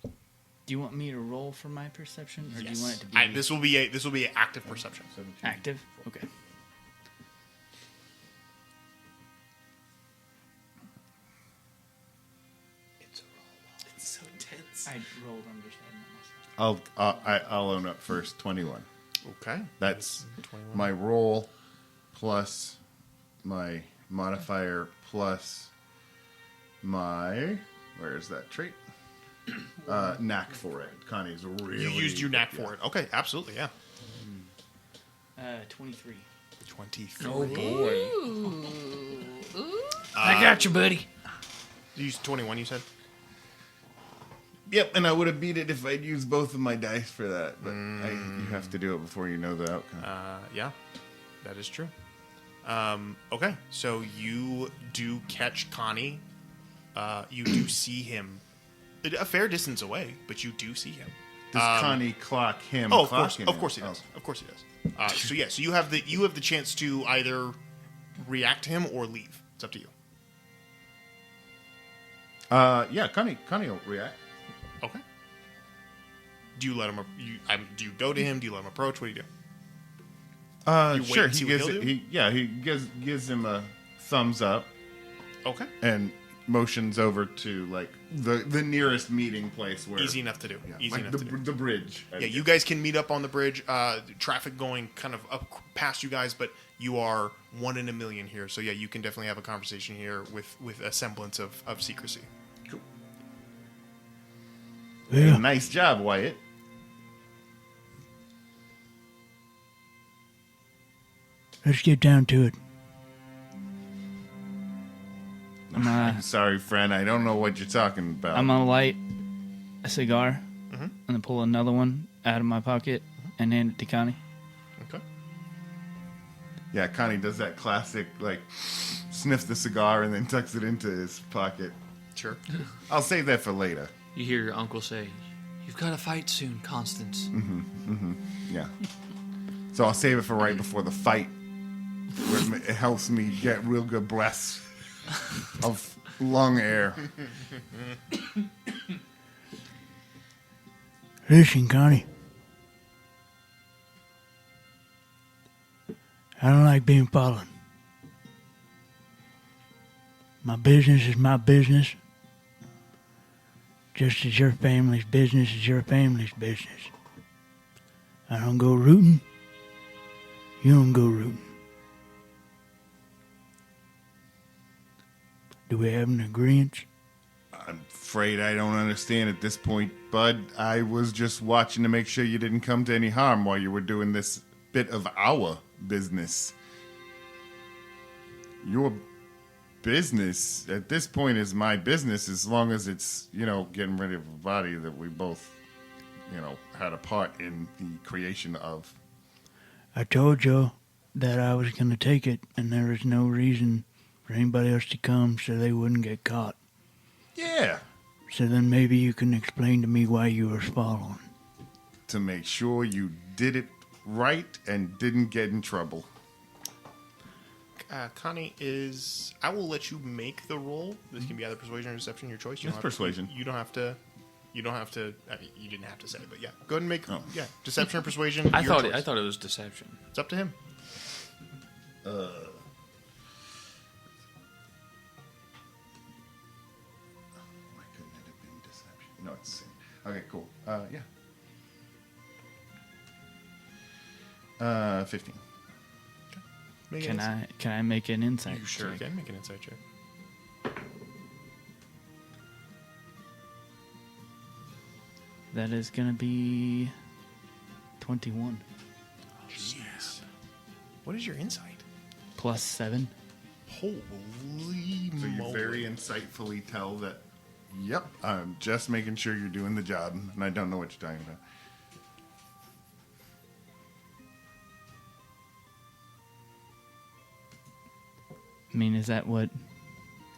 Do you want me to roll for my perception, or do you want it to be This will be an active perception. active? Okay. It's so tense. I rolled understanding myself. I'll own up first. 21. Okay. That's 21. my roll plus my modifier plus my where is that trait? Knack for it. Connie's really. You used your knack for it. Okay, absolutely, yeah. 23. 23. Oh boy. I got you, buddy. You used 21, you said? Yep, and I would have beat it if I'd used both of my dice for that. But you have to do it before you know the outcome. Yeah, that is true. Okay, so you do catch Connie. You do see him a fair distance away, but you do see him. Does Connie clock him? Oh, of course, clocking of him? course he does. Oh. Of course he does. So you have the chance to either react to him or leave. It's up to you. Yeah, Connie will react. Okay. Do you let him? Do you go to him? Do you let him approach? What do you do? You wait Sure. and see He what gives he'll it. do? He gives him a thumbs up Okay. and motions over to like the nearest meeting place where Easy enough to do. Yeah, Easy like enough the, to do. the bridge. Yeah, you guys can meet up on the bridge. Traffic going kind of up past you guys, but you are 1 in a million here. So yeah, you can definitely have a conversation here with a semblance of secrecy. Cool. Yeah. Nice job, Wyatt. Let's get down to it. I'm sorry, friend. I don't know what you're talking about. I'm gonna light a cigar and then pull another one out of my pocket and hand it to Connie. Okay. Yeah, Connie does that classic, like, sniffs the cigar and then tucks it into his pocket. Sure. I'll save that for later. You hear your uncle say, "You've got to fight soon, Constance." Yeah. So I'll save it for right before the fight. Where it helps me get real good breaths of lung air. Listen, Connie. I don't like being followed. My business is my business. Just as your family's business is your family's business. I don't go rooting. You don't go rooting. Do we have an agreement? I'm afraid I don't understand at this point, bud. I was just watching to make sure you didn't come to any harm while you were doing this bit of our business. Your business at this point is my business as long as it's, getting rid of a body that we both, had a part in the creation of. I told you that I was going to take it, and there was no reason for anybody else to come so they wouldn't get caught. Yeah. So then maybe you can explain to me why you were following. To make sure you did it right and didn't get in trouble. Connie I will let you make the roll. This can be either persuasion or deception, your choice. You It's don't have to- persuasion. You don't have to. I mean, you didn't have to say, but yeah, go ahead and make. Oh. Yeah, deception or persuasion. I your thought choice. I thought it was deception. It's up to him. Why couldn't it have been deception? No, it's sin. Okay, cool. Yeah. 15. Make an Can insight. I make an insight? You sure check? can make an insight check. That is gonna be 21 Jeez. What is your insight? plus 7. Holy So you moly. very insightfully tell that, yep, I'm just making sure you're doing the job, and I don't know what you're talking about. I mean, is that what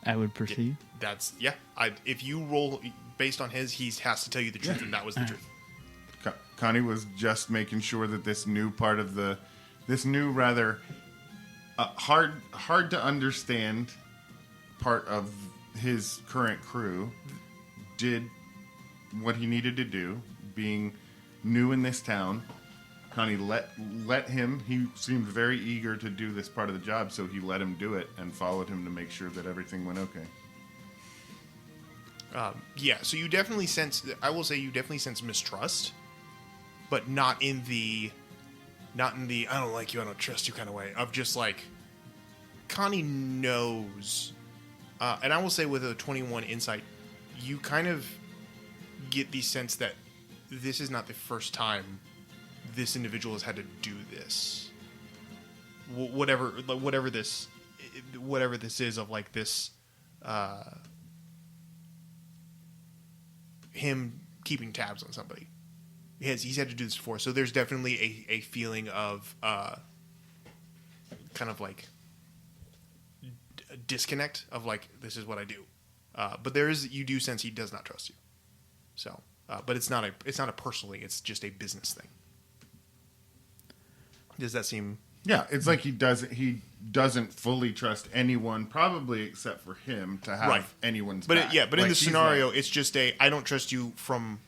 I would perceive? That's yeah. If you roll based on his, he has to tell you the truth, and that was the truth. Connie was just making sure that this new part of this new rather hard to understand part of his current crew did what he needed to do, being new in this town. Connie let him. He seemed very eager to do this part of the job, so he let him do it and followed him to make sure that everything went okay. Yeah, so you definitely sense. I will say you definitely sense mistrust, but not in the I don't like you, I don't trust you kind of way. Of just like Connie knows, and I will say with a 21 insight, you kind of get the sense that this is not the first time this individual has had to do this. Whatever this is of like this. Him keeping tabs on somebody. He's had to do this before, so there's definitely a feeling of kind of like a disconnect of like, this is what I do. But you do sense he does not trust you. So, but it's not a personally, it's just a business thing. Does that seem? Yeah, it's like he doesn't fully trust anyone, probably except for him, to have Right. anyone's But back. in Like, this he's scenario, like- it's just I don't trust you from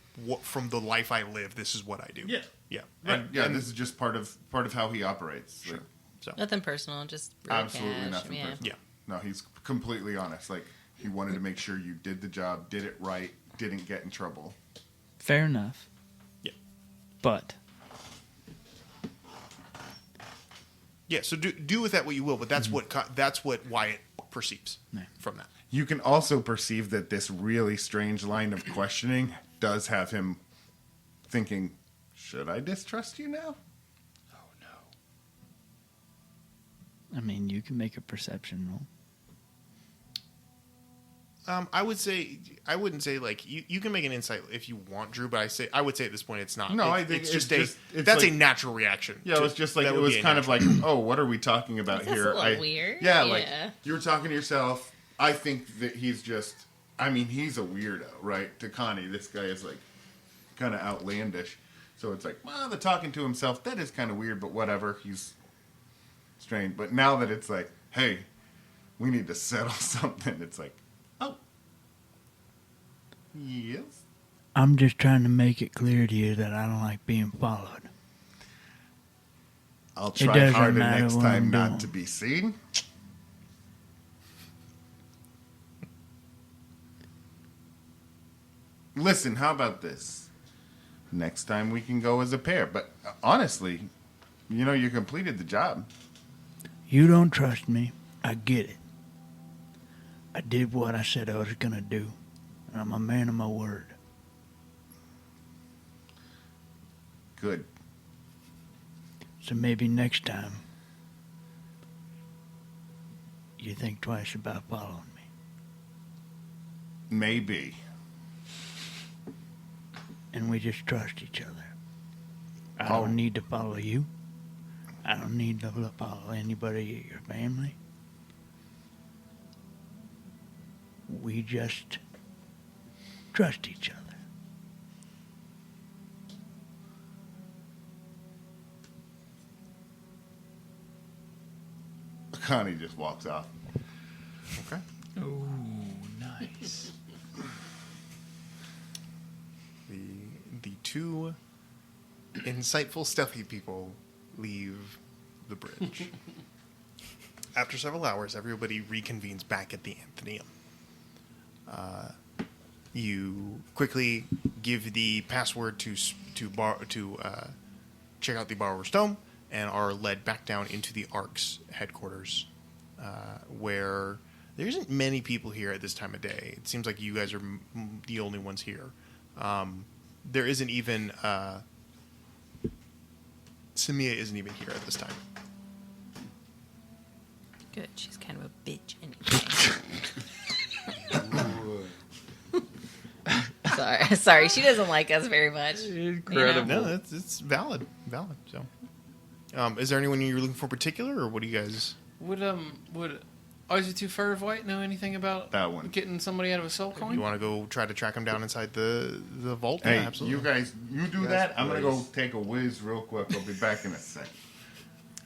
the life I live. This is what I do. Yeah. Yeah. right, this is just part of how he operates. Sure. Like, So Nothing personal, just real absolutely cash. nothing Yeah. personal. Yeah. No, he's completely honest. Like, he wanted to make sure you did the job, did it right, didn't get in trouble. Fair enough. yeah. But Yeah, so do with that what you will, but that's what Wyatt perceives from that. You can also perceive that this really strange line of questioning does have him thinking, should I distrust you now? I mean, you can make a perception roll. I wouldn't say like you can make an insight if you want, Drew, but I would say at this point it's not. No, I think it's just- it's that's like- a natural reaction. Yeah, it was just like, that it would was be a kind of natural- like, oh, what are we talking about That's here? a little weird. Yeah, like, Yeah. you were talking to yourself. I think that he's just, I mean, he's a weirdo, right? To Connie, this guy is like kind of outlandish. So it's like, well, the talking to himself, that is kind of weird, but whatever. He's strange. But now that it's like, hey, we need to settle something, it's like, oh, yes. I'm just trying to make it clear to you that I don't like being followed. I'll It try doesn't harder matter next what time I'm not doing. to be seen. Listen, how about this? Next time we can go as a pair. But honestly, you completed the job. You don't trust me. I get it. I did what I said I was going to do. And I'm a man of my word. Good. So maybe next time you think twice about following me. Maybe. And we just trust each other. I Oh. don't need to follow you. I don't need to follow anybody at your family. We just trust each other. Connie just walks off. Okay. Oh, nice. The two insightful, stealthy people leave the bridge. After several hours, everybody reconvenes back at the Athenaeum. You quickly give the password to check out the borrower's tome, and are led back down into the Ark's headquarters, where there isn't many people here at this time of day. It seems like you guys are the only ones here. There isn't even... Samia isn't even here at this time. Good. She's kind of a bitch anyway. Sorry. She doesn't like us very much. Incredible. No, it's valid. So, is there anyone you're looking for in particular, or what do you guys... Would Ozu Fur of White know anything about That one. getting somebody out of a soul coin? You want to go try to track him down inside the vault? Hey, Yeah, absolutely. you guys, you do that. I'm gonna go take a whiz real quick. I'll be back in a sec.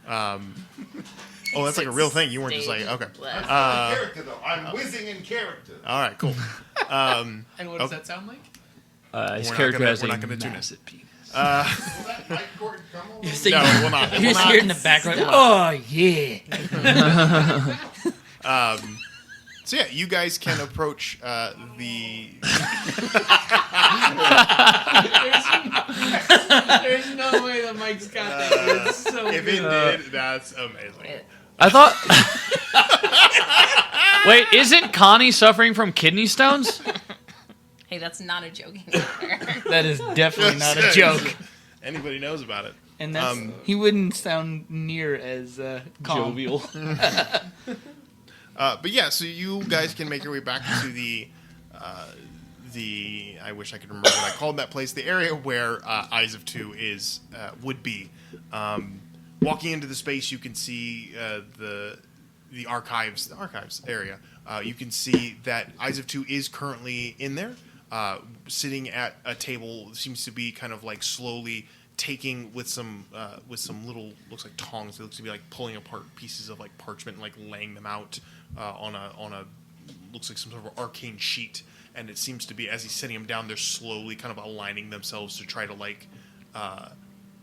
Oh, that's like a real thing. You weren't just like, okay. Character though. I'm whizzing in character. All right, cool. And what does Okay. that sound like? His We're not character gonna- has we're a not gonna tune it. massive penis. Will that mic cord come over? So No, you, it will not. It you will just not. hear in the background. Oh yeah. So yeah, you guys can approach the... There's no way the mic's got that. It's so If it did, that's amazing. I thought. Wait, isn't Connie suffering from kidney stones? Hey, that's not a joke either. That is definitely not a joke. Anybody knows about it. And that's he wouldn't sound near as calm. Jovial. But yeah, so you guys can make your way back to the I wish I could remember what I called that place, the area where Eyes of Two is would be. Walking into the space, you can see the archives area. You can see that Eyes of Two is currently in there, sitting at a table. Seems to be kind of like slowly taking with some little, looks like tongs. It looks to be like pulling apart pieces of like parchment and like laying them out on a looks like some sort of arcane sheet. And it seems to be, as he's setting them down, they're slowly kind of aligning themselves to try to like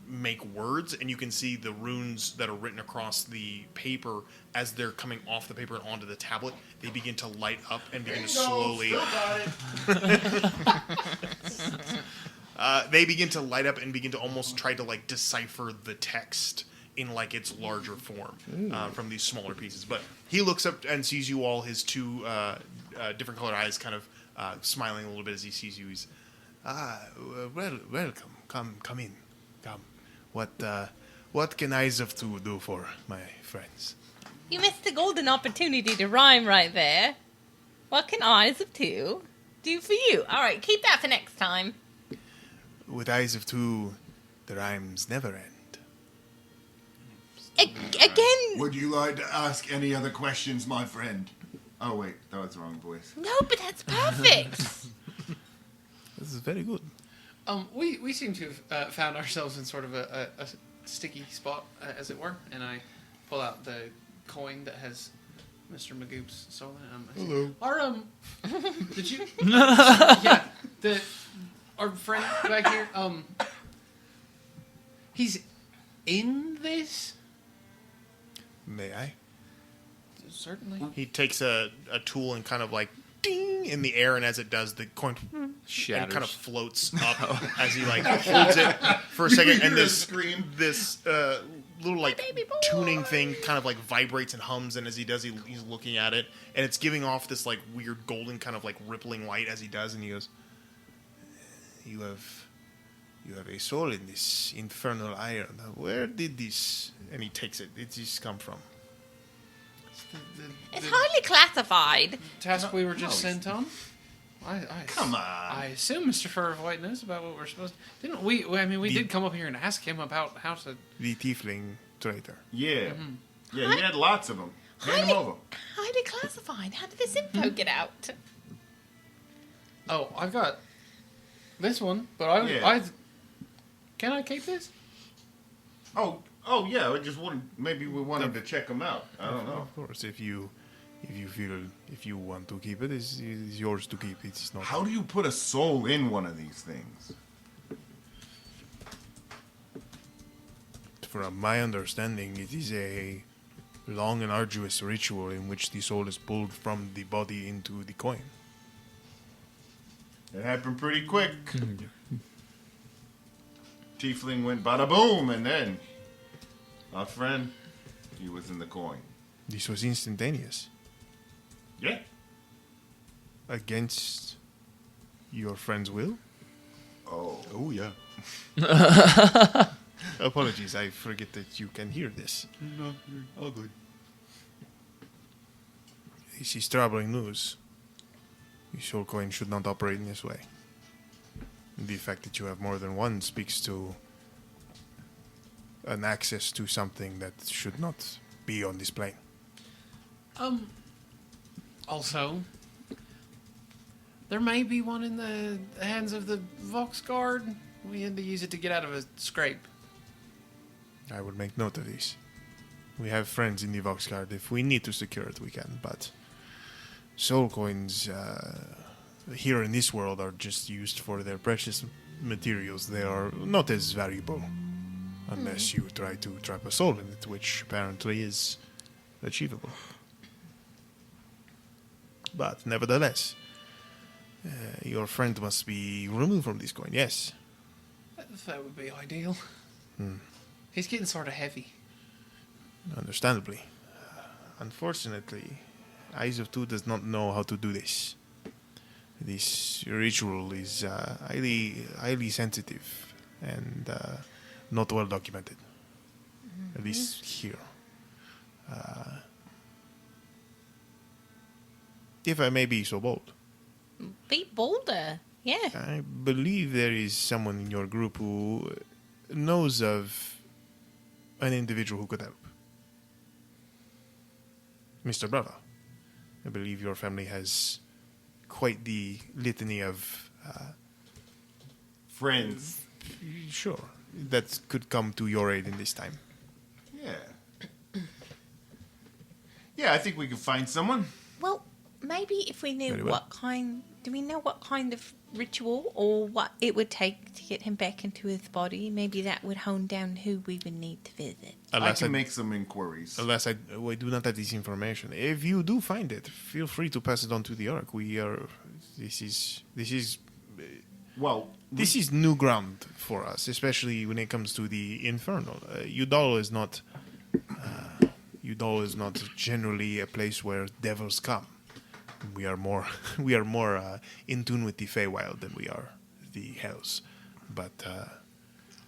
make words. And you can see the runes that are written across the paper as they're coming off the paper and onto the tablet. They begin to light up and begin to slowly. They begin to light up and begin to almost try to like decipher the text in like its larger form from these smaller pieces. But he looks up and sees you all, his two different colored eyes kind of smiling a little bit as he sees you. He's, welcome. Come in. Come. What can Eyes of Two do for my friends? You missed the golden opportunity to rhyme right there. What can Eyes of Two do for you? All right, keep that for next time. With Eyes of Two, the rhymes never end. Again? Would you like to ask any other questions, my friend? Oh wait, that was the wrong voice. No, but that's perfect. This is very good. We seem to have found ourselves in sort of a sticky spot, as it were, and I pull out the coin that has Mr. Magoop's soul in it. Hello. Did you? Yeah, our friend back here. He's in this. May I? Certainly. He takes a tool and kind of like ding in the air, and as it does, the coin and kind of floats up as he like holds it for a second, and this little like tuning thing kind of like vibrates and hums, and as he does, he's looking at it, and it's giving off this like weird golden kind of like rippling light as he does, and he goes, "You have a soul in this infernal iron. Where did this?" And he takes it. It just come from. It's highly classified. Task we were just sent on. Come on. I assume Mr. Fur of White knows about what we're supposed to... Didn't we? I mean, we did come up here and ask him about how to... The tiefling traitor. Yeah. Yeah, he had lots of them. Hand them over. Highly classified. How did this info get out? Oh, I've got this one, but I can I keep this? Oh yeah, we just wanted, maybe we wanted to check them out. I don't know. Of course, if you want to keep it, it's yours to keep. It's not. How do you put a soul in one of these things? From my understanding, it is a long and arduous ritual in which the soul is pulled from the body into the coin. It happened pretty quick. Tiefling went bada boom, and then Our friend, he was in the coin. This was instantaneous. Yeah. Against your friend's will? Oh, yeah. Apologies, I forget that you can hear this. No, you're all good. This is troubling news. The soul coin should not operate in this way. The fact that you have more than one speaks to an access to something that should not be on this plane. Also, there may be one in the hands of the Vox Guard. We had to use it to get out of a scrape. I will make note of this. We have friends in the Vox Guard. If we need to secure it, we can. But soul coins here in this world are just used for their precious materials. They are not as valuable unless you try to trap a soul in it, which apparently is achievable. But nevertheless, your friend must be removed from this coin, yes. That would be ideal. He's getting sort of heavy. Understandably. Unfortunately, Eyes of Two does not know how to do this. This ritual is highly sensitive and not well documented. At least here. If I may be so bold, Be bolder. Yeah. I believe there is someone in your group who knows of an individual who could help. Mr. Brava, I believe your family has quite the litany of Friends. sure, that could come to your aid in this time. Yeah. Yeah, I think we can find someone. Well, maybe if we knew Very well. what kind... Do we know what kind of ritual or what it would take to get him back into his body? Maybe that would hone down who we would need to visit. I can make some inquiries. Unless we do not have this information. If you do find it, feel free to pass it on to the Ark. We are. This is Well, this is new ground for us, especially when it comes to the Infernal. Udal is not. Udal is not generally a place where devils come. We are more in tune with the Feywild than we are the Hells. But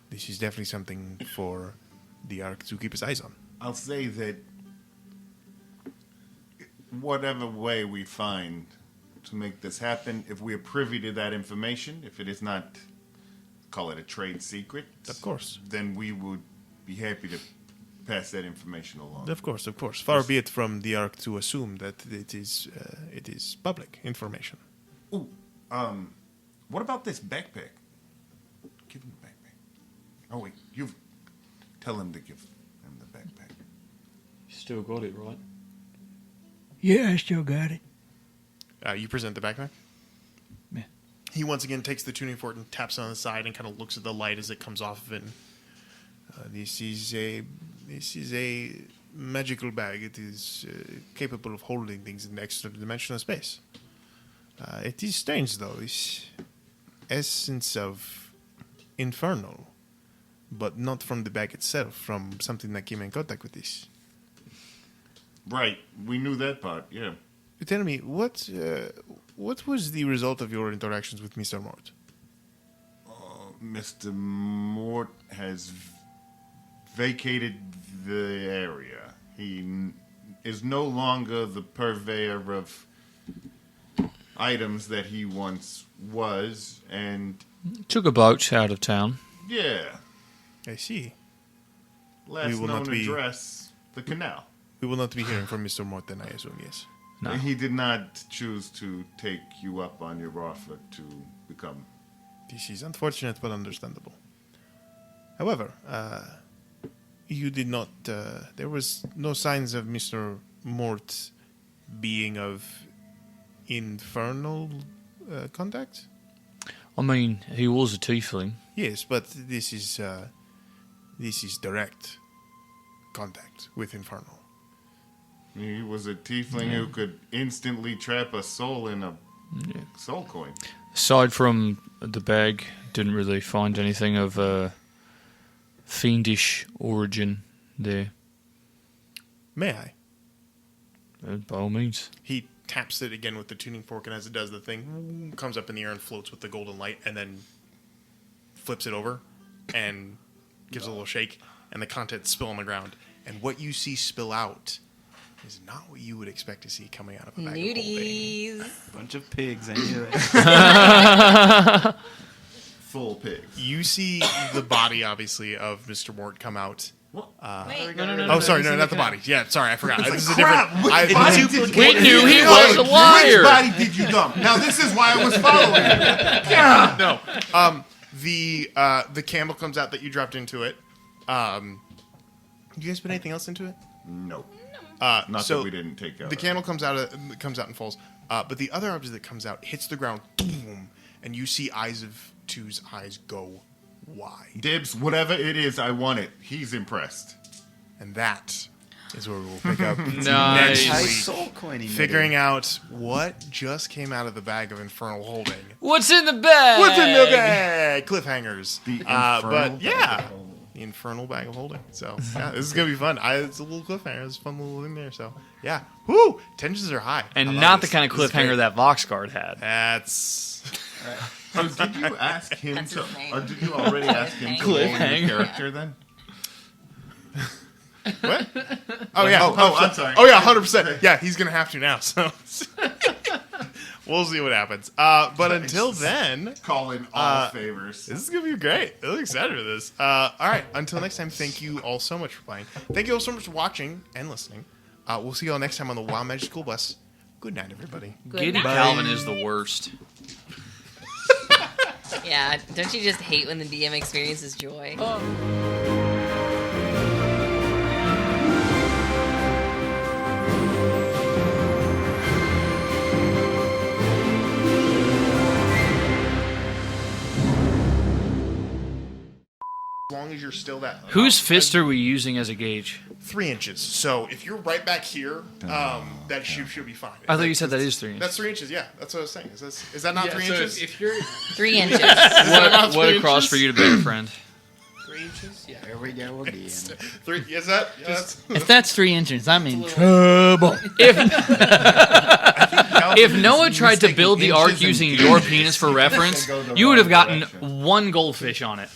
this is definitely something for the Ark to keep his eyes on. I'll say that whatever way we find to make this happen, if we are privy to that information, if it is not, call it a trade secret, Of course. then we would be happy to pass that information along. Of course. Far be it from the Ark to assume that it is public information. Ooh, what about this backpack? Give him the backpack. Oh wait, tell him to give him the backpack. You still got it, right? Yeah, I still got it. You present the backpack? Yeah. He once again takes the tuning fork and taps on the side and kind of looks at the light as it comes off of it. This is a magical bag. It is capable of holding things in extra-dimensional space. It is strange, though. This essence of Infernal, but not from the bag itself, from something that came in contact with this. Right, we knew that part. Yeah. Tell me, what was the result of your interactions with Mr. Mort? Mr. Mort has vacated the area. He is no longer the purveyor of items that he once was, and Took a boat out of town. yeah, I see. last will not known be- address, the canal. We will not be hearing from Mr. Mort then, I assume, yes. No. And he did not choose to take you up on your offer to become. This is unfortunate but understandable. However, you did not. There was no signs of Mr. Mort being of infernal contact. I mean, he was a tiefling. Yes, but this is direct contact with infernal. He was a tiefling who could instantly trap a soul in a soul coin. Aside from the bag, didn't really find anything of a fiendish origin May I? By all means. He taps it again with the tuning fork, and as it does, the thing comes up in the air and floats with the golden light, and then flips it over and gives a little shake, and the contents spill on the ground. And what you see spill out is not what you would expect to see coming out of a bag of holding. Nudies. Bunch of pigs. I knew it. Full pigs. You see the body, obviously, of Mr. Mort come out. Wait. Oh, sorry, no, not the body. Yeah, sorry, I forgot. This is a different. We knew he was a liar. Which body did you dump? Now this is why I was following you. Yeah. No. The camel comes out that you dropped into it. You guys put anything else into it? No. Not so that we didn't take out. The camel comes out and falls. But the other object that comes out hits the ground, boom, and you see eyes of Two's eyes go wide. Dibs, whatever it is, I want it. He's impressed. And that is where we will pick up Nice. next week. Soul coining. Figuring out what just came out of the bag of Infernal holding. What's in the bag? What's in the bag? Cliffhangers. The Infernal But yeah, bag of holding. the Infernal bag of holding. So yeah, this is gonna be fun. It's a little cliffhanger. It's a fun little thing there. So yeah, whoo, tensions are high. I And love not this. the kind of This is cliffhanger great. that Voxguard had. That's. So did you ask him That's to, his name. or did you already ask him to roll in Cliffhanger. the character then? What? Oh yeah. Oh, I'm sorry. Oh yeah, 100%. Yeah, he's gonna have to now. So we'll see what happens. But until then, Call in all favors. this is gonna be great. I'm excited for this. All right. Until next time, thank you all so much for playing. Thank you all so much for watching and listening. We'll see you all next time on the Wild Magic School Bus. Good night, everybody. Giddy Calvin is the worst. Yeah, don't you just hate when the DM experiences joy? As long as you're still that. Whose fist are we using as a gauge? 3 inches. So if you're right back here, that should be fine. I thought you said that is 3 inches. That's 3 inches. Yeah, that's what I was saying. Is that not 3 so inches? If you're 3 inches. What across for you to bear, friend? 3 inches, yeah. There we go again. 3? Is that? Yeah, that's, If that's 3 inches, I'm in trouble. If Noah tried to build the ark using your penis for reference, you would have gotten one goldfish on it.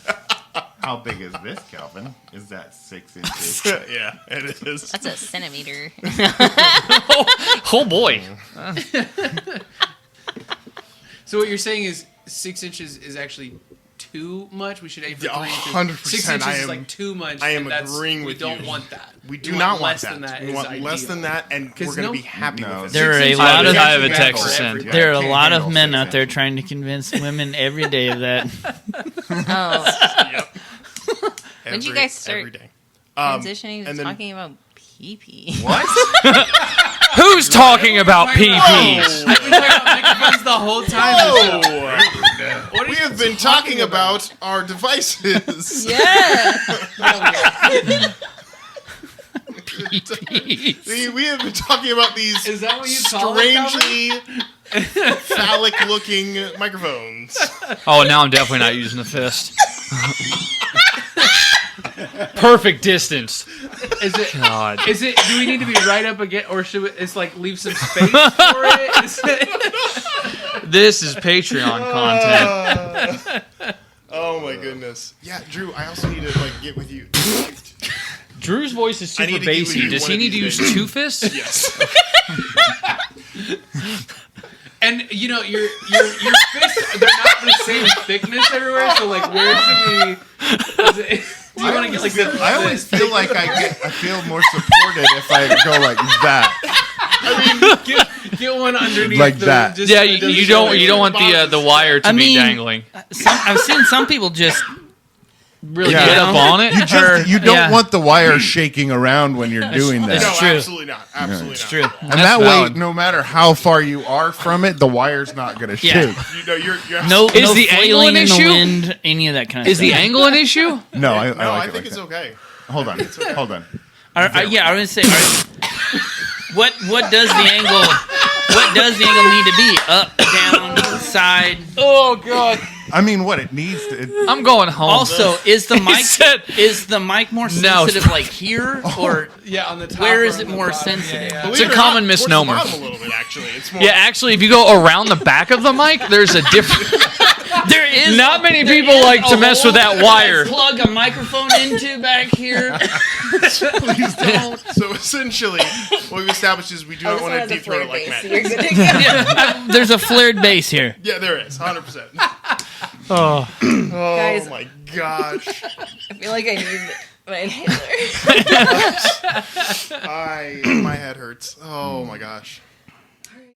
How big is this, Calvin? Is that 6 inches? yeah, it is. That's a centimeter. Oh boy. So what you're saying is 6 inches is actually too much? We should aim for 3 inches. 100%. 6 inches I is am- like too much. I am and that's- agreeing with We don't you. want that. We do want not want less that. than that. We is want less ideal. than that, and 'Cause we're going to no- be happy No, with it. There are a 6 lot inches of I have a is text for to send. everything. there are a Can't lot of handle men 6 out there inches. trying to convince women every day of that. Oh, when did you Every- guys start every day. transitioning to and then- talking about pee-pee? What? Who's talking about Talking about- PPs? I've been talking about microphones the whole time. What are We you have been talking about our devices. Yeah. We have been talking about these Is that what you call it, strangely phallic-looking microphones. Oh, now I'm definitely not using the fist. Perfect distance. Is it? God. Is it? Do we need to be right up again, or should we? It's like leave some space for it. Is it This is Patreon content. Oh my goodness. Yeah, Drew, I also need to get with you. Drew's voice is I super need to get with bassy. you Does one he of need to these use days. 2 fists? Yes. and you know your fists, they're not the same thickness everywhere. So like, where should we? Do you want to get like the? I always feel like I feel more supported if I go like that. Get one underneath Like the, that. Just Yeah, so it doesn't you show don't like want the wire to I be mean- dangling. I've seen some people just really Yeah. Get up on it. You don't Yeah. want the wire shaking around when you're doing that. No, true. absolutely not. Absolutely not. True. And that valid. way, no matter how far you are from it, the wire's not going to Yeah. shake. You know, you're No, Is no the angle flailing an in issue? the wind, any of that kind of Is stuff. the angle an issue? No, I No, like I it think like it's that. okay. Hold on. Hold on. Yeah, I was gonna say, what does the angle? What does the angle need to be? Up, down, side. Oh, God. I mean, what it needs to. I'm going home. Also, is the mic said- more No. sensitive like here or Yeah, on the top. where or is on it the more bottom. sensitive? Yeah, It's a common misnomer. Towards the bottom a little bit, actually. It's more. Yeah, actually, if you go around the back of the mic, there's a different. There is Not many there people is like a to mess with hole that wire. Plug a microphone into back here. Please don't. So essentially, what we've established is we do not want to deep throat it like Matt. You're good to go. There's a flared bass here. Yeah, there is, 100%. Oh, Oh Guys. my gosh. I feel like I need my inhaler. My head hurts. Oh my gosh.